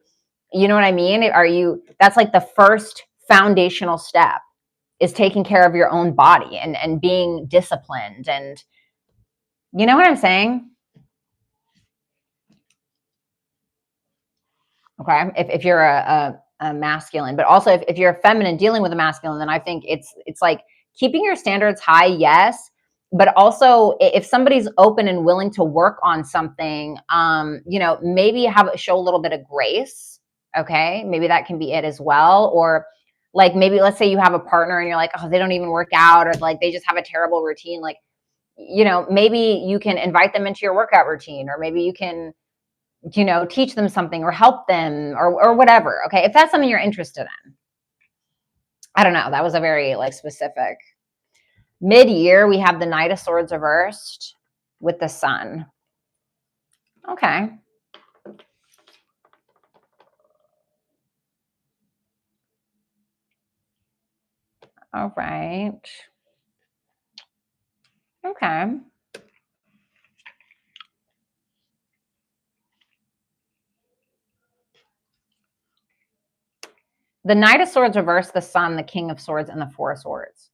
S1: you know what I mean? Are you, that's like the first foundational step, is taking care of your own body and being disciplined. And you know what I'm saying? Okay. If you're a masculine, but also if you're a feminine dealing with a masculine, then I think it's like keeping your standards high, yes. But also if somebody's open and willing to work on something, you know, maybe show a little bit of grace. Okay. Maybe that can be it as well. Or like maybe let's say you have a partner and you're like, oh, they don't even work out, or like they just have a terrible routine. Like, you know, maybe you can invite them into your workout routine, or maybe you can, you know, teach them something or help them, or whatever. Okay. If that's something you're interested in. I don't know. That was a very like specific. Mid-year, we have the Knight of Swords reversed with the Sun. Okay. All right. Okay. The Knight of Swords reversed, the Sun, the King of Swords, and the Four of Swords.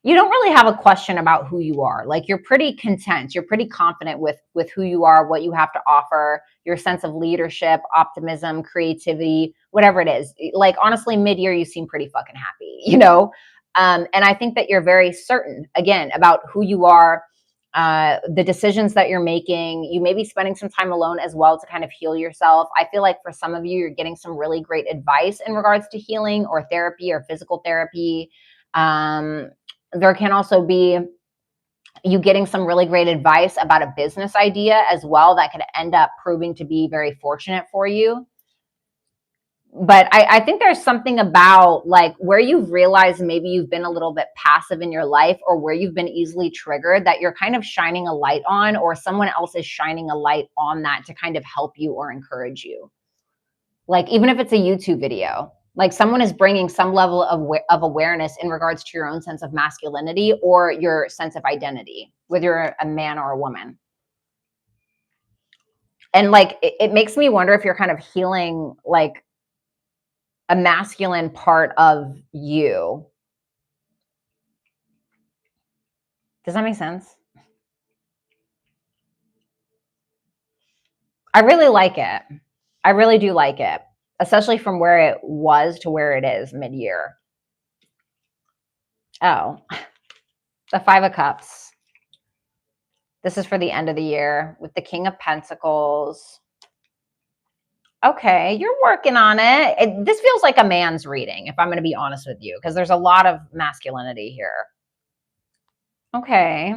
S1: You don't really have a question about who you are. Like, you're pretty content. You're pretty confident with who you are, what you have to offer, your sense of leadership, optimism, creativity, whatever it is. Like, honestly, mid-year, you seem pretty fucking happy, you know? And I think that you're very certain, again, about who you are, the decisions that you're making. You may be spending some time alone as well to kind of heal yourself. I feel like for some of you, you're getting some really great advice in regards to healing or therapy or physical therapy. There can also be you getting some really great advice about a business idea as well that could end up proving to be very fortunate for you. But I think there's something about like where you've realized maybe you've been a little bit passive in your life, or where you've been easily triggered, that you're kind of shining a light on, or someone else is shining a light on that to kind of help you or encourage you. Like, even if it's a YouTube video, like someone is bringing some level of awareness in regards to your own sense of masculinity or your sense of identity, whether you're a man or a woman. And like, it makes me wonder if you're kind of healing like a masculine part of you. Does that make sense? I really like it. I really do like it, especially from where it was to where it is mid-year. Oh, the Five of Cups. This is for the end of the year with the King of Pentacles. Okay, you're working on it. This feels like a man's reading, if I'm going to be honest with you, because there's a lot of masculinity here. Okay.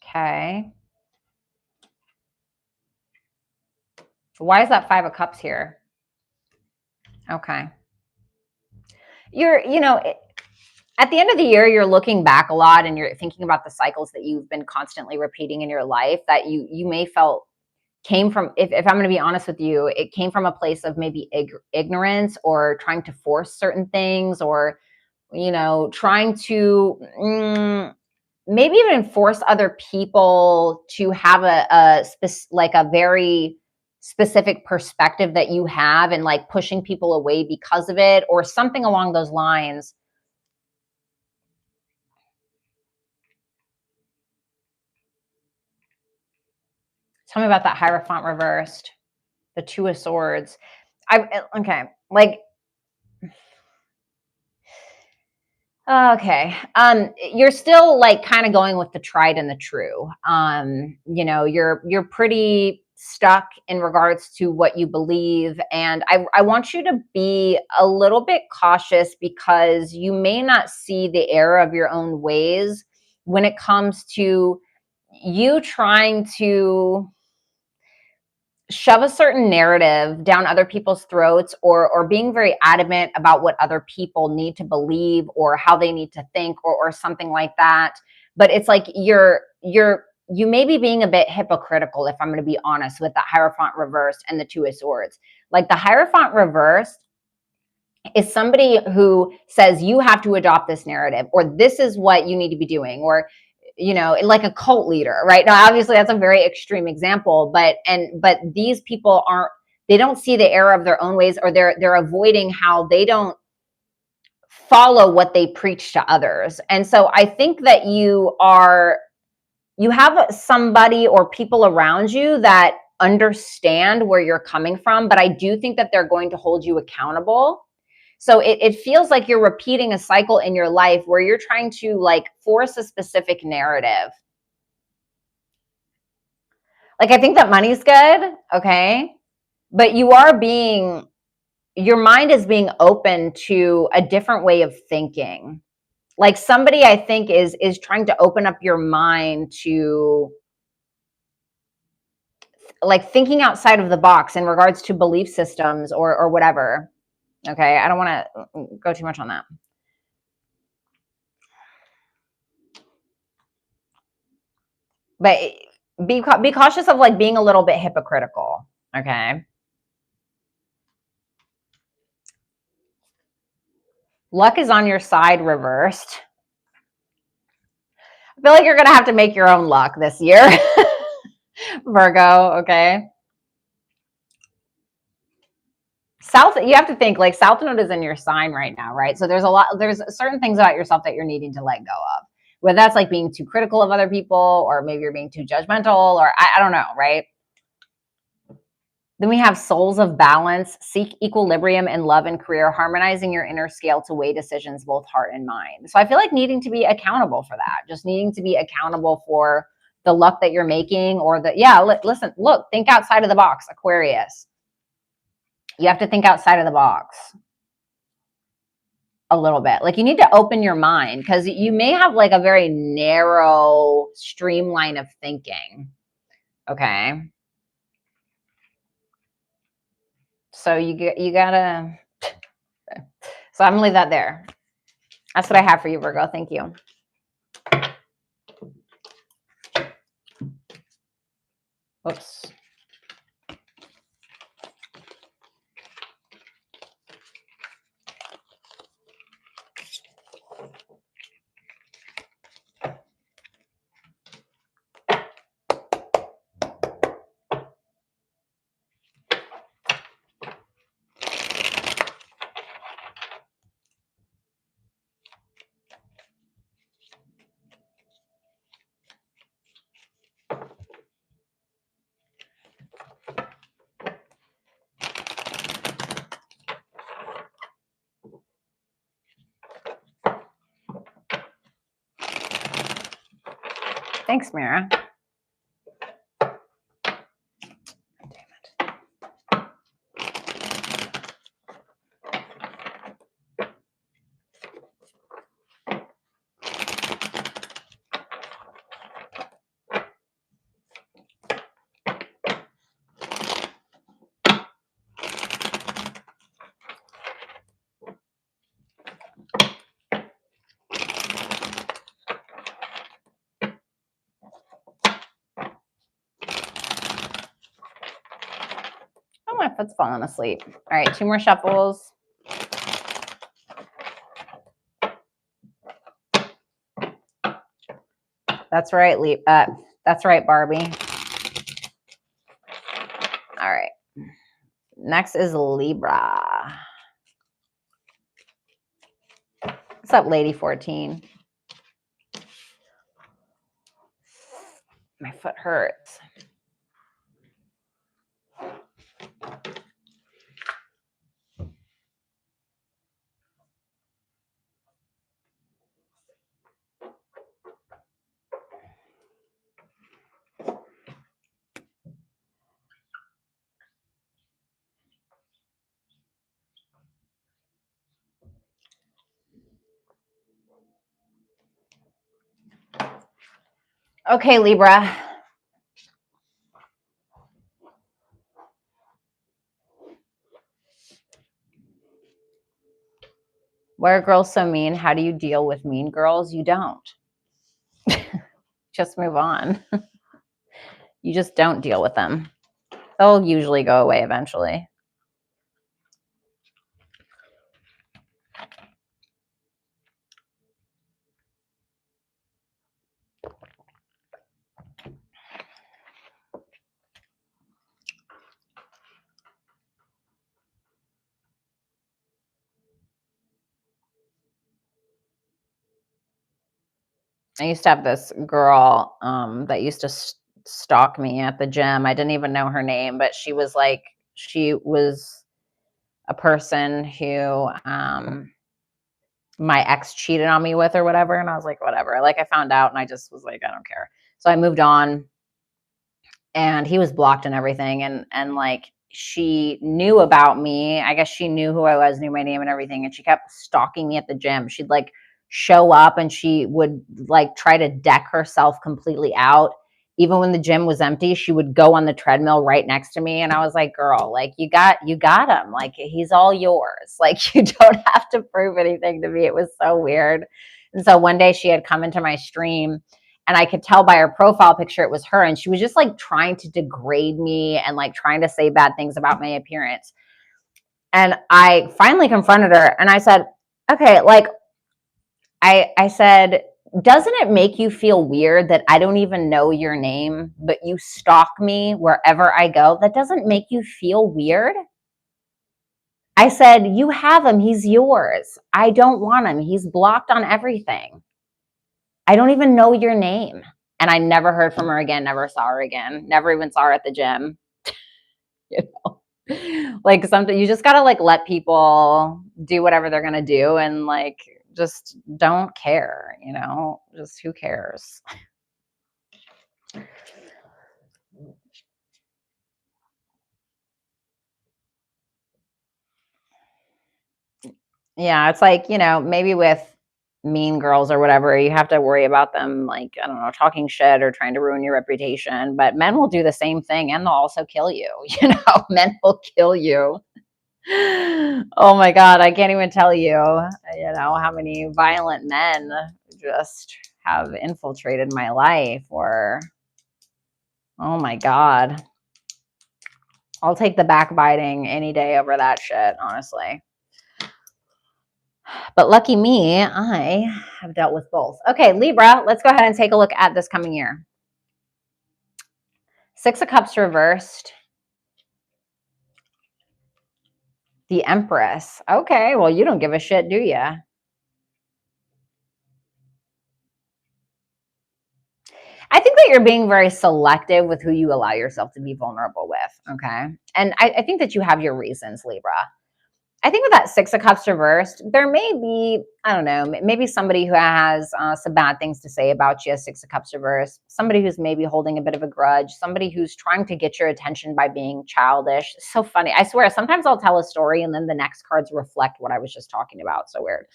S1: Okay. Why is that Five of Cups here? Okay. You know, at the end of the year, you're looking back a lot and you're thinking about the cycles that you've been constantly repeating in your life that you may felt came from, if I'm going to be honest with you, it came from a place of maybe ignorance, or trying to force certain things, or, you know, trying to maybe even force other people to have like a very specific perspective that you have, and like pushing people away because of it, or something along those lines. Tell me about that Hierophant reversed, the Two of Swords. Okay, like, okay. You're still like kind of going with the tried and the true. You know, you're pretty stuck in regards to what you believe. And I want you to be a little bit cautious because you may not see the error of your own ways when it comes to you trying to shove a certain narrative down other people's throats, or being very adamant about what other people need to believe or how they need to think, or something like that. But it's like you may be being a bit hypocritical, if I'm going to be honest, with the Hierophant reversed and the Two of Swords. Like the Hierophant reversed is somebody who says you have to adopt this narrative, or this is what you need to be doing, or like a cult leader. Right now, obviously that's a very extreme example, but these people they don't see the error of their own ways, or they're avoiding how they don't follow what they preach to others. And so I think that you have somebody or people around you that understand where you're coming from, but I do think that they're going to hold you accountable. So it feels like you're repeating a cycle in your life where you're trying to like force a specific narrative. Like, I think that money's good, okay? But your mind is being open to a different way of thinking. Like somebody, I think, is trying to open up your mind to like thinking outside of the box in regards to belief systems or whatever. Okay, I don't want to go too much on that. But be cautious of like being a little bit hypocritical. Okay. Luck is on your side reversed. I feel like you're going to have to make your own luck this year. Virgo, okay? You have to think like South Node is in your sign right now, right? So there's certain things about yourself that you're needing to let go of. Whether that's like being too critical of other people, or maybe you're being too judgmental, or I don't know, right? Then we have souls of balance, seek equilibrium in love and career, harmonizing your inner scale to weigh decisions, both heart and mind. So I feel like needing to be accountable for that, just needing to be accountable for the luck that you're making, or listen, look, think outside of the box, Aquarius. You have to think outside of the box a little bit. Like you need to open your mind because you may have like a very narrow streamline of thinking. Okay. So you gotta, so I'm gonna leave that there. That's what I have for you, Virgo. Thank you. Oops. Thanks, Mira. Oh, my foot's falling asleep. All right, 2 more shuffles. That's right, that's right, Barbie. All right. Next is Libra. What's up, Lady 14? My foot hurts. Okay, Libra. Why are girls so mean? How do you deal with mean girls? You don't. Just move on. You just don't deal with them. They'll usually go away eventually. I used to have this girl that used to stalk me at the gym. I didn't even know her name, but she was a person who my ex cheated on me with or whatever. And I was like, whatever. Like I found out and I just was like, I don't care. So I moved on and he was blocked and everything. And like she knew about me. I guess she knew who I was, knew my name and everything. And she kept stalking me at the gym. She'd like show up and she would like try to deck herself completely out. Even when the gym was empty, she would go on the treadmill right next to me. And I was like, girl, like you got him. Like he's all yours. Like you don't have to prove anything to me. It was so weird. And so one day she had come into my stream and I could tell by her profile picture it was her. And she was just like trying to degrade me and like trying to say bad things about my appearance. And I finally confronted her and I said, okay, like I said, doesn't it make you feel weird that I don't even know your name, but you stalk me wherever I go? That doesn't make you feel weird? I said, you have him. He's yours. I don't want him. He's blocked on everything. I don't even know your name. And I never heard from her again, never saw her again, never even saw her at the gym. You know, like something you just gotta like let people do whatever they're gonna do and like just don't care, you know, just who cares? Yeah, it's like, you know, maybe with mean girls or whatever, you have to worry about them, like, I don't know, talking shit or trying to ruin your reputation. But men will do the same thing and they'll also kill you. You know, men will kill you. Oh my God, I can't even tell you, you know, how many violent men just have infiltrated my life or, oh my God. I'll take the backbiting any day over that shit, honestly. But lucky me, I have dealt with both. Okay, Libra, let's go ahead and take a look at this coming year. Six of Cups reversed. The Empress. Okay, well, you don't give a shit, do you? I think that you're being very selective with who you allow yourself to be vulnerable with, okay? And I think that you have your reasons, Libra. I think with that Six of Cups reversed, there may be, I don't know, maybe somebody who has some bad things to say about you, Six of Cups reversed, somebody who's maybe holding a bit of a grudge, somebody who's trying to get your attention by being childish. It's so funny. I swear, sometimes I'll tell a story and then the next cards reflect what I was just talking about. So weird.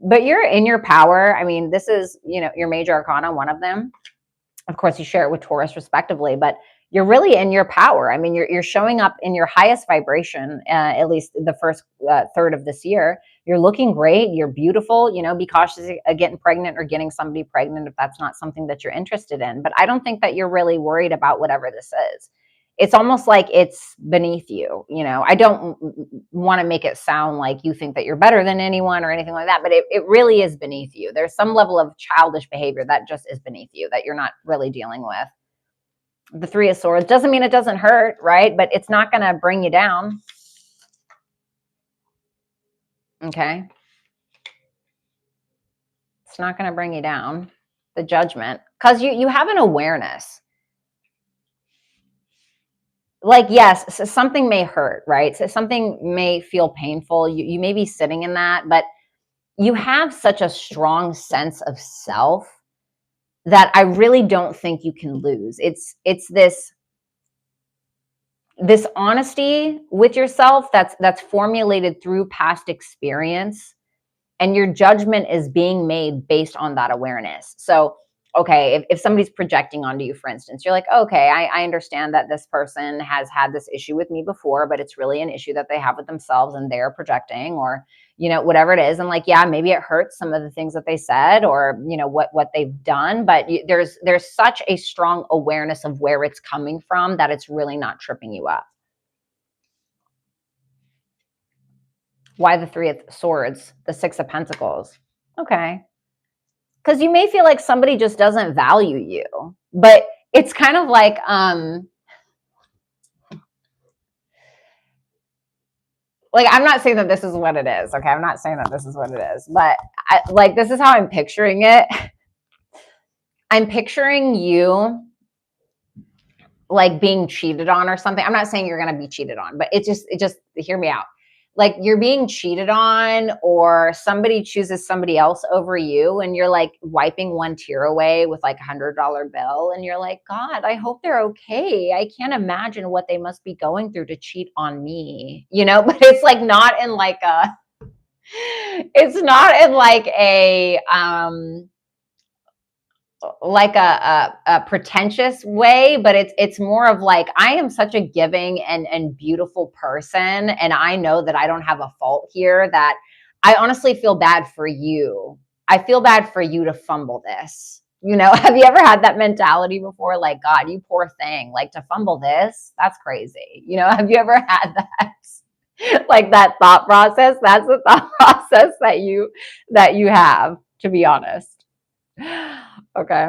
S1: But you're in your power. I mean, this is, you know, your major arcana, one of them. Of course, you share it with Taurus respectively, but you're really in your power. I mean, you're showing up in your highest vibration, at least the first third of this year. You're looking great. You're beautiful. You know, be cautious of getting pregnant or getting somebody pregnant if that's not something that you're interested in. But I don't think that you're really worried about whatever this is. It's almost like it's beneath you. You know, I don't want to make it sound like you think that you're better than anyone or anything like that, but it really is beneath you. There's some level of childish behavior that just is beneath you that you're not really dealing with. The Three of Swords doesn't mean it doesn't hurt, right? But it's not going to bring you down. Okay. It's not going to bring you down. The Judgment, because you have an awareness. Like, yes, something may hurt, right? So something may feel painful. You may be sitting in that, but you have such a strong sense of self that I really don't think you can lose. It's this honesty with yourself that's formulated through past experience, and your judgment is being made based on that awareness. So okay, if somebody's projecting onto you, for instance, you're like, okay, I understand that this person has had this issue with me before, but it's really an issue that they have with themselves and they're projecting, or, whatever it is. And like, yeah, maybe it hurts some of the things that they said, or, what they've done, but there's such a strong awareness of where it's coming from that it's really not tripping you up. Why the Three of Swords, the Six of Pentacles? Okay. Because you may feel like somebody just doesn't value you, but it's kind of like, I'm not saying that this is what it is. Okay. I'm not saying that this is what it is, but this is how I'm picturing it. I'm picturing you like being cheated on or something. I'm not saying you're going to be cheated on, but it just hear me out. Like you're being cheated on, or somebody chooses somebody else over you, and you're like wiping one tear away with like $100 bill. And you're like, God, I hope they're okay. I can't imagine what they must be going through to cheat on me, but it's like not in like it's not in like a pretentious way, but it's more of like, I am such a giving and beautiful person, and I know that I don't have a fault here, that I honestly feel bad for you. I feel bad for you to fumble this. Have you ever had that mentality before? Like, God, you poor thing, like to fumble this, that's crazy. Have you ever had that? Like that thought process? That's the thought process that you have, to be honest. Okay.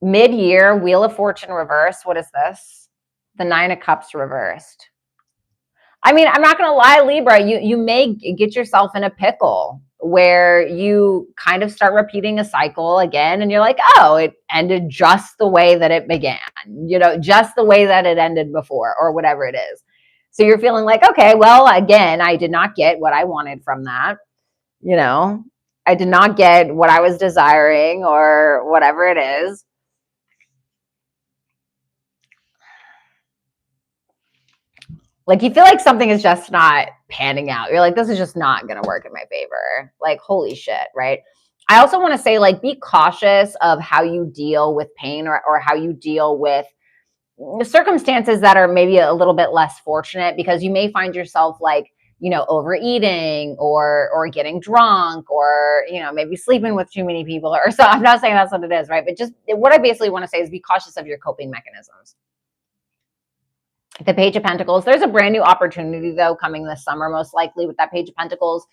S1: Mid-year, Wheel of Fortune reversed. What is this? The Nine of Cups reversed. I mean, I'm not going to lie, Libra, you may get yourself in a pickle where you kind of start repeating a cycle again, and you're like, oh, it ended just the way that it began, just the way that it ended before, or whatever it is. So you're feeling like, okay, well, again, I did not get what I wanted from that, I did not get what I was desiring, or whatever it is. Like you feel like something is just not panning out. You're like, this is just not going to work in my favor. Like, holy shit, right? I also want to say, like, be cautious of how you deal with pain, or how you deal with circumstances that are maybe a little bit less fortunate, because you may find yourself like, overeating, or getting drunk, or, maybe sleeping with too many people, or so. I'm not saying that's what it is, right? But just what I basically want to say is be cautious of your coping mechanisms. The Page of Pentacles. There's a brand new opportunity, though, coming this summer, most likely, with that Page of Pentacles.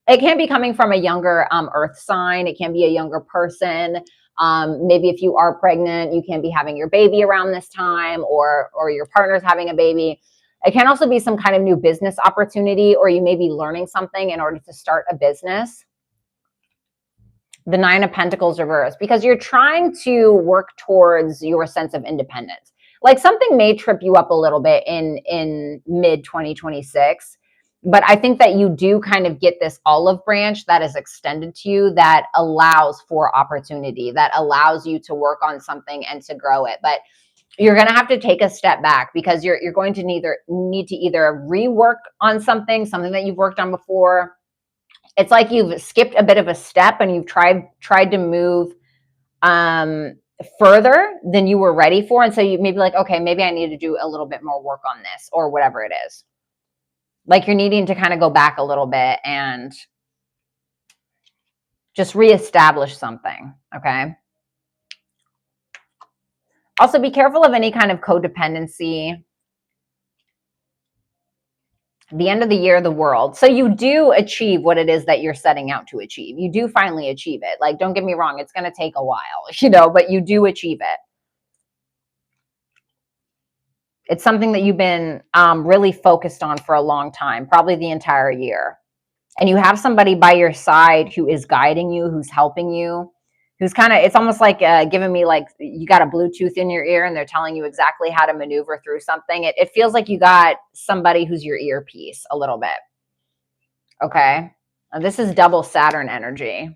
S1: It can be coming from a younger earth sign. It can be a younger person. Maybe if you are pregnant, you can be having your baby around this time, or your partner's having a baby. It can also be some kind of new business opportunity, or you may be learning something in order to start a business. The Nine of Pentacles reversed, because you're trying to work towards your sense of independence. Like something may trip you up a little bit in mid 2026, but I think that you do kind of get this olive branch that is extended to you, that allows for opportunity, that allows you to work on something and to grow it. But you're going to have to take a step back, because you're going to need to either rework on something that you've worked on before. It's like you've skipped a bit of a step, and you've tried to move further than you were ready for. And so you may be like, okay, maybe I need to do a little bit more work on this, or whatever it is. Like you're needing to kind of go back a little bit and just reestablish something. Okay. Also be careful of any kind of codependency. The end of the year, the World. So you do achieve what it is that you're setting out to achieve. You do finally achieve it. Like, don't get me wrong, it's going to take a while, but you do achieve it. It's something that you've been really focused on for a long time, probably the entire year. And you have somebody by your side who is guiding you, who's helping you, who's kind of, it's almost like giving me like you got a Bluetooth in your ear and they're telling you exactly how to maneuver through something. It feels like you got somebody who's your earpiece a little bit. Okay. Now, this is double Saturn energy.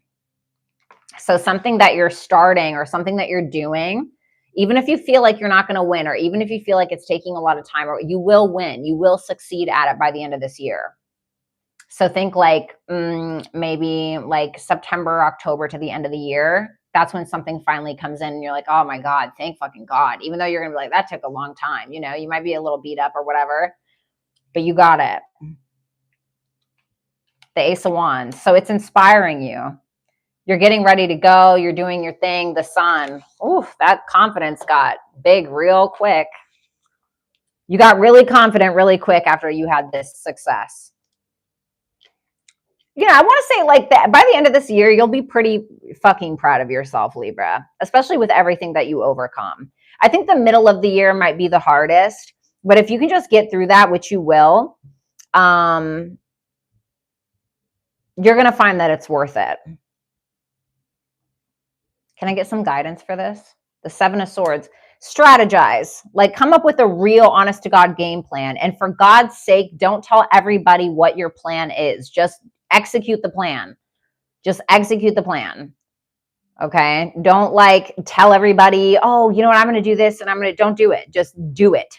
S1: So something that you're starting or something that you're doing, even if you feel like you're not going to win, or even if you feel like it's taking a lot of time, or you will win, you will succeed at it by the end of this year. So think like maybe like September, October to the end of the year, that's when something finally comes in and you're like, oh my God, thank fucking God. Even though you're going to be like, that took a long time. You know, you might be a little beat up or whatever, but you got it. The Ace of Wands. So it's inspiring you. You're getting ready to go. You're doing your thing. The Sun. Oof, that confidence got big real quick. You got really confident really quick after you had this success. You know, I want to say like that by the end of this year, you'll be pretty fucking proud of yourself, Libra, especially with everything that you overcome. I think the middle of the year might be the hardest, but if you can just get through that, which you will, you're going to find that it's worth it. Can I get some guidance for this? The Seven of Swords. Strategize. Like, come up with a real honest to God game plan. And for God's sake, don't tell everybody what your plan is. Just execute the plan. Just execute the plan. Okay? Don't like tell everybody, oh, you know what, I'm going to do this and don't do it. Just do it.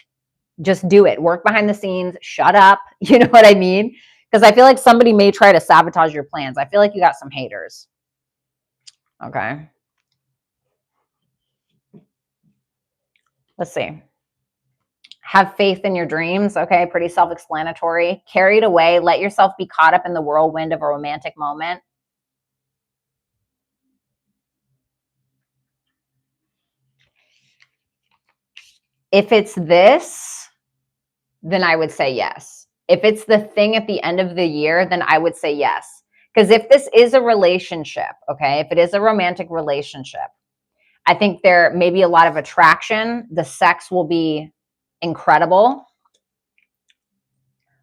S1: Just do it. Work behind the scenes. Shut up. You know what I mean? Because I feel like somebody may try to sabotage your plans. I feel like you got some haters. Okay. Let's see. Have faith in your dreams. Okay, pretty self-explanatory. Carried away. Let yourself be caught up in the whirlwind of a romantic moment. If it's this, then I would say yes. If it's the thing at the end of the year, then I would say yes. Because if this is a relationship, okay, if it is a romantic relationship, I think there may be a lot of attraction. The sex will be incredible.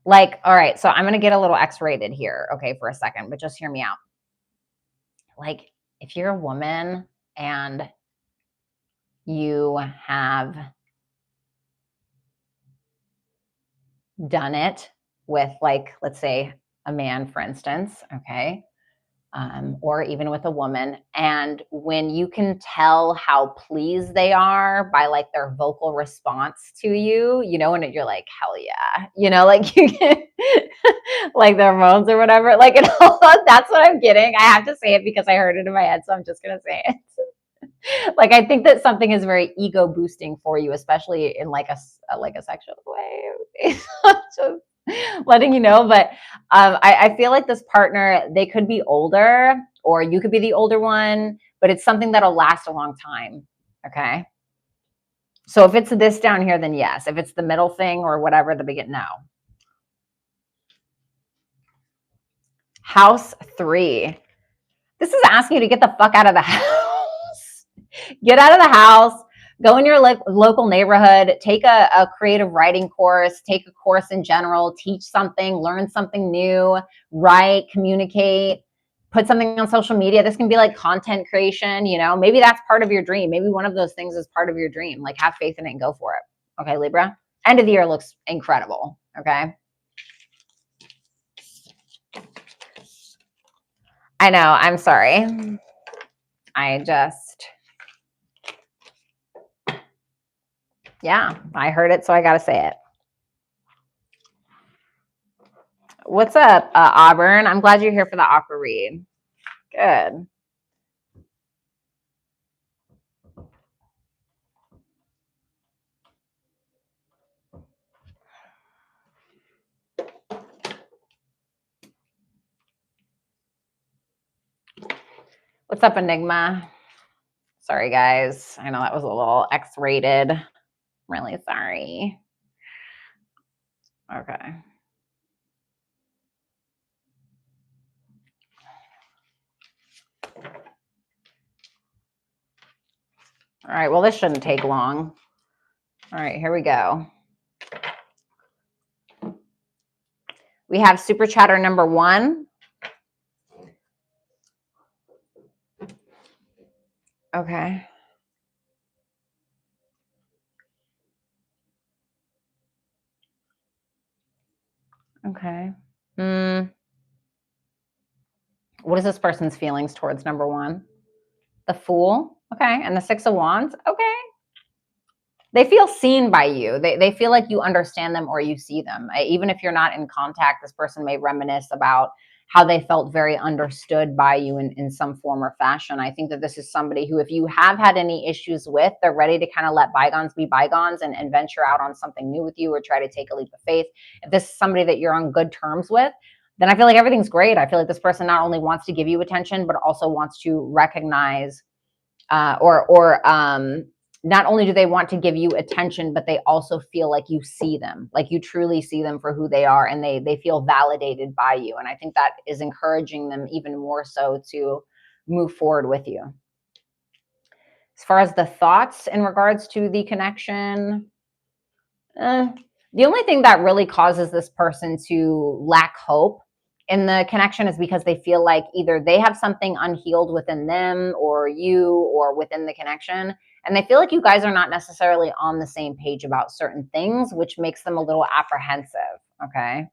S1: Like, all right, so I'm going to get a little X-rated here, okay, for a second, but just hear me out. Like, if you're a woman and you have done it with, like, let's say a man, for instance, okay, or even with a woman, and when you can tell how pleased they are by like their vocal response to you, you know, and you're like, hell yeah, you know, like you get like their moans or whatever, like, and all that's what I'm getting. I have to say it because I heard it in my head, so I'm just gonna say it. Like, I think that something is very ego boosting for you, especially in like a sexual way. Just letting you know, but I feel like this partner, they could be older or you could be the older one, but it's something that'll last a long time. Okay. So if it's this down here, then yes. If it's the middle thing or whatever, the beginning, no. House 3. This is asking you to get the fuck out of the house. Get out of the house. Go in your local neighborhood, take a creative writing course, take a course in general, teach something, learn something new, write, communicate, put something on social media. This can be like content creation, you know, maybe that's part of your dream. Maybe one of those things is part of your dream. Like, have faith in it and go for it. Okay, Libra? End of the year looks incredible, okay? I know, I'm sorry. Yeah, I heard it, so I got to say it. What's up, Auburn? I'm glad you're here for the aqua read. Good. What's up, Enigma? Sorry, guys. I know that was a little X-rated. I'm really sorry. Okay. All right, well, this shouldn't take long. All right, here we go. We have super chatter number 1. Okay. Okay. What is this person's feelings towards number 1? The Fool. Okay. And the 6 of Wands. Okay. They feel seen by you. They feel like you understand them or you see them. Even if you're not in contact, this person may reminisce about how they felt very understood by you in some form or fashion. I think that this is somebody who, if you have had any issues with, they're ready to kind of let bygones be bygones and venture out on something new with you or try to take a leap of faith. If this is somebody that you're on good terms with, then I feel like everything's great. I feel like this person not only wants to give you attention, but also wants to recognize not only do they want to give you attention, but they also feel like you see them, like you truly see them for who they are, and they feel validated by you. And I think that is encouraging them even more so to move forward with you. As far as the thoughts in regards to the connection, the only thing that really causes this person to lack hope in the connection is because they feel like either they have something unhealed within them or you or within the connection. And they feel like you guys are not necessarily on the same page about certain things, which makes them a little apprehensive. Okay.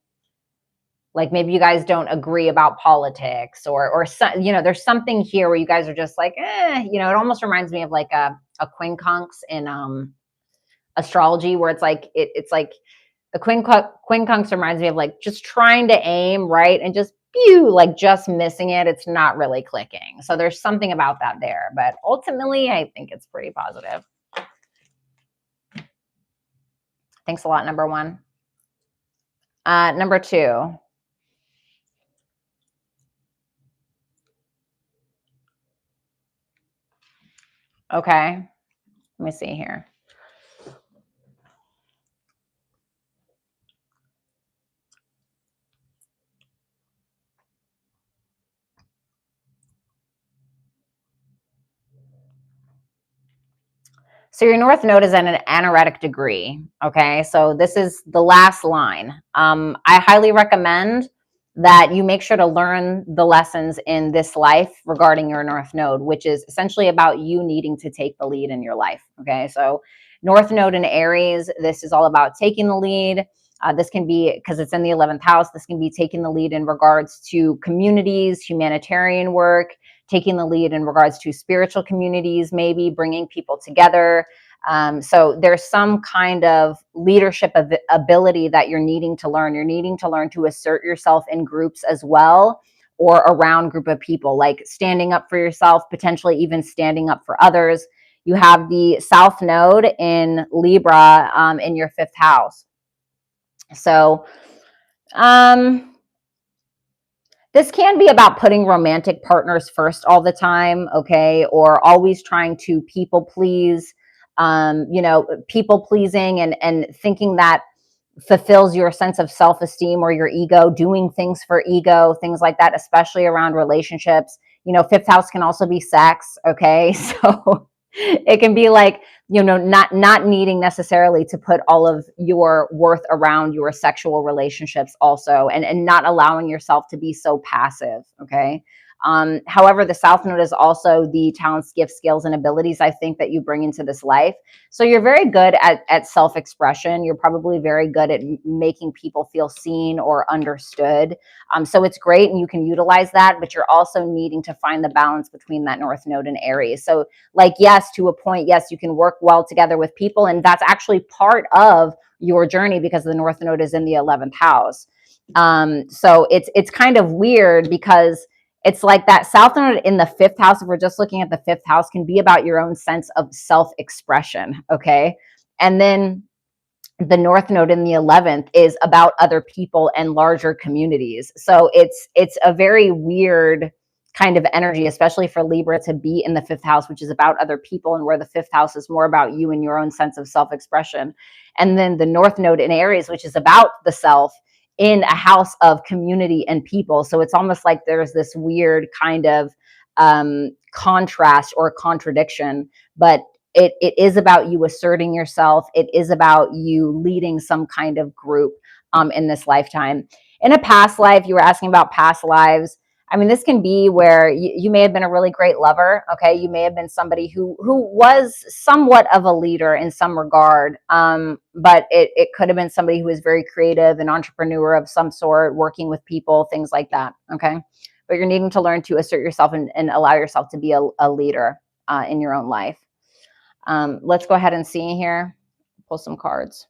S1: Like maybe you guys don't agree about politics or there's something here where you guys are just like, it almost reminds me of like a quincunx in astrology, where it's like, it's like, the quincunx reminds me of like just trying to aim right and just like just missing it. It's not really clicking. So there's something about that there, but ultimately I think it's pretty positive. Thanks a lot, number one. Number two. Okay. Let me see here. So your North Node is at an anaretic degree. Okay. So this is the last line. I highly recommend that you make sure to learn the lessons in this life regarding your North Node, which is essentially about you needing to take the lead in your life. Okay. So North Node in Aries, this is all about taking the lead. This can be, because it's in the 11th house, this can be taking the lead in regards to communities, humanitarian work, taking the lead in regards to spiritual communities, maybe bringing people together. So there's some kind of leadership ability that you're needing to learn. You're needing to learn to assert yourself in groups as well, or around group of people, like standing up for yourself, potentially even standing up for others. You have the South Node in Libra in your 5th house. So this can be about putting romantic partners first all the time, okay, or always trying to people please, people pleasing and thinking that fulfills your sense of self-esteem or your ego, doing things for ego, things like that, especially around relationships. 5th house can also be sex, okay? So it can be like, not needing necessarily to put all of your worth around your sexual relationships also, and not allowing yourself to be so passive. Okay. However, the South Node is also the talents, gifts, skills, and abilities I think that you bring into this life. So you're very good at self-expression. You're probably very good at making people feel seen or understood. So it's great and you can utilize that, but you're also needing to find the balance between that North Node and Aries. So like, yes, to a point, yes, you can work well together with people. And that's actually part of your journey because the North Node is in the 11th house. So it's kind of weird because it's like that South Node in the 5th house, if we're just looking at the 5th house, can be about your own sense of self-expression. Okay. And then the North Node in the 11th is about other people and larger communities. So it's a very weird kind of energy, especially for Libra to be in the 5th house, which is about other people, and where the 5th house is more about you and your own sense of self-expression. And then the North Node in Aries, which is about the self, in a house of community and people. So it's almost like there's this weird kind of contrast or contradiction, but it is about you asserting yourself. It is about you leading some kind of group in this lifetime. In a past life, you were asking about past lives. I mean, this can be where you may have been a really great lover. Okay. You may have been somebody who was somewhat of a leader in some regard. But it could have been somebody who was very creative, an entrepreneur of some sort, working with people, things like that. Okay. But you're needing to learn to assert yourself and allow yourself to be a leader in your own life. Let's go ahead and see here. Pull some cards.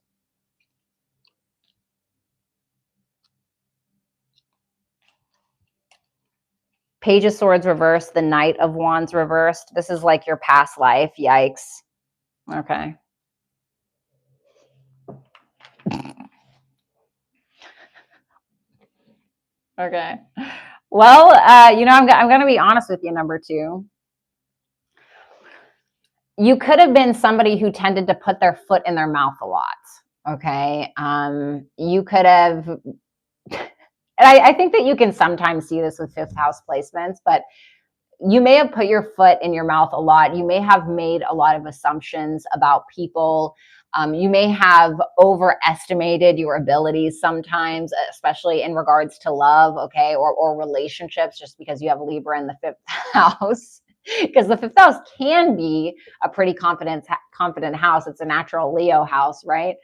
S1: Page of Swords reversed, the Knight of Wands reversed. This is like your past life. Yikes. Okay. Okay. Well, I'm going to be honest with you, number 2. You could have been somebody who tended to put their foot in their mouth a lot. Okay. You could have, and I think that you can sometimes see this with 5th house placements, but you may have put your foot in your mouth a lot. You may have made a lot of assumptions about people. You may have overestimated your abilities sometimes, especially in regards to love, okay, or relationships, just because you have Libra in the 5th house. Because the 5th house can be a pretty confident house. It's a natural Leo house, right?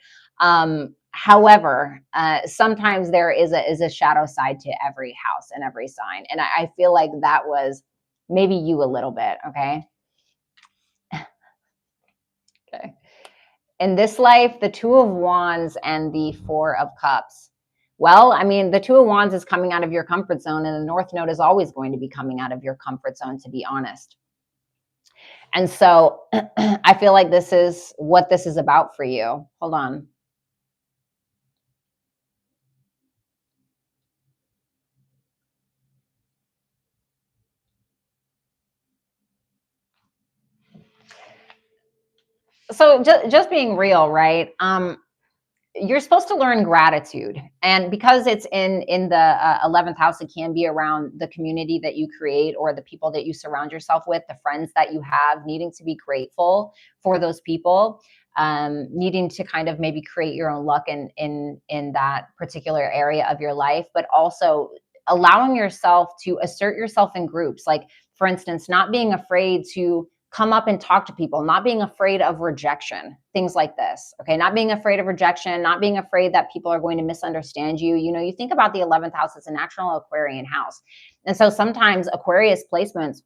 S1: However, sometimes there is a shadow side to every house and every sign. And I feel like that was maybe you a little bit, okay? Okay. In this life, the 2 of Wands and the 4 of Cups. Well, I mean, the 2 of Wands is coming out of your comfort zone, and the North Node is always going to be coming out of your comfort zone, to be honest. And so I feel like this is what this is about for you. Hold on. So just being real, right? You're supposed to learn gratitude, and because it's in the 11th house, it can be around the community that you create or the people that you surround yourself with, the friends that you have, needing to be grateful for those people, needing to kind of maybe create your own luck in that particular area of your life, but also allowing yourself to assert yourself in groups. Like, for instance, not being afraid to come up and talk to people, not being afraid of rejection, things like this. Okay. Not being afraid of rejection, not being afraid that people are going to misunderstand you. You think about the 11th house as a natural Aquarian house. And so sometimes Aquarius placements,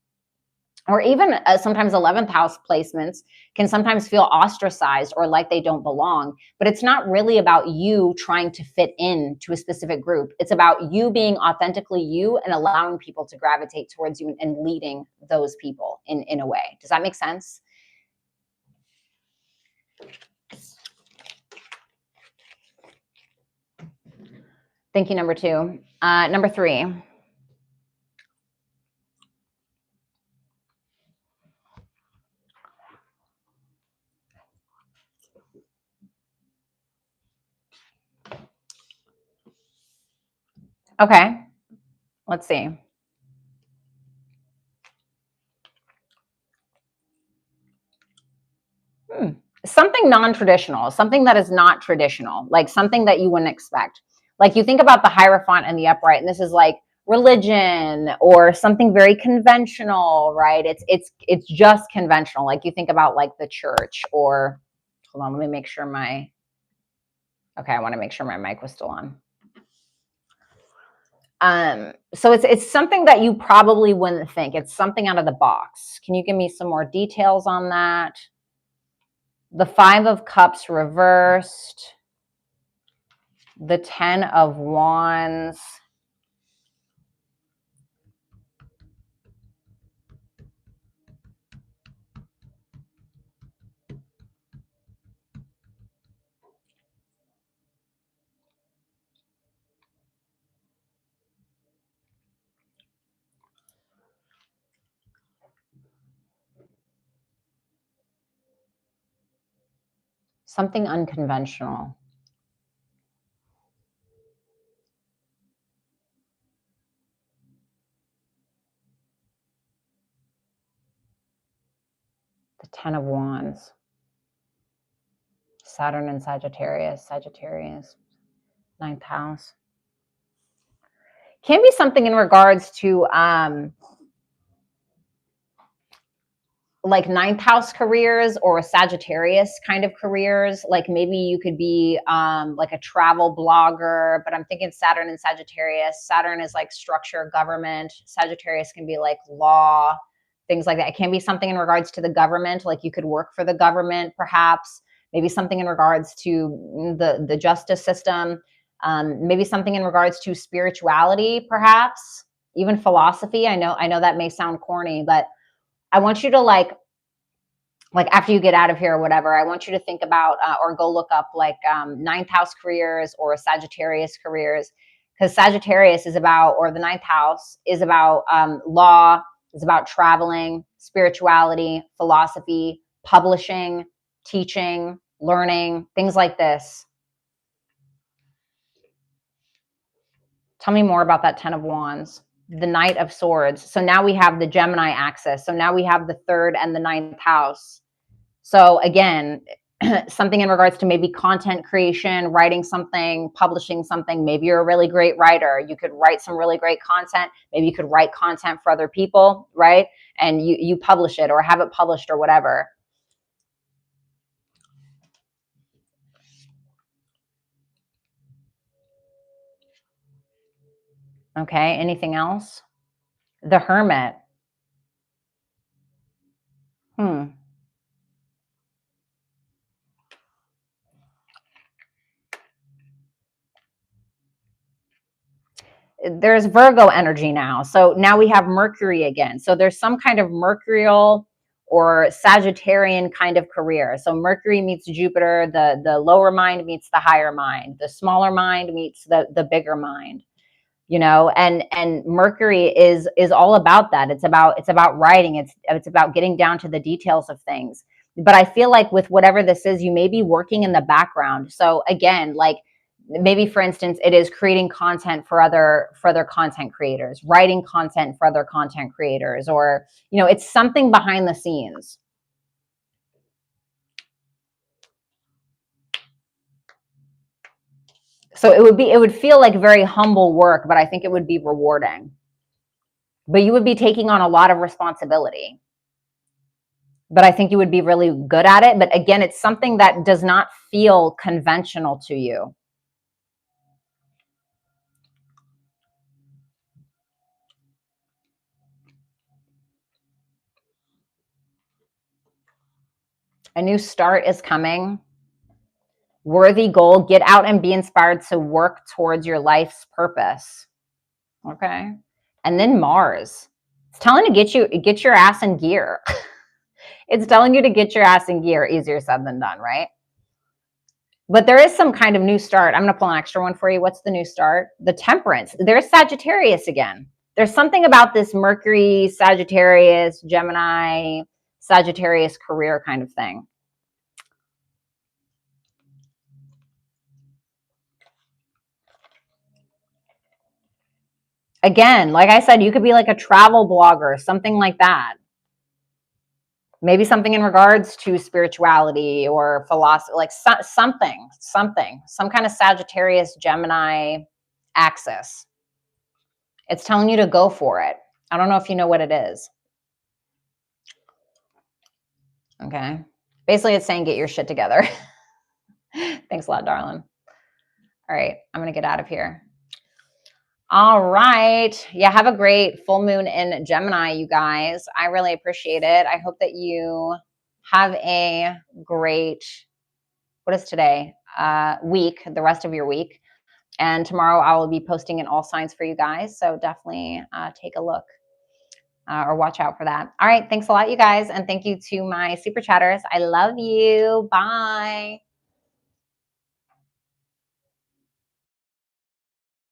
S1: or even sometimes 11th house placements, can sometimes feel ostracized or like they don't belong. But it's not really about you trying to fit in to a specific group. It's about you being authentically you and allowing people to gravitate towards you and leading those people in a way. Does that make sense? Thank you, number 2. Number 3. Okay, let's see. Something non-traditional, something that is not traditional, like something that you wouldn't expect. Like, you think about the Hierophant and the Upright, and this is like religion or something very conventional, right? It's just conventional. Like, you think about like the church, or hold on, let me make sure my, okay, I want to make sure my mic was still on. So it's something that you probably wouldn't think. It's something out of the box. Can you give me some more details on that? The 5 of Cups reversed, the 10 of Wands, something unconventional. The 10 of Wands, Saturn and Sagittarius, 9th house. Can be something in regards to like 9th house careers or Sagittarius kind of careers. Like, maybe you could be like a travel blogger, but I'm thinking Saturn and Sagittarius. Saturn is like structure, government. Sagittarius can be like law, things like that. It can be something in regards to the government, like you could work for the government, perhaps. Maybe something in regards to the justice system. Maybe something in regards to spirituality, perhaps. even philosophy. I know that may sound corny, but I want you to like after you get out of here or whatever, I want you to think about or go look up like ninth house careers or Sagittarius careers, because Sagittarius is about, or the ninth house is about law, is about traveling, spirituality, philosophy, publishing, teaching, learning, things like this. Tell me more about that 10 of Wands, the Knight of Swords. So now we have the Gemini axis. So now we have the third and the ninth house. So again, something in regards to maybe content creation, writing something, publishing something. Maybe you're a really great writer. You could write some really great content. Maybe you could write content for other people, right? And you publish it or have it published or whatever. Okay, anything else? The Hermit. There's Virgo energy now. So now we have Mercury again. So there's some kind of mercurial or Sagittarian kind of career. So Mercury meets Jupiter, the lower mind meets the higher mind, the smaller mind meets the bigger mind. You know, and Mercury is all about that. It's about writing. It's about getting down to the details of things. But I feel like with whatever this is, you may be working in the background. So again, like maybe for instance, it is creating content for other content creators, writing content for other content creators, or you know, it's something behind the scenes. So it would feel like very humble work, but I think it would be rewarding. But you would be taking on a lot of responsibility. But I think you would be really good at it. But again, it's something that does not feel conventional to you. A new start is coming. Worthy goal. Get out and be inspired to work towards your life's purpose. Okay. And then Mars. It's telling you to get your ass in gear. It's telling you to get your ass in gear. Easier said than done, right? But there is some kind of new start. I'm going to pull an extra one for you. What's the new start? The Temperance. There's Sagittarius again. There's something about this Mercury, Sagittarius, Gemini, Sagittarius career kind of thing. Again, like I said, you could be like a travel blogger, something like that. Maybe something in regards to spirituality or philosophy, like something, some kind of Sagittarius, Gemini axis. It's telling you to go for it. I don't know if you know what it is. Okay. Basically, it's saying get your shit together. Thanks a lot, darling. All right. I'm going to get out of here. All right. Yeah. Have a great full moon in Gemini, you guys. I really appreciate it. I hope that you have a great, what is today? Week, the rest of your week. And tomorrow I will be posting in all signs for you guys. So definitely take a look. Or watch out for that. All right. Thanks a lot, you guys. And thank you to my super chatters. I love you. Bye.